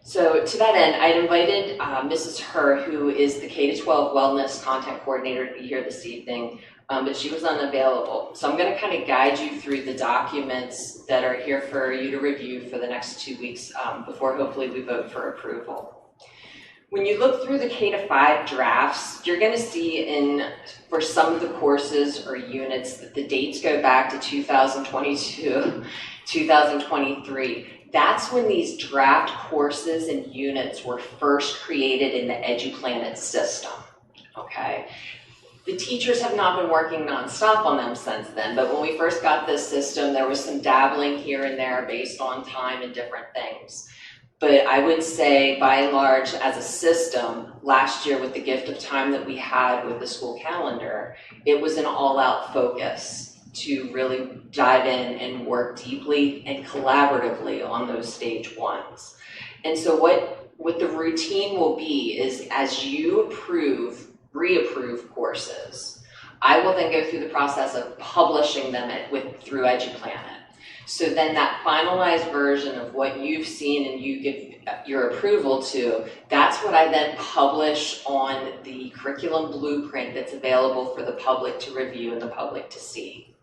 So to that end, I'd invited Mrs. Herr, who is the K-12 Wellness Content Coordinator, to be here this evening. but she was unavailable. So I'm gonna kind of guide you through the documents that are here for you to review for the next 2 weeks before hopefully we vote for approval. When you look through the K-5 drafts, you're gonna see for some of the courses or units that the dates go back to 2022, 2023. That's when these draft courses and units were first created in the EduPlanet system, okay? The teachers have not been working nonstop on them since then, but when we first got this system, there was some dabbling here and there based on time and different things. But I would say, by and large, as a system, last year with the gift of time that we had with the school calendar, it was an all-out focus to really dive in and work deeply and collaboratively on those stage ones. And so what the routine will be is, as you reapprove courses, I will then go through the process of publishing them through EduPlanet. So then that finalized version of what you've seen and you give your approval to, that's what I then publish on the curriculum blueprint that's available for the public to review and the public to see.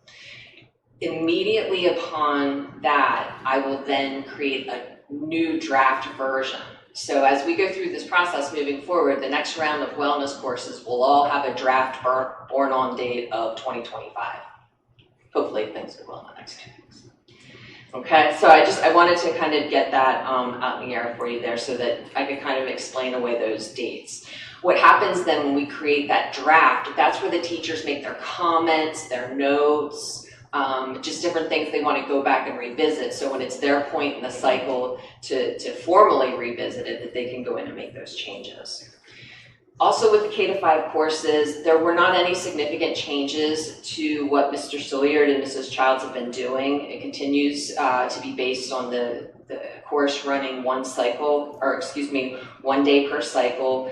Immediately upon that, I will then create a new draft version. So as we go through this process moving forward, the next round of wellness courses will all have a draft born on date of 2025. Hopefully things go well in the next 2 weeks. Okay, so I wanted to kind of get that out in the air for you there so that I could kind of explain away those dates. What happens then when we create that draft, that's where the teachers make their comments, their notes, just different things they want to go back and revisit. So when it's their point in the cycle to formally revisit it, that they can go in and make those changes. Also with the K-5 courses, there were not any significant changes to what Mr. Silliard and Mrs. Childs have been doing. It continues to be based on the course running one day per cycle.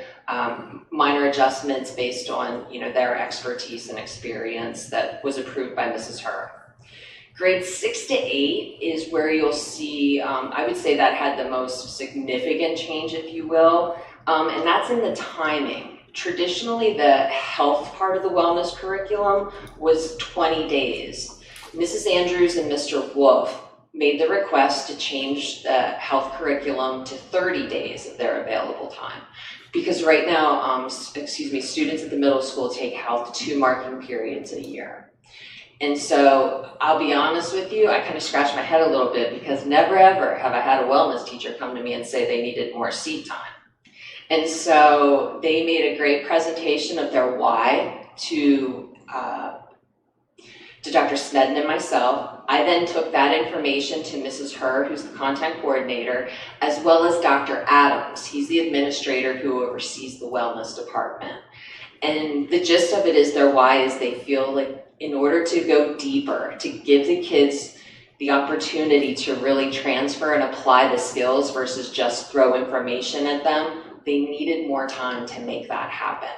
Minor adjustments based on their expertise and experience that was approved by Mrs. Herr. Grades 6 to 8 is where you'll see, I would say that had the most significant change, if you will, and that's in the timing. Traditionally, the health part of the wellness curriculum was 20 days. Mrs. Andrews and Mr. Wolf made the request to change the health curriculum to 30 days of their available time. Because right now, students at the middle school take health 2 marking periods a year. And so I'll be honest with you, I kind of scratched my head a little bit because never ever have I had a wellness teacher come to me and say they needed more seat time. And so they made a great presentation of their why to Dr. Snedden and myself. I then took that information to Mrs. Herr, who's the content coordinator, as well as Dr. Adams. He's the administrator who oversees the wellness department. And the gist of it is their why is they feel like in order to go deeper, to give the kids the opportunity to really transfer and apply the skills versus just throw information at them, they needed more time to make that happen.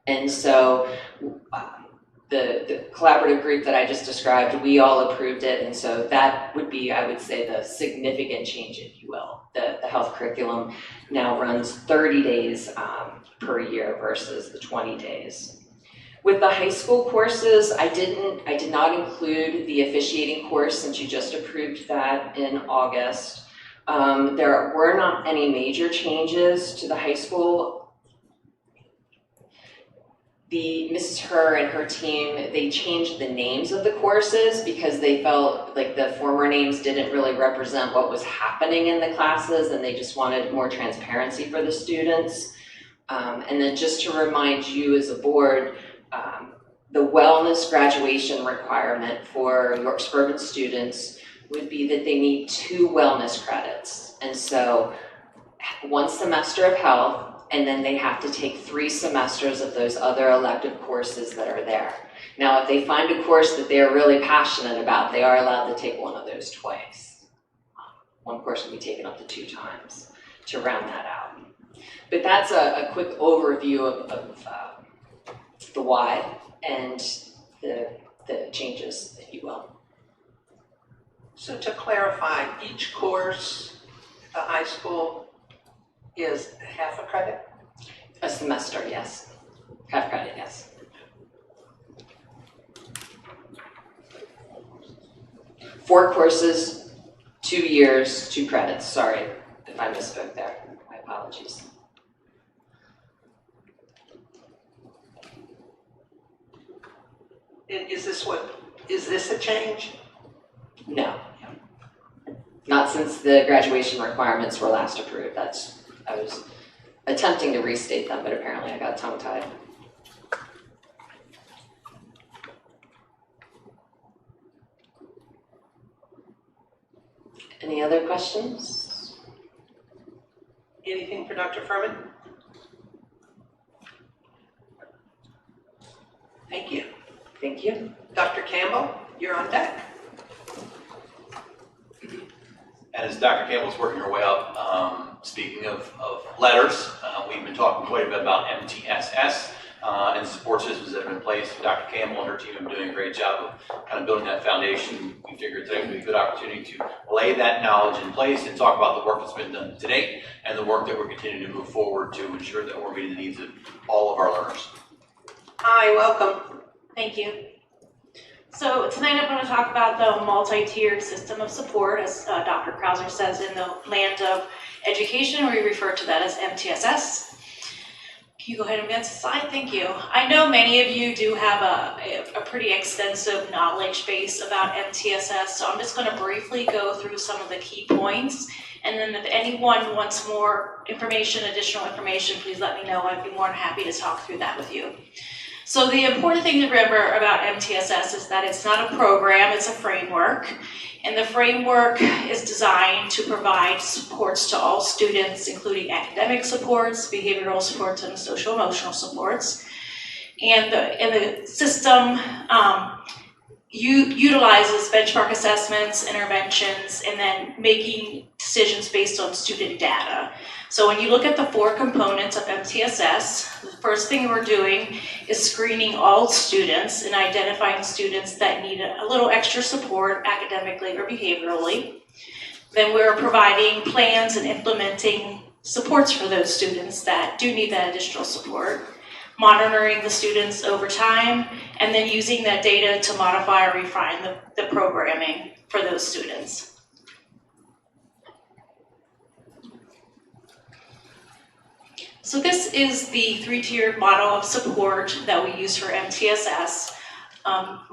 And so the collaborative group that I just described, we all approved it, and so that would be, I would say, the significant change, if you will. The health curriculum now runs 30 days per year versus the 20 days. With the high school courses, I did not include the officiating course since you just approved that in August. There were not any major changes to the high school. Mrs. Herr and her team, they changed the names of the courses because they felt like the former names didn't really represent what was happening in the classes, and they just wanted more transparency for the students. And then just to remind you as a board, the wellness graduation requirement for York Suburban students would be that they need 2 wellness credits. And so 1 semester of health, and then they have to take 3 semesters of those other elective courses that are there. Now, if they find a course that they're really passionate about, they are allowed to take one of those twice. One course can be taken up to 2 times to round that out. But that's a quick overview of the why and the changes, if you will. So to clarify, each course at the high school is half a credit? A semester, yes. Half credit, yes. 4 courses, 2 years, 2 credits. Sorry if I misspoke there. My apologies. And is this a change? No. Not since the graduation requirements were last approved. I was attempting to restate them, but apparently I got tongue-tied. Any other questions? Anything for Dr. Furman? Thank you. Thank you. Dr. Campbell, you're on deck. And as Dr. Campbell's working her way up, speaking of letters, we've been talking quite a bit about MTSS and support systems that have been in place. Dr. Campbell and her team have been doing a great job of kind of building that foundation. We figured today would be a good opportunity to lay that knowledge in place and talk about the work that's been done to date and the work that we're continuing to move forward to ensure that we're meeting the needs of all of our learners. Hi, welcome. Thank you. So tonight I'm going to talk about the multi-tiered system of support, as Dr. Krauser says in the land of education. We refer to that as MTSS. Can you go ahead and advance the slide? Thank you. I know many of you do have a pretty extensive knowledge base about MTSS, so I'm just going to briefly go through some of the key points. And then if anyone wants more information, additional information, please let me know. I'd be more than happy to talk through that with you. So the important thing to remember about MTSS is that it's not a program, it's a framework. And the framework is designed to provide supports to all students, including academic supports, behavioral supports, and social emotional supports. And the system utilizes benchmark assessments, interventions, and then making decisions based on student data. So when you look at the 4 components of MTSS, the first thing we're doing is screening all students and identifying students that need a little extra support academically or behaviorally. Then we're providing plans and implementing supports for those students that do need that additional support, monitoring the students over time, and then using that data to modify or refine the programming for those students. So this is the 3-tiered model of support that we use for MTSS.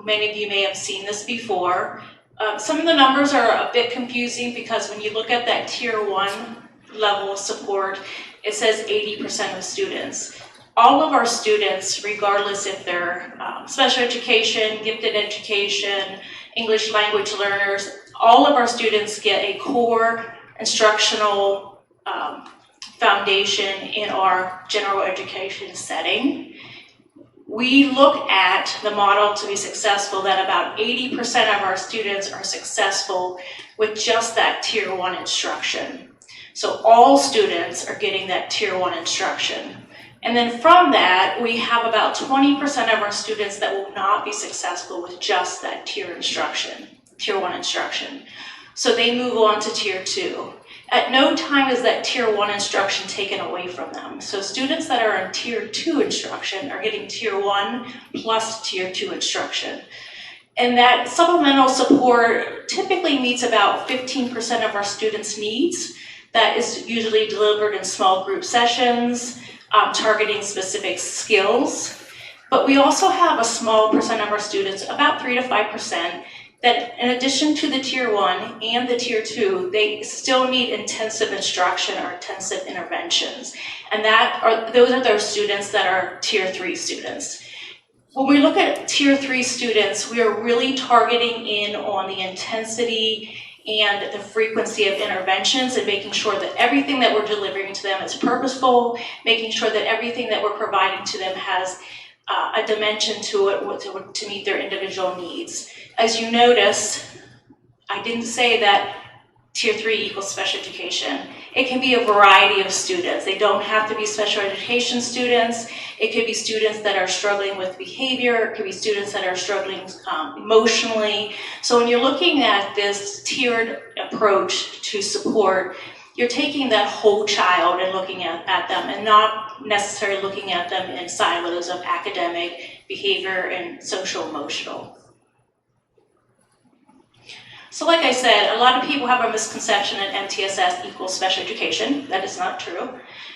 Many of you may have seen this before. Some of the numbers are a bit confusing because when you look at that tier 1 level of support, it says 80% of students. All of our students, regardless if they're special education, gifted education, English language learners, all of our students get a core instructional foundation in our general education setting. We look at the model to be successful that about 80% of our students are successful with just that tier 1 instruction. So all students are getting that tier 1 instruction. And then from that, we have about 20% of our students that will not be successful with just that tier 1 instruction. So they move on to tier 2. At no time is that tier 1 instruction taken away from them. So students that are in tier 2 instruction are getting tier 1 plus tier 2 instruction. And that supplemental support typically meets about 15% of our students' needs. That is usually delivered in small group sessions, targeting specific skills. But we also have a small percent of our students, about 3 to 5%, that in addition to the tier 1 and the tier 2, they still need intensive instruction or intensive interventions. And those are those students that are tier 3 students. When we look at tier 3 students, we are really targeting in on the intensity and the frequency of interventions and making sure that everything that we're delivering to them is purposeful, making sure that everything that we're providing to them has a dimension to it to meet their individual needs. As you notice, I didn't say that tier 3 equals special education. It can be a variety of students. They don't have to be special education students. It could be students that are struggling with behavior. It could be students that are struggling emotionally. So when you're looking at this tiered approach to support, you're taking that whole child and looking at them and not necessarily looking at them in silos of academic, behavior, and social emotional. So like I said, a lot of people have a misconception that MTSS equals special education. That is not true.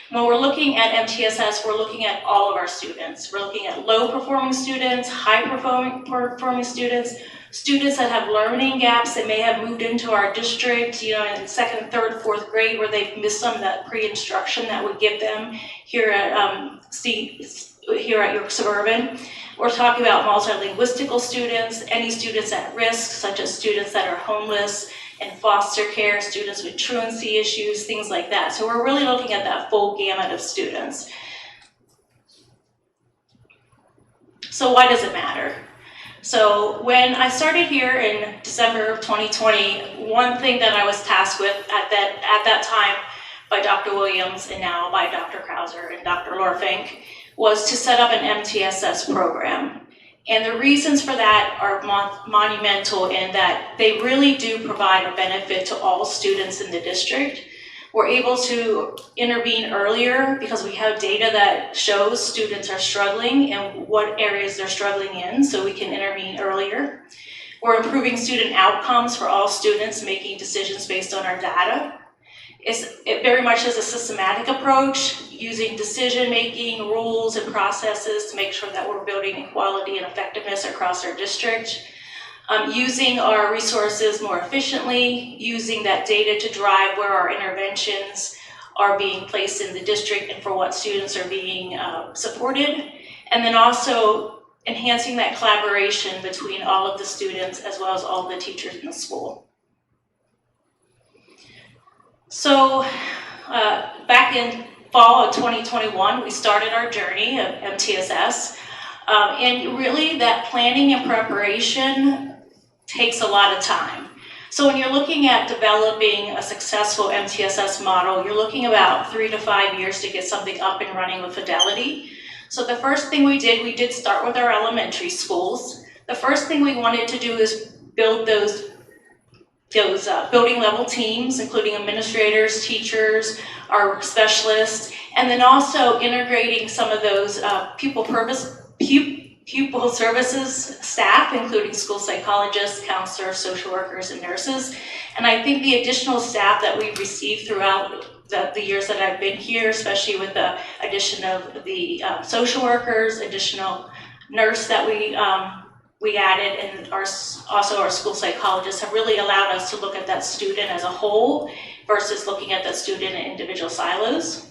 When we're looking at MTSS, we're looking at all of our students. We're looking at low-performing students, high-performing students, students that have learning gaps that may have moved into our district, in second, third, fourth grade, where they've missed some of that pre-instruction that we give them here at York Suburban. We're talking about multilinguistical students, any students at risk, such as students that are homeless, and foster care, students with truancy issues, things like that. So we're really looking at that full gamut of students. So why does it matter? So when I started here in December of 2020, one thing that I was tasked with at that time by Dr. Williams and now by Dr. Krauser and Dr. Lorfink was to set up an MTSS program. And the reasons for that are monumental in that they really do provide a benefit to all students in the district. We're able to intervene earlier because we have data that shows students are struggling and what areas they're struggling in, so we can intervene earlier. We're improving student outcomes for all students, making decisions based on our data. It very much is a systematic approach, using decision-making, rules, and processes to make sure that we're building equality and effectiveness across our district. Using our resources more efficiently, using that data to drive where our interventions are being placed in the district and for what students are being supported. And then also enhancing that collaboration between all of the students as well as all the teachers in the school. So back in fall of 2021, we started our journey of MTSS. And really that planning and preparation takes a lot of time. So when you're looking at developing a successful MTSS model, you're looking about 3 to 5 years to get something up and running with fidelity. So the first thing we did start with our elementary schools. The first thing we wanted to do is build those building level teams, including administrators, teachers, our specialists, and then also integrating some of those pupil services staff, including school psychologists, counselors, social workers, and nurses. And I think the additional staff that we've received throughout the years that I've been here, especially with the addition of the social workers, additional nurse that we added, and also our school psychologists have really allowed us to look at that student as a whole versus looking at that student in individual silos.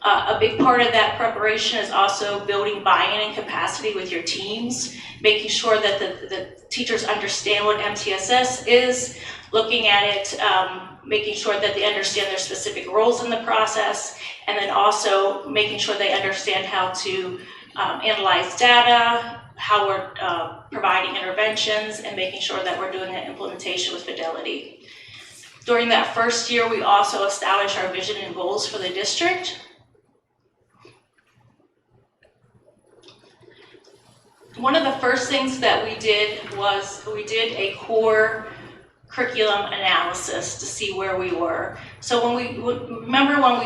A big part of that preparation is also building buy-in and capacity with your teams, making sure that the teachers understand what MTSS is, looking at it, making sure that they understand their specific roles in the process, and then also making sure they understand how to analyze data, how we're providing interventions, and making sure that we're doing that implementation with fidelity. During that first year, we also established our vision and goals for the district. One of the first things that we did was we did a core curriculum analysis to see where we were. So when we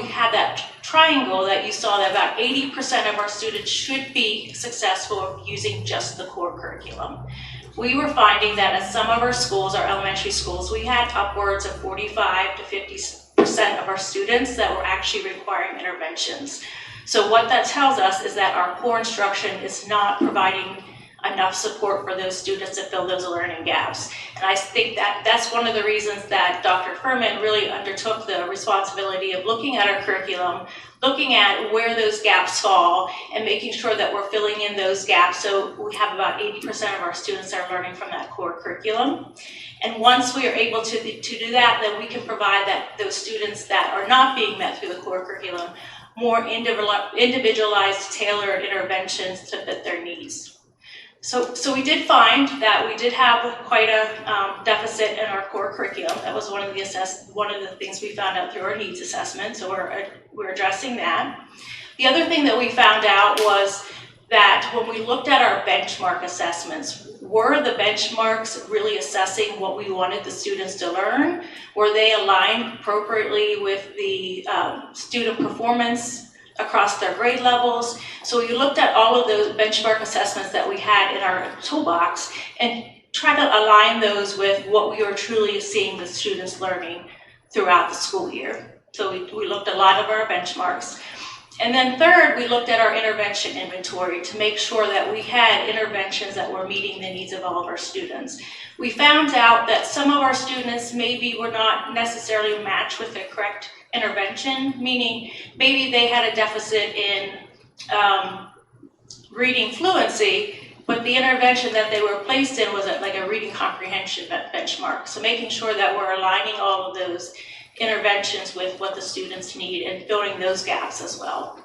had that triangle that you saw, that about 80% of our students should be successful using just the core curriculum. We were finding that at some of our schools, our elementary schools, we had upwards of 45 to 50% of our students that were actually requiring interventions. So what that tells us is that our core instruction is not providing enough support for those students to fill those learning gaps. And I think that that's one of the reasons that Dr. Furman really undertook the responsibility of looking at our curriculum, looking at where those gaps fall, and making sure that we're filling in those gaps. So we have about 80% of our students that are learning from that core curriculum. And once we are able to do that, then we can provide those students that are not being met through the core curriculum more individualized, tailored interventions to fit their needs. So we did find that we did have quite a deficit in our core curriculum. That was one of the things we found out through our needs assessment. So we're addressing that. The other thing that we found out was that when we looked at our benchmark assessments, were the benchmarks really assessing what we wanted the students to learn? Were they aligned appropriately with the student performance across their grade levels? So we looked at all of those benchmark assessments that we had in our toolbox, and try to align those with what we are truly seeing the students learning throughout the school year. So we looked at a lot of our benchmarks. And then third, we looked at our intervention inventory to make sure that we had interventions that were meeting the needs of all of our students. We found out that some of our students maybe were not necessarily matched with the correct intervention, meaning maybe they had a deficit in reading fluency, but the intervention that they were placed in was like a reading comprehension benchmark. So making sure that we're aligning all of those interventions with what the students need and filling those gaps as well.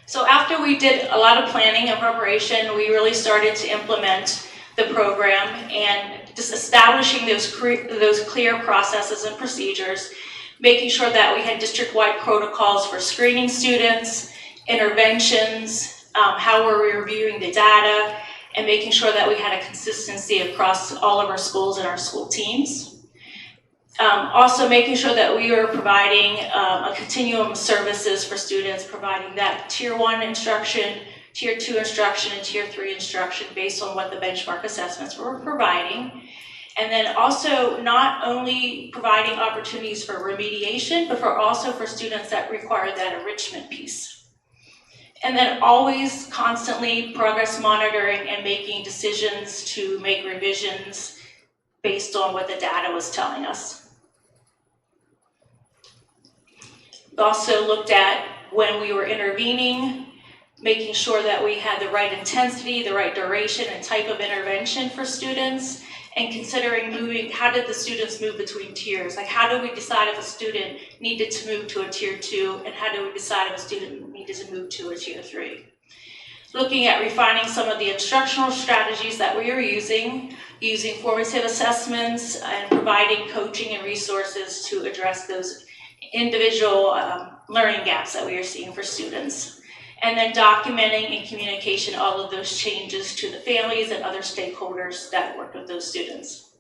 So after we did a lot of planning and preparation, we really started to implement the program and just establishing those clear processes and procedures, making sure that we had district-wide protocols for screening students, interventions, how we're reviewing the data, and making sure that we had a consistency across all of our schools and our school teams. Also making sure that we were providing a continuum of services for students, providing that Tier 1 instruction, Tier 2 instruction, and Tier 3 instruction based on what the benchmark assessments were providing. And then also not only providing opportunities for remediation, but also for students that require that enrichment piece. And then always constantly progress monitoring and making decisions to make revisions based on what the data was telling us. We also looked at when we were intervening, making sure that we had the right intensity, the right duration and type of intervention for students, and considering moving, how did the students move between tiers? Like how do we decide if a student needed to move to a Tier 2, and how do we decide if a student needed to move to a Tier 3? Looking at refining some of the instructional strategies that we are using formative assessments and providing coaching and resources to address those individual learning gaps that we are seeing for students. And then documenting and communication all of those changes to the families and other stakeholders that work with those students.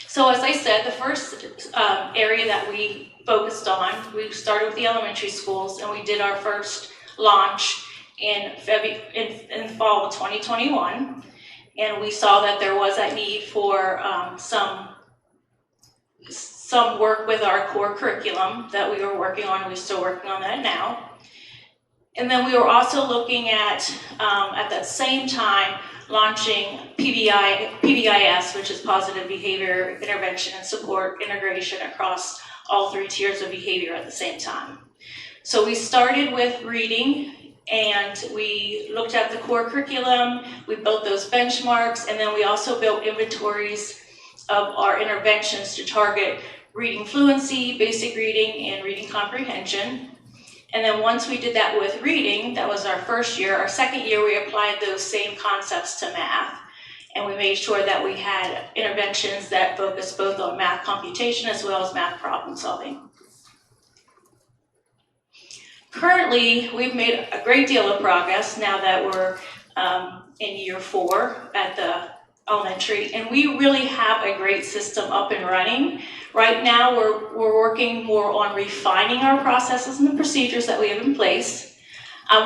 So as I said, the first area that we focused on, we started with the elementary schools, and we did our first launch in fall of 2021. And we saw that there was a need for some work with our core curriculum that we were working on. We're still working on that now. And then we were also looking at that same time, launching PBIS, which is Positive Behavior Intervention and Support Integration across all 3 tiers of behavior at the same time. So we started with reading, and we looked at the core curriculum, we built those benchmarks, and then we also built inventories of our interventions to target reading fluency, basic reading, and reading comprehension. And then once we did that with reading, that was our first year. Our second year, we applied those same concepts to math. And we made sure that we had interventions that focused both on math computation as well as math problem solving. Currently, we've made a great deal of progress now that we're in year 4 at the elementary, and we really have a great system up and running. Right now, we're working more on refining our processes and the procedures that we have in place.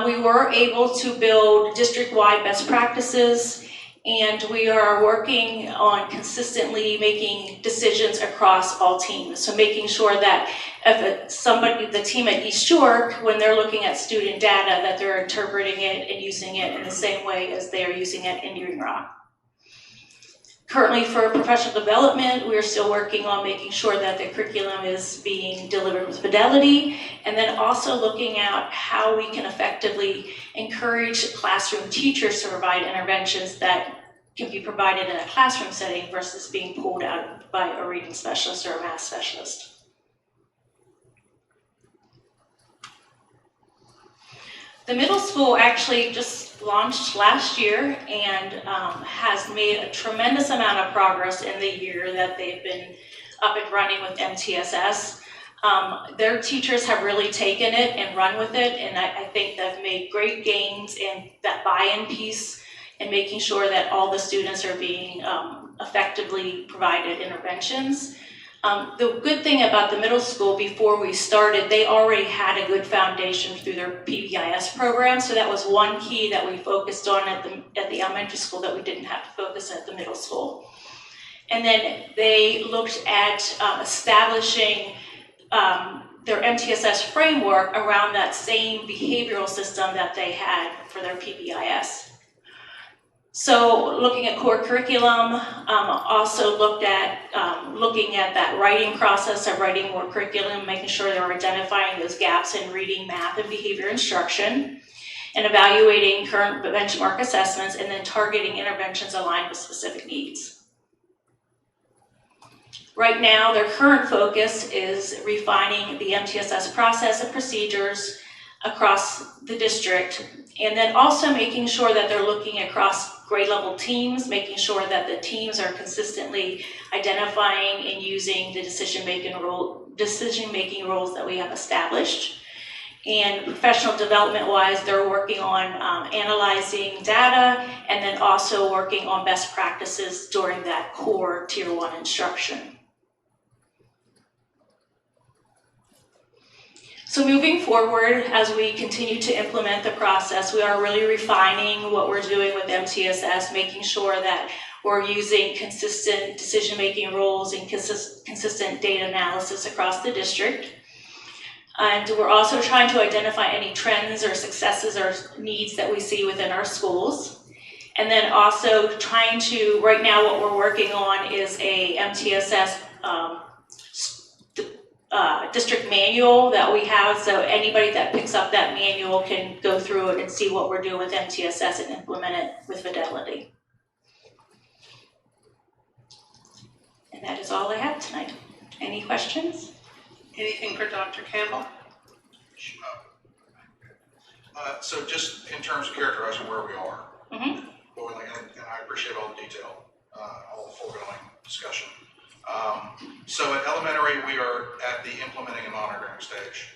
We were able to build district-wide best practices, and we are working on consistently making decisions across all teams. So making sure that if the team at East York, when they're looking at student data, that they're interpreting it and using it in the same way as they are using it in Indian Rock. Currently, for professional development, we're still working on making sure that the curriculum is being delivered with fidelity, and then also looking at how we can effectively encourage classroom teachers to provide interventions that can be provided in a classroom setting versus being pulled out by a reading specialist or a math specialist. The middle school actually just launched last year and has made a tremendous amount of progress in the year that they've been up and running with MTSS. Their teachers have really taken it and run with it, and I think they've made great gains in that buy-in piece and making sure that all the students are being effectively provided interventions. The good thing about the middle school, before we started, they already had a good foundation through their PBIS program, so that was one key that we focused on at the elementary school that we didn't have to focus at the middle school. And then they looked at establishing their MTSS framework around that same behavioral system that they had for their PBIS. So looking at core curriculum, also looked at looking at that writing process of writing more curriculum, making sure they're identifying those gaps in reading, math, and behavior instruction, and evaluating current benchmark assessments, and then targeting interventions aligned with specific needs. Right now, their current focus is refining the MTSS process and procedures across the district, and then also making sure that they're looking across grade level teams, making sure that the teams are consistently identifying and using the decision-making roles that we have established. And professional development-wise, they're working on analyzing data and then also working on best practices during that core Tier 1 instruction. So moving forward, as we continue to implement the process, we are really refining what we're doing with MTSS, making sure that we're using consistent decision-making rules and consistent data analysis across the district. And we're also trying to identify any trends or successes or needs that we see within our schools. And then also trying to, right now what we're working on is a MTSS district manual that we have, so anybody that picks up that manual can go through it and see what we're doing with MTSS and implement it with Fidelity. And that is all I have tonight. Any questions? Anything for Dr. Campbell? So just in terms of characterizing where we are, Mm-hmm. and I appreciate all the detail, all the foregoing discussion. So at elementary, we are at the implementing and monitoring stage.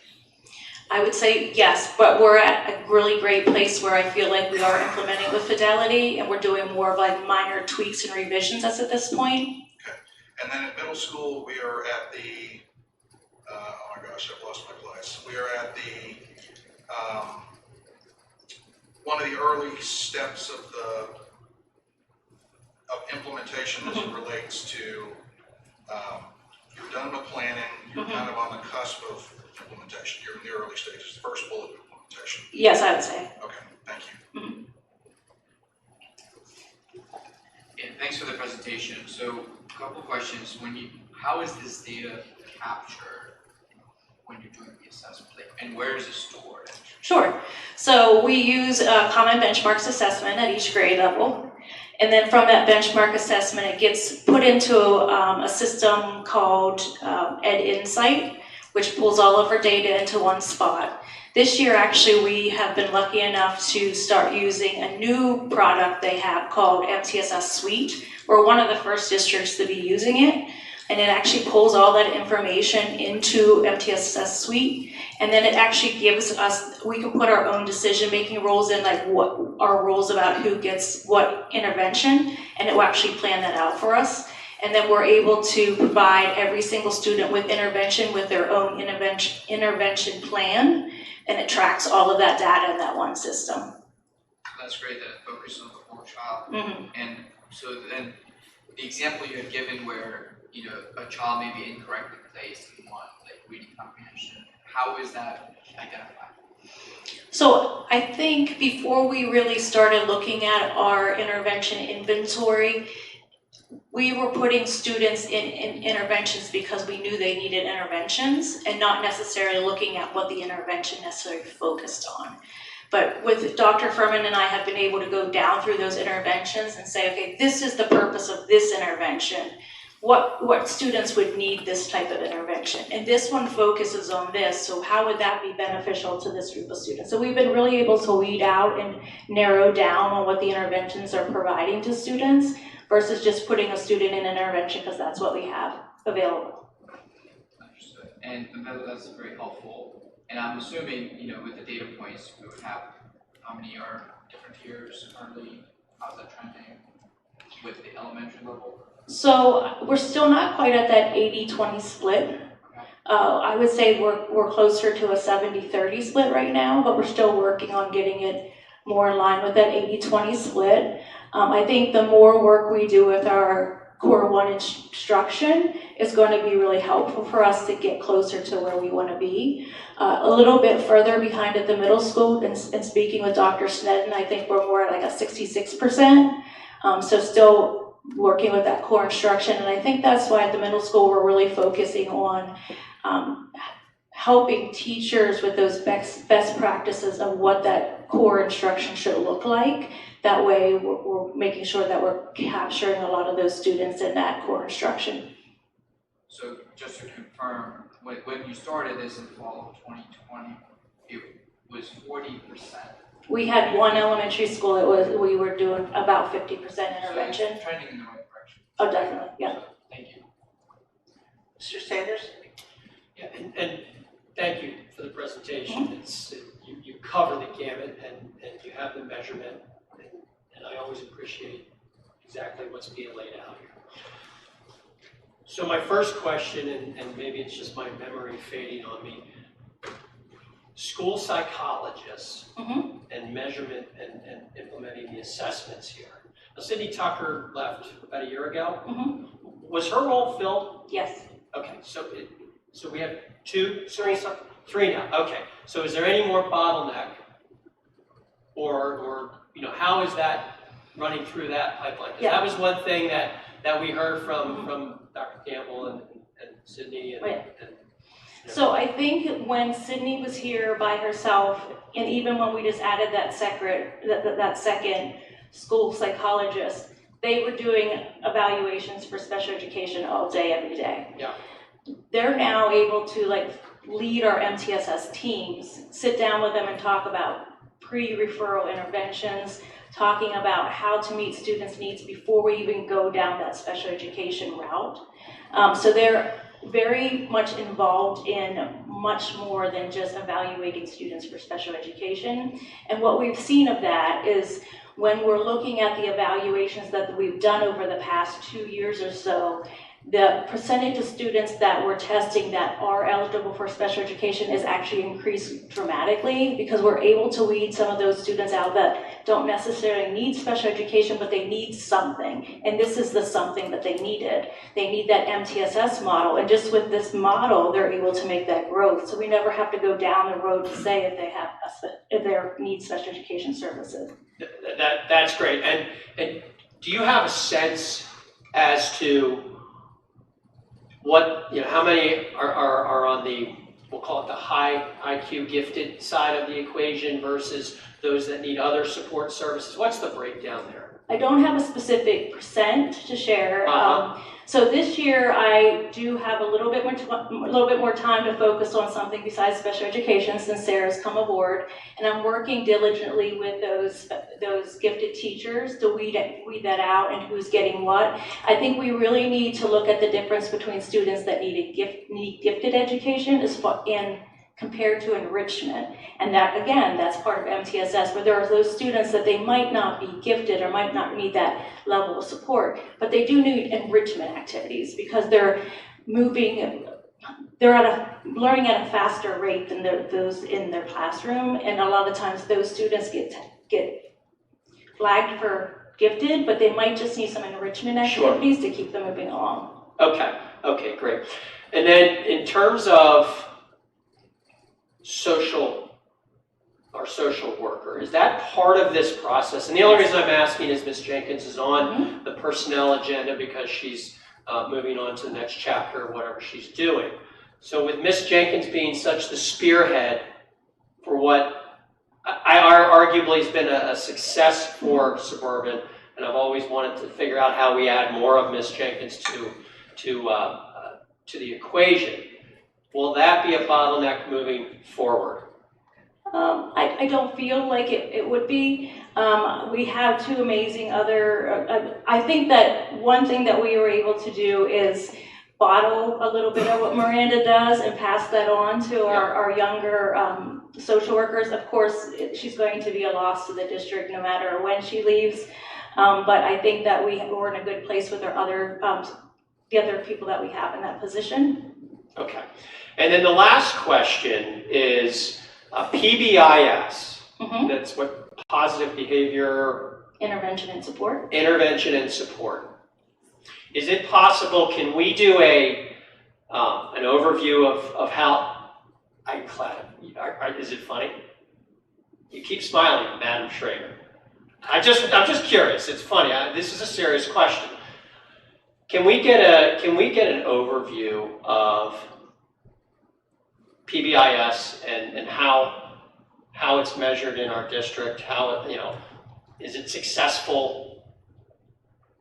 I would say yes, but we're at a really great place where I feel like we are implementing with Fidelity, and we're doing more of like minor tweaks and revisions as at this point. Okay. And then at middle school, we are at the, oh my gosh, I've lost my place. We are at the, one of the early steps of implementation as it relates to, you're done with planning, you're kind of on the cusp of implementation. You're in the early stages, the first bullet of implementation. Yes, I would say. Okay, thank you. Mm-hmm. Yeah, thanks for the presentation. So, a couple questions. How is this data captured when you're doing the assessment? And where is it stored? Sure. So we use a common benchmarks assessment at each grade level. And then from that benchmark assessment, it gets put into a system called Ed Insight, which pulls all of our data into one spot. This year, actually, we have been lucky enough to start using a new product they have called MTSS Suite. We're one of the first districts to be using it. And it actually pulls all that information into MTSS Suite. And then it actually gives us, we can put our own decision-making rules in, like what our rules about who gets what intervention, and it will actually plan that out for us. And then we're able to provide every single student with intervention with their own intervention plan, and it tracks all of that data in that one system. That's great that it focuses on the whole child. Mm-hmm. And so then the example you had given where a child may be incorrectly placed in one, like reading comprehension, how is that identified? So I think before we really started looking at our intervention inventory, we were putting students in interventions because we knew they needed interventions and not necessarily looking at what the intervention necessarily focused on. But with Dr. Furman and I have been able to go down through those interventions and say, okay, this is the purpose of this intervention. What students would need this type of intervention? And this one focuses on this, so how would that be beneficial to this group of students? So we've been really able to weed out and narrow down on what the interventions are providing to students versus just putting a student in an intervention because that's what we have available. Understood. And that's very helpful. And I'm assuming, with the data points, we would have how many are different tiers currently, how's that trending with the elementary level? So we're still not quite at that 80-20 split. I would say we're closer to a 70-30 split right now, but we're still working on getting it more in line with that 80-20 split. I think the more work we do with our core one instruction is going to be really helpful for us to get closer to where we want to be. A little bit further behind at the middle school, and speaking with Dr. Snedden, I think we're more at like a 66%. So still working with that core instruction, and I think that's why at the middle school we're really focusing on helping teachers with those best practices of what that core instruction should look like. That way we're making sure that we're capturing a lot of those students in that core instruction. So just to confirm, when you started this in fall of 2020, it was 40%. We had one elementary school, we were doing about 50% intervention. So it's trending in the right direction. Oh, definitely, yeah. Thank you. Mr. Sanders? Yeah, and thank you for the presentation. You cover the gamut and you have the measurement, and I always appreciate exactly what's being laid out here. So my first question, and maybe it's just my memory fading on me, school psychologists and measurement and implementing the assessments here. Now, Sydney Tucker left about a year ago. Was her role filled? Yes. Okay, so we have three now. Okay, so is there any more bottleneck, or how is that running through that pipeline? 'Cause that was one thing that we heard from Dr. Campbell and Sydney and So I think when Sydney was here by herself, and even when we just added that second school psychologist, they were doing evaluations for special education all day, every day. Yeah. They're now able to lead our MTSS teams, sit down with them and talk about pre-referral interventions, talking about how to meet students' needs before we even go down that special education route. So they're very much involved in much more than just evaluating students for special education. And what we've seen of that is when we're looking at the evaluations that we've done over the past 2 years or so, the percentage of students that we're testing that are eligible for special education is actually increased dramatically, because we're able to weed some of those students out that don't necessarily need special education, but they need something. And this is the something that they needed. They need that MTSS model. And just with this model, they're able to make that growth. So we never have to go down the road to say if they need special education services. That's great. And do you have a sense as to how many are on the, we'll call it the high IQ gifted side of the equation versus those that need other support services? What's the breakdown there? I don't have a specific percent to share. So this year I do have a little bit more time to focus on something besides special education since Sarah's come aboard, and I'm working diligently with those gifted teachers to weed that out and who's getting what. I think we really need to look at the difference between students that need gifted education and compared to enrichment. And that, again, that's part of MTSS, where there are those students that they might not be gifted or might not need that level of support, but they do need enrichment activities because they're learning at a faster rate than those in their classroom. And a lot of times those students get flagged for gifted, but they might just need some enrichment activities to keep them moving along. Okay, great. And then in terms of social worker, is that part of this process? And the only reason I'm asking is Ms. Jenkins is on the personnel agenda because she's moving on to the next chapter of whatever she's doing. So with Ms. Jenkins being such the spearhead for what arguably has been a success for Suburban, and I've always wanted to figure out how we add more of Ms. Jenkins to the equation. Will that be a bottleneck moving forward? I don't feel like it would be. We have two amazing I think that one thing that we were able to do is bottle a little bit of what Miranda does and pass that on to our younger social workers. Of course, she's going to be a loss to the district no matter when she leaves. But I think that we're in a good place with our other, the other people that we have in that position. Okay. And then the last question is PBIS. That's what positive behavior Intervention and support. Intervention and support. Is it possible, can we do an overview of how, is it funny? You keep smiling, Madam Schrader. I'm just curious, it's funny, this is a serious question. Can we get an overview of PBIS and how it's measured in our district? How is it successful?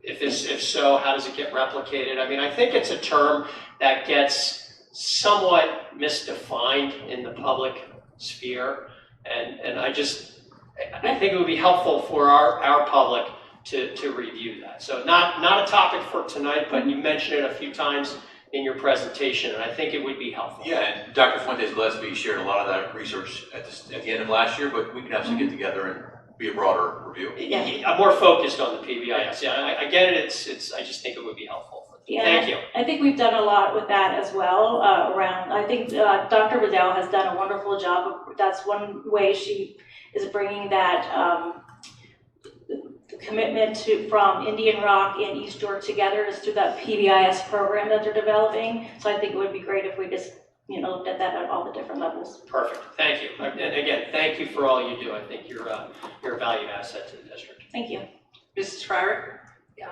If so, how does it get replicated? I mean, I think it's a term that gets somewhat misdefined in the public sphere, and I think it would be helpful for our public to review that. So not a topic for tonight, but you mentioned it a few times in your presentation, and I think it would be helpful. Yeah, and Dr. Fuentes-Gillespie shared a lot of that research at the end of last year, but we can absolutely get together and be a broader review. Yeah, I'm more focused on the PBIS. Yeah, I get it. I just think it would be helpful. Yeah, Thank you. I think we've done a lot with that as well around. I think Dr. Riddell has done a wonderful job. That's one way she is bringing that commitment from Indian Rock and East York together is through that PBIS program that they're developing. So I think it would be great if we just looked at that at all the different levels. Perfect. Thank you. And again, thank you for all you do. I think you're a valued asset to the district. Thank you. Mrs. Schreier? Yeah,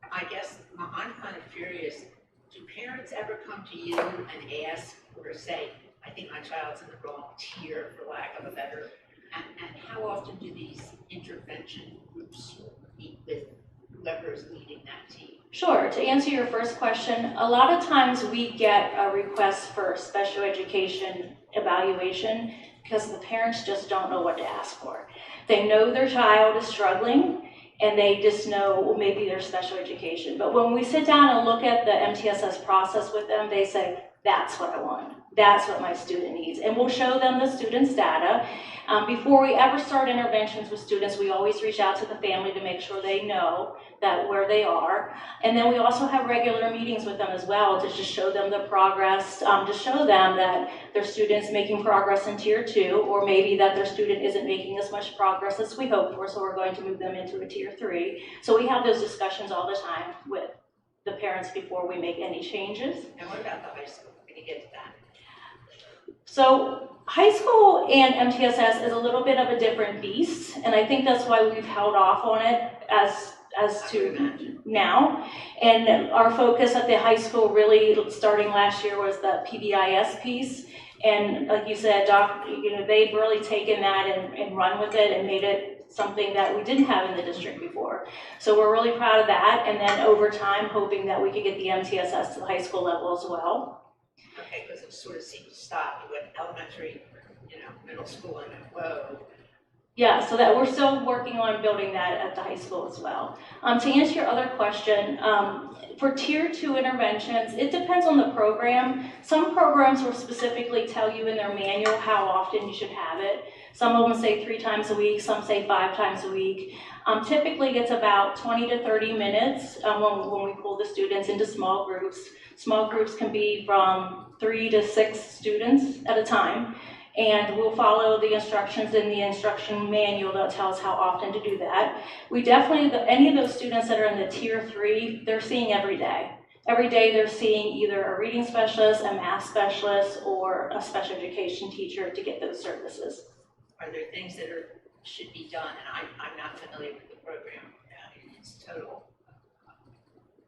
I guess I'm kind of curious. Do parents ever come to you and ask or say, I think my child's in the wrong tier, for lack of a better, and how often do these intervention groups meet with whoever is leading that team? Sure. To answer your first question, a lot of times we get a request for special education evaluation because the parents just don't know what to ask for. They know their child is struggling and they just know, well, maybe there's special education. But when we sit down and look at the MTSS process with them, they say, that's what I want. That's what my student needs. And we'll show them the student's data. Before we ever start interventions with students, we always reach out to the family to make sure they know that where they are. And then we also have regular meetings with them as well to just show them the progress, to show them that their student's making progress in Tier 2, or maybe that their student isn't making as much progress as we hoped for, so we're going to move them into a Tier 3. So we have those discussions all the time with the parents before we make any changes. And what about the high school? Can you get to that? So high school and MTSS is a little bit of a different beast, and I think that's why we've held off on it as to now. And our focus at the high school really starting last year was the PBIS piece. And like you said, Doc, they've really taken that and run with it and made it something that we didn't have in the district before. So we're really proud of that. And then over time, hoping that we could get the MTSS to the high school level as well. Okay, because it sort of seemed to stop. You went elementary, middle school, and then whoa. Yeah, so that we're still working on building that at the high school as well. To answer your other question, for Tier 2 interventions, it depends on the program. Some programs will specifically tell you in their manual how often you should have it. Some of them say 3 times a week, some say 5 times a week. Typically it's about 20 to 30 minutes when we pull the students into small groups. Small groups can be from 3 to 6 students at a time. And we'll follow the instructions in the instruction manual that tells how often to do that. We definitely, any of those students that are in the Tier 3, they're seeing every day. Every day they're seeing either a reading specialist, a math specialist, or a special education teacher to get those services. Are there things that should be done? And I'm not familiar with the program in its total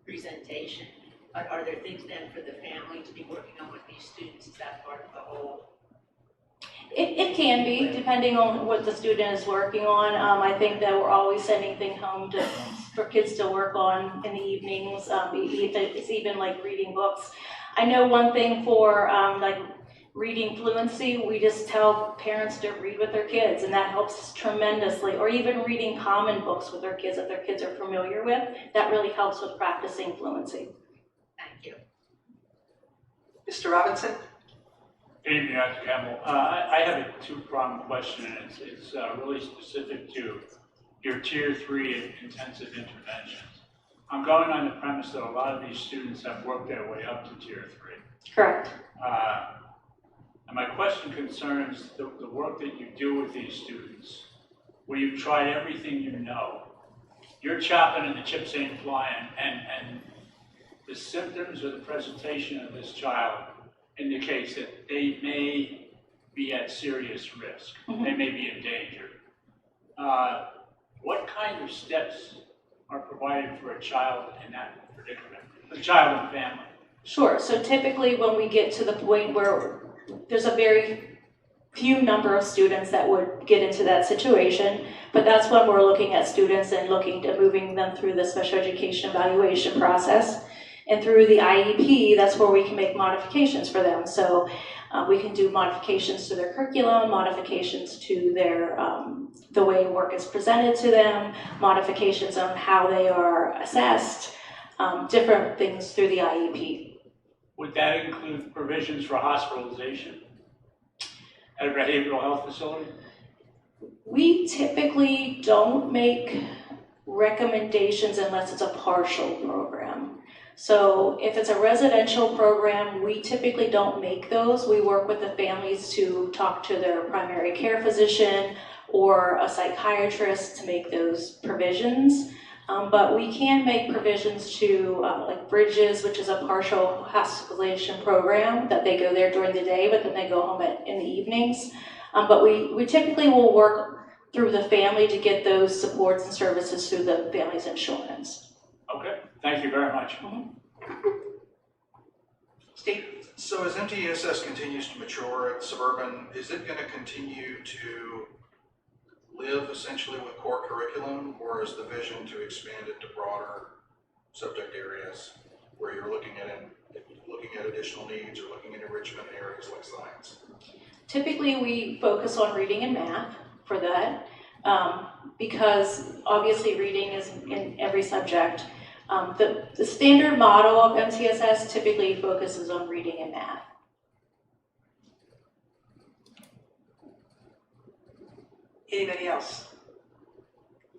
presentation. But are there things then for the family to be working on with these students? Is that part of the whole? It can be, depending on what the student is working on. I think that we're always sending things home for kids to work on in the evenings. It's even like reading books. I know one thing for like reading fluency, we just tell parents to read with their kids, and that helps tremendously. Or even reading common books with their kids that their kids are familiar with. That really helps with practicing fluency. Thank you. Mr. Robinson? Good evening, Dr. Campbell. I have a two-pronged question, and it's really specific to your tier 3 intensive interventions. I'm going on the premise that a lot of these students have worked their way up to tier 3. Correct. And my question concerns the work that you do with these students, where you've tried everything you know. You're chopping and the chips ain't flying, and the symptoms or the presentation of this child indicates that they may be at serious risk. They may be in danger. What kind of steps are provided for a child in that predicament, a child and family? Sure. So typically when we get to the point where there's a very few number of students that would get into that situation, but that's when we're looking at students and looking at moving them through the special education evaluation process. And through the IEP, that's where we can make modifications for them. So we can do modifications to their curriculum, modifications to their the way work is presented to them, modifications on how they are assessed, different things through the IEP. Would that include provisions for hospitalization at a behavioral health facility? We typically don't make recommendations unless it's a partial program. So if it's a residential program, we typically don't make those. We work with the families to talk to their primary care physician or a psychiatrist to make those provisions. But we can make provisions to like Bridges, which is a partial hospitalization program that they go there during the day, but then they go home in the evenings. But we typically will work through the family to get those supports and services through the family's insurance. Okay, thank you very much. Steve? So as MTSS continues to mature at Suburban, is it going to continue to live essentially with core curriculum, or is the vision to expand it to broader subject areas where you're looking at additional needs or looking at enrichment in areas like science? Typically, we focus on reading and math for that because obviously reading is in every subject. The standard model of MTSS typically focuses on reading and math. Anybody else?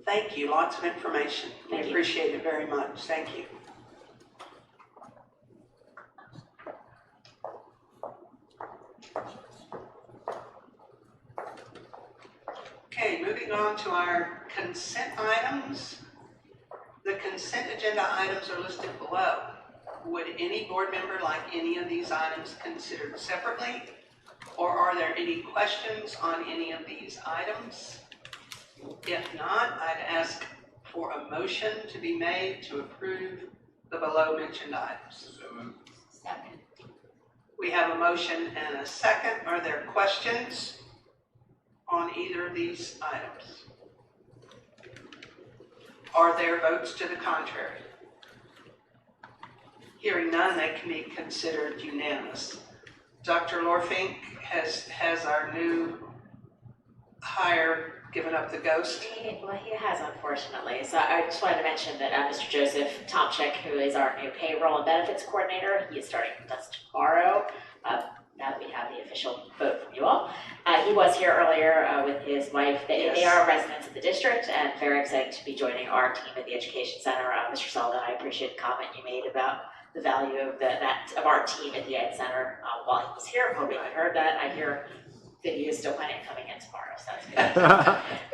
Thank you, lots of information. We appreciate it very much, thank you. Okay, moving on to our consent items. The consent agenda items are listed below. Would any board member like any of these items considered separately? Or are there any questions on any of these items? If not, I'd ask for a motion to be made to approve the below mentioned items. Second. We have a motion and a second. Are there questions on either of these items? Are there votes to the contrary? Hearing none, they can be considered unanimous. Dr. Lorfink has our new hire given up the ghost. Well, he has, unfortunately. So I just wanted to mention that Mr. Joseph Tomczyk, who is our new payroll and benefits coordinator, he is starting with us tomorrow. Now that we have the official vote from you all. He was here earlier with his wife. They are residents of the district and very excited to be joining our team at the Education Center. Mr. Sullivan, I appreciate the comment you made about the value of our team at the Ed Center while he was here. I'm hoping you heard that. I hear that he is still planning on coming in tomorrow, so that's good.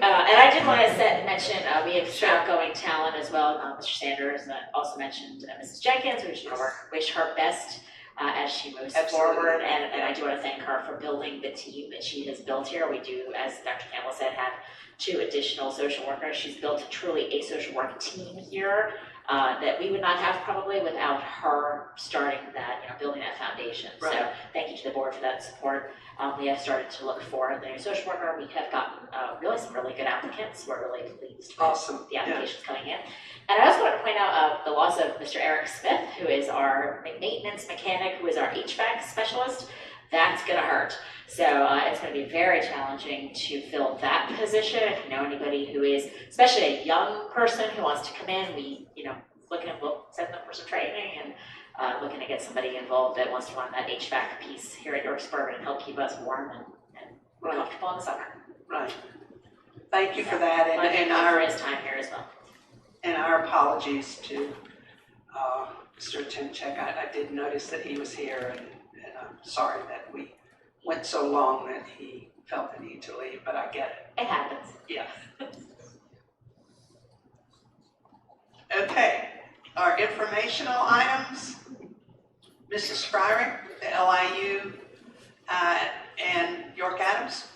And I did want to mention we have outgoing talent as well. Mr. Sanders also mentioned Mrs. Jenkins, we just want to wish her best as she moves forward. And I do want to thank her for building the team that she has built here. We do, as Dr. Campbell said, have 2 additional social workers. She's built truly a social work team here that we would not have probably without her starting that, building that foundation. Right. So thank you to the board for that support. We have started to look for the new social worker. We have gotten really some really good applicants. We're really pleased with the applications coming in. And I also want to point out the loss of Mr. Eric Smith, who is our maintenance mechanic, who is our HVAC specialist. That's going to hurt. So it's going to be very challenging to fill that position. If you know anybody who is, especially a young person who wants to come in, we'll send them for some training and looking to get somebody involved that wants to run that HVAC piece here at York Suburban and help keep us warm and comfortable in the summer. Right. thank you for that, But and for our, his time here as well. and our apologies to Mr. Timchak. I did notice that he was here, and I'm sorry that we went so long that he felt the need to leave, but I get it. It happens. Yeah. Okay, our informational items. Mrs. Fryrick, the LIU, and York Adams.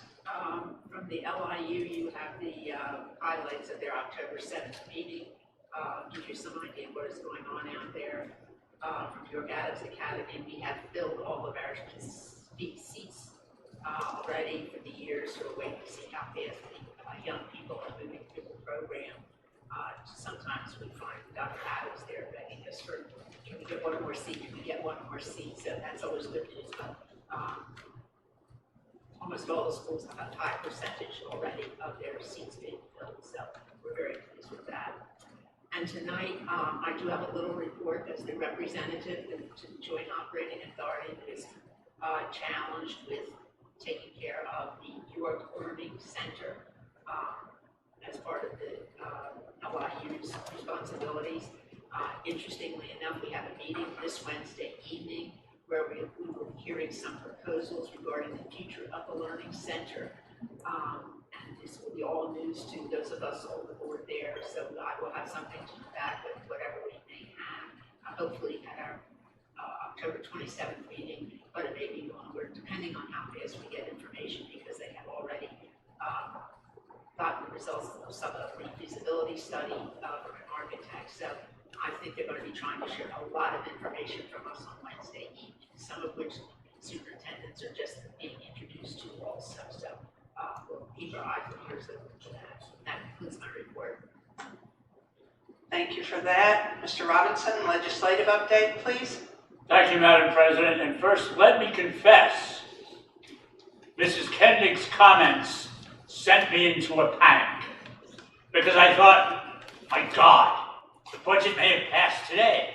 From the LIU, you have the highlights of their October 7th meeting. Give you some idea of what is going on out there. From York Adams Academy, we have filled all of our seats already for the years. So we're waiting to see how fast the young people are moving through the program. Sometimes we find Dr. Adams there begging us for, can we get one more seat, can we get one more seat? So that's always good news. But almost all the schools have a high percentage already of their seats being filled. So we're very pleased with that. And tonight, I do have a little report as the representative to the Joint Operating Authority that is challenged with taking care of the York Learning Center as part of the LIU's responsibilities. Interestingly enough, we have a meeting this Wednesday evening where we will be hearing some proposals regarding the future of the Learning Center. And this will be all news to those of us on the board there. So I will have something to come back with whatever we may have, hopefully at our October 27th meeting, but it may be longer depending on how fast we get information because they have already gotten the results of some of the feasibility study from an architect. So I think they're going to be trying to share a lot of information from us on Wednesday evening, some of which superintendents are just being introduced to also. So we'll keep our eyes and ears open for that. That concludes my report. Thank you for that. Mr. Robinson, legislative update, please. Thank you, Madam President. And first, let me confess, Mrs. Kendig's comments sent me into a panic because I thought, my God, the budget may have passed today,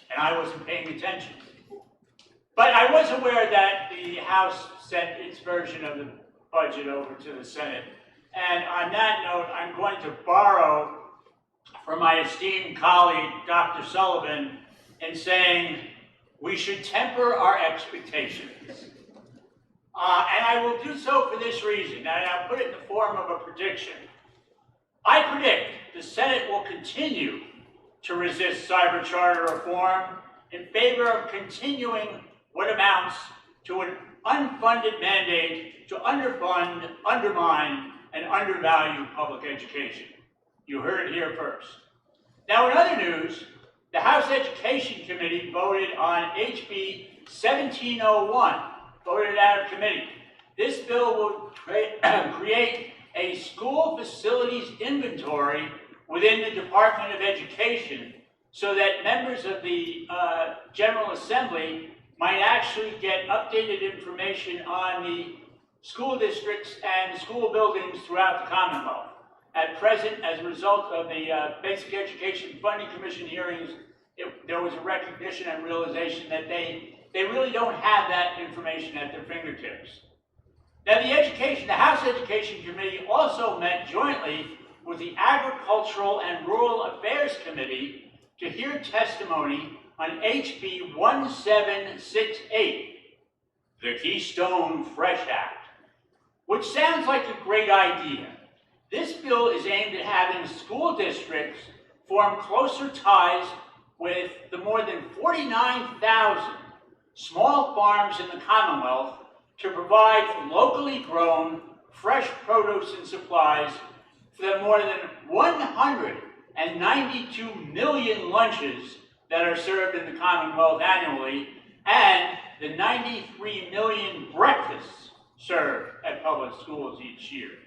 and I wasn't paying attention. But I was aware that the House sent its version of the budget over to the Senate. And on that note, I'm going to borrow from my esteemed colleague, Dr. Sullivan, in saying we should temper our expectations. And I will do so for this reason, and I'll put it in the form of a prediction. I predict the Senate will continue to resist cyber charter reform in favor of continuing what amounts to an unfunded mandate to underfund, undermine, and undervalue public education. You heard it here first. Now, in other news, the House Education Committee voted on HB 1701, voted out of committee. This bill will create a school facilities inventory within the Department of Education so that members of the General Assembly might actually get updated information on the school districts and school buildings throughout the Commonwealth. At present, as a result of the Basic Education Funding Commission hearings, there was a recognition and realization that they really don't have that information at their fingertips. Now, the House Education Committee also met jointly with the Agricultural and Rural Affairs Committee to hear testimony on HB 1768, the Keystone Fresh Act, which sounds like a great idea. This bill is aimed at having school districts form closer ties with the more than 49,000 small farms in the Commonwealth to provide locally grown fresh produce and supplies for the more than 192 million lunches that are served in the Commonwealth annually, and the 93 million breakfasts served at public schools each year.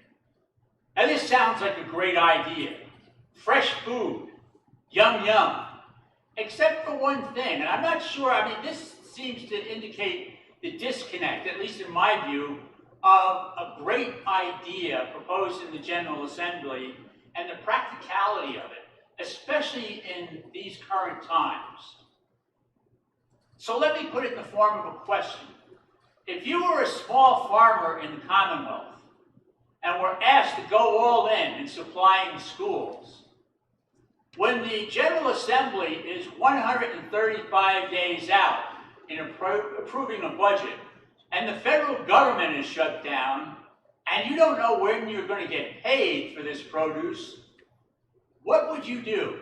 Now, this sounds like a great idea. Fresh food, yum yum. Except for one thing, and I'm not sure, this seems to indicate the disconnect, at least in my view, of a great idea proposed in the General Assembly and the practicality of it, especially in these current times. So let me put it in the form of a question. If you were a small farmer in the Commonwealth and we're asked to go all in supplying schools. When the General Assembly is 135 days out in approving a budget, and the federal government is shut down, and you don't know when you're going to get paid for this produce, what would you do?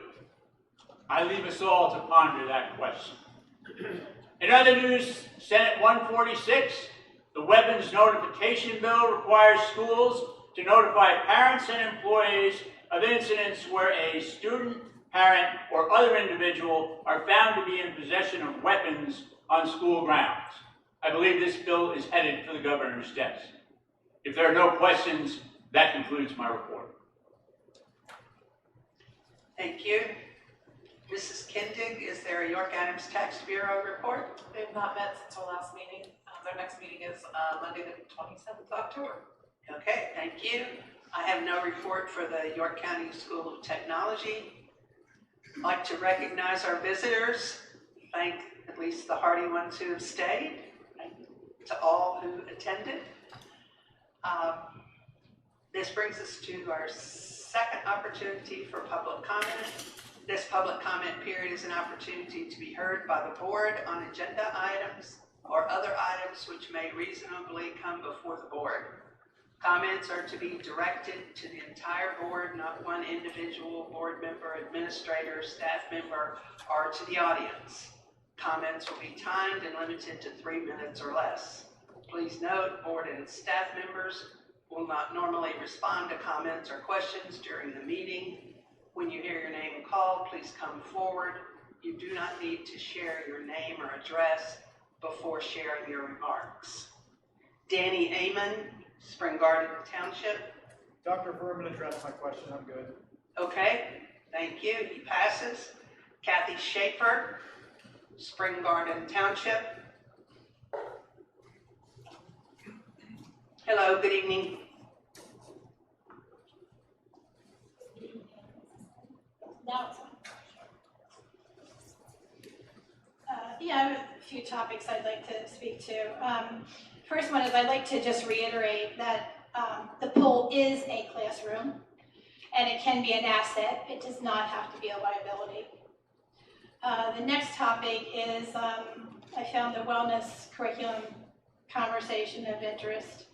I leave us all to ponder that question. In other news, Senate 146, the Weapons Notification Bill requires schools to notify parents and employees of incidents where a student, parent, or other individual are found to be in possession of weapons on school grounds. I believe this bill is headed for the governor's desk. If there are no questions, that concludes my report. Thank you. Mrs. Kindig, is there a York Adams Tax Bureau report? They have not met since our last meeting. Their next meeting is Monday, the 27th of October. Okay, thank you. I have no report for the York County School of Technology. I'd like to recognize our visitors, thank at least the hardy ones who have stayed, and to all who attended. This brings us to our second opportunity for public comment. This public comment period is an opportunity to be heard by the board on agenda items or other items which may reasonably come before the board. Comments are to be directed to the entire board, not one individual board member, administrator, staff member, or to the audience. Comments will be timed and limited to 3 minutes or less. Please note, board and staff members will not normally respond to comments or questions during the meeting. When you hear your name called, please come forward. You do not need to share your name or address before sharing your remarks. Danny Amon, Spring Garden Township. Dr. Berman addressed my question, I'm good. Okay, thank you, he passes. Kathy Schaefer, Spring Garden Township. Hello, good evening. Now it's on. Yeah, I have a few topics I'd like to speak to. First one is I'd like to just reiterate that the pool is a classroom and it can be an asset. It does not have to be a liability. The next topic is I found the wellness curriculum conversation of interest.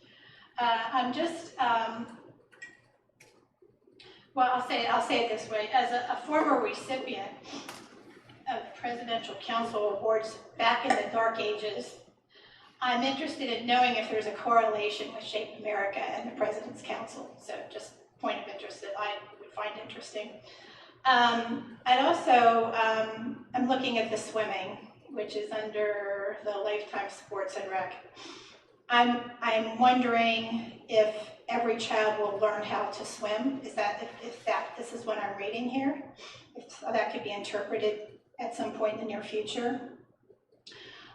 I'm just, well, I'll say it this way. As a former recipient of Presidential Council Awards back in the dark ages, I'm interested in knowing if there's a correlation with Shape America and the President's Council. So just point of interest that I would find interesting. I'd also, I'm looking at the swimming, which is under the Lifetime Sports and Rec. I'm wondering if every child will learn how to swim. Is that, if this is what I'm reading here? If that could be interpreted at some point in the near future.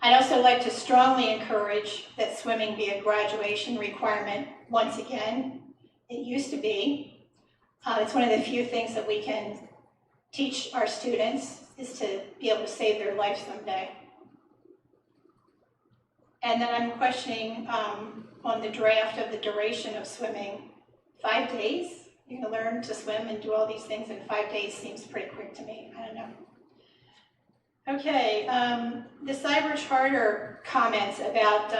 I'd also like to strongly encourage that swimming be a graduation requirement once again. It used to be. It's one of the few things that we can teach our students is to be able to save their life someday. And then I'm questioning on the draft of the duration of swimming. 5 days? You're gonna learn to swim and do all these things in 5 days seems pretty quick to me. I don't know. Okay, the cyber charter comments about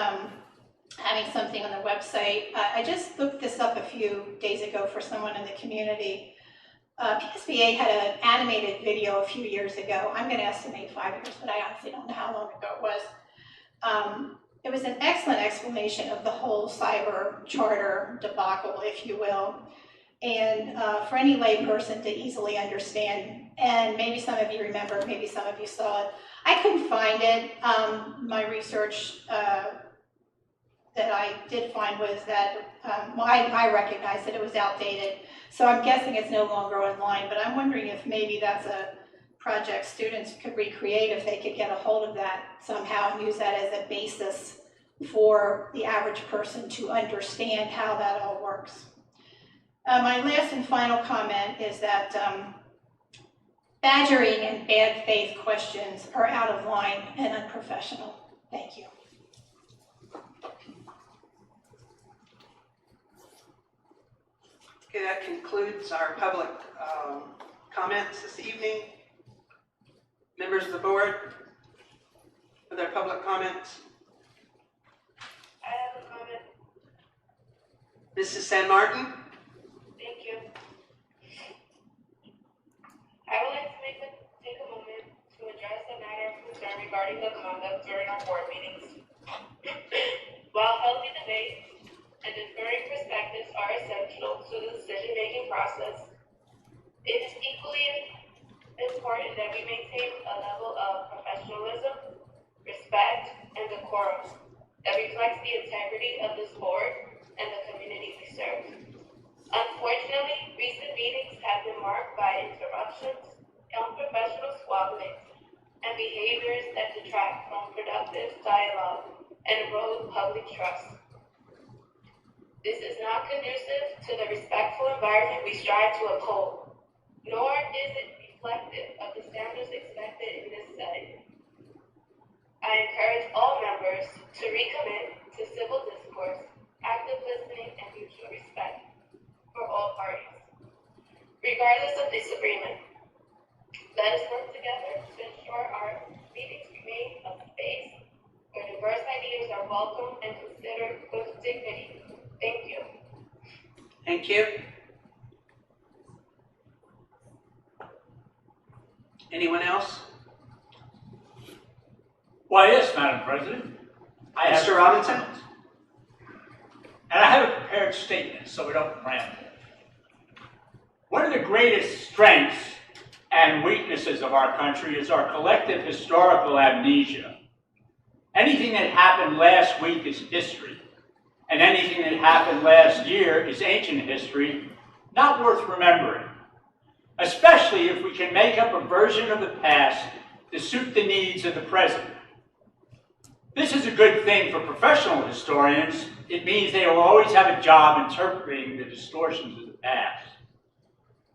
having something on the website. I just looked this up a few days ago for someone in the community. PSBA had an animated video a few years ago. I'm gonna estimate 5 years, but I honestly don't know how long ago it was. It was an excellent explanation of the whole cyber charter debacle, if you will, and for any layperson to easily understand. And maybe some of you remember, maybe some of you saw it. I couldn't find it. My research that I did find was that, well, I recognized that it was outdated. So I'm guessing it's no longer online, but I'm wondering if maybe that's a project students could recreate if they could get a hold of that somehow and use that as a basis for the average person to understand how that all works. My last and final comment is that badgering and bad faith questions are out of line and unprofessional. Thank you. Okay, that concludes our public comments this evening. Members of the board, are there public comments? I have a comment. Mrs. San Martin? Thank you. I would like to take a moment to address a matter of concern regarding the conduct during our board meetings. While healthy debates and differing perspectives are essential to the decision-making process, it is equally important that we maintain a level of professionalism, respect, and decorum that reflects the integrity of this board and the community we serve. Unfortunately, recent meetings have been marked by interruptions, unprofessional squabbling, and behaviors that detract from productive dialogue and erode public trust. This is not conducive to the respectful environment we strive to uphold, nor is it reflective of the standards expected in this setting. I encourage all members to recommit to civil discourse, active listening, and mutual respect for all parties. Regardless of disagreement, let us work together to ensure our meetings remain a space where diverse ideas are welcomed and considered with dignity. Thank you. Thank you. Anyone else? Why, yes, Madam President. Mr. Robinson? And I have a prepared statement, so we don't ramble. One of the greatest strengths and weaknesses of our country is our collective historical amnesia. Anything that happened last week is history, and anything that happened last year is ancient history, not worth remembering, especially if we can make up a version of the past to suit the needs of the present. This is a good thing for professional historians. It means they will always have a job interpreting the distortions of the past.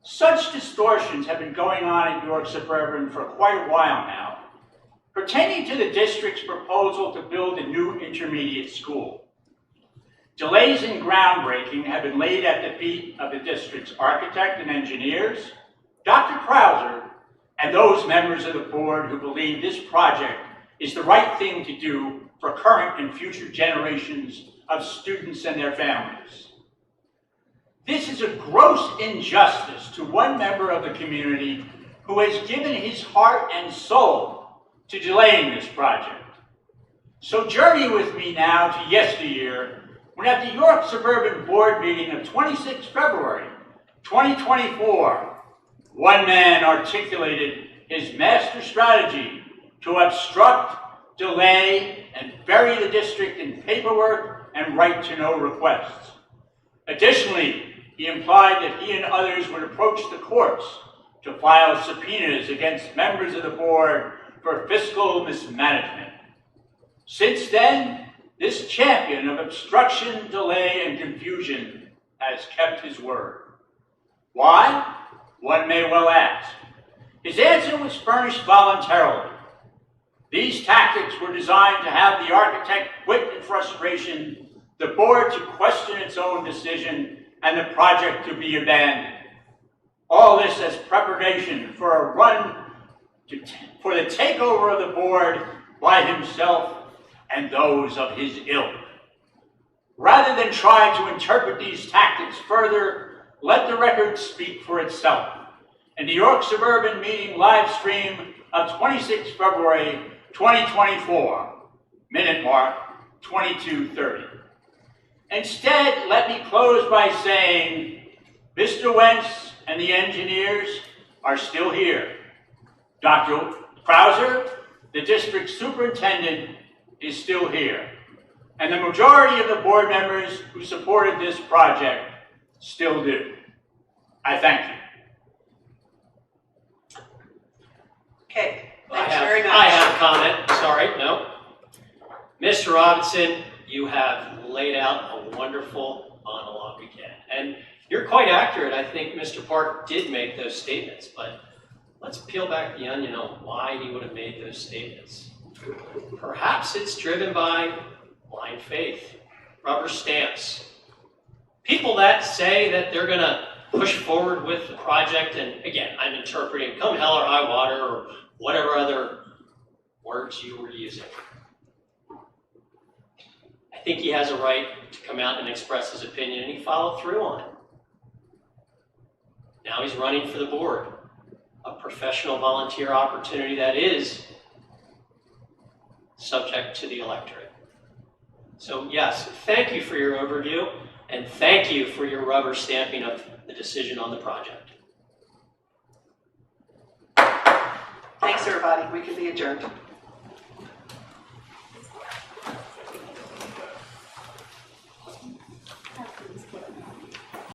Such distortions have been going on at York Suburban for quite a while now, pertaining to the district's proposal to build a new intermediate school. Delays in groundbreaking have been laid at the feet of the district's architect and engineers, Dr. Krauser, and those members of the board who believe this project is the right thing to do for current and future generations of students and their families. This is a gross injustice to one member of the community who has given his heart and soul to delaying this project. So journey with me now to yesteryear, when at the York Suburban Board meeting of 26 February 2024, one man articulated his master strategy to obstruct, delay, and bury the district in paperwork and right-to-know requests. Additionally, he implied that he and others would approach the courts to file subpoenas against members of the board for fiscal mismanagement. Since then, this champion of obstruction, delay, and confusion has kept his word. Why? One may well ask. His answer was furnished voluntarily. These tactics were designed to have the architect quit in frustration, the board to question its own decision, and the project to be abandoned. All this as preparation for a run for the takeover of the board by himself and those of his ilk. Rather than try to interpret these tactics further, let the record speak for itself. In the York Suburban Meeting live stream of 26 February 2024, minute mark 22:30. Instead, let me close by saying, Mr. Wentz and the engineers are still here. Dr. Krauser, the district superintendent, is still here. And the majority of the board members who supported this project still do. I thank you. Okay, thanks very much. I have a comment. Sorry, no. Mr. Robinson, you have laid out a wonderful monologue again. And you're quite accurate. I think Mr. Park did make those statements, but let's peel back the onion on why he would have made those statements. Perhaps it's driven by blind faith, rubber stamps. People that say that they're going to push forward with the project, and again, I'm interpreting come hell or high water or whatever other words you were using. I think he has a right to come out and express his opinion, and he followed through on it. Now he's running for the board, a professional volunteer opportunity that is subject to the electorate. So yes, thank you for your overview, and thank you for your rubber stamping of the decision on the project. Thanks, everybody. We can be adjourned.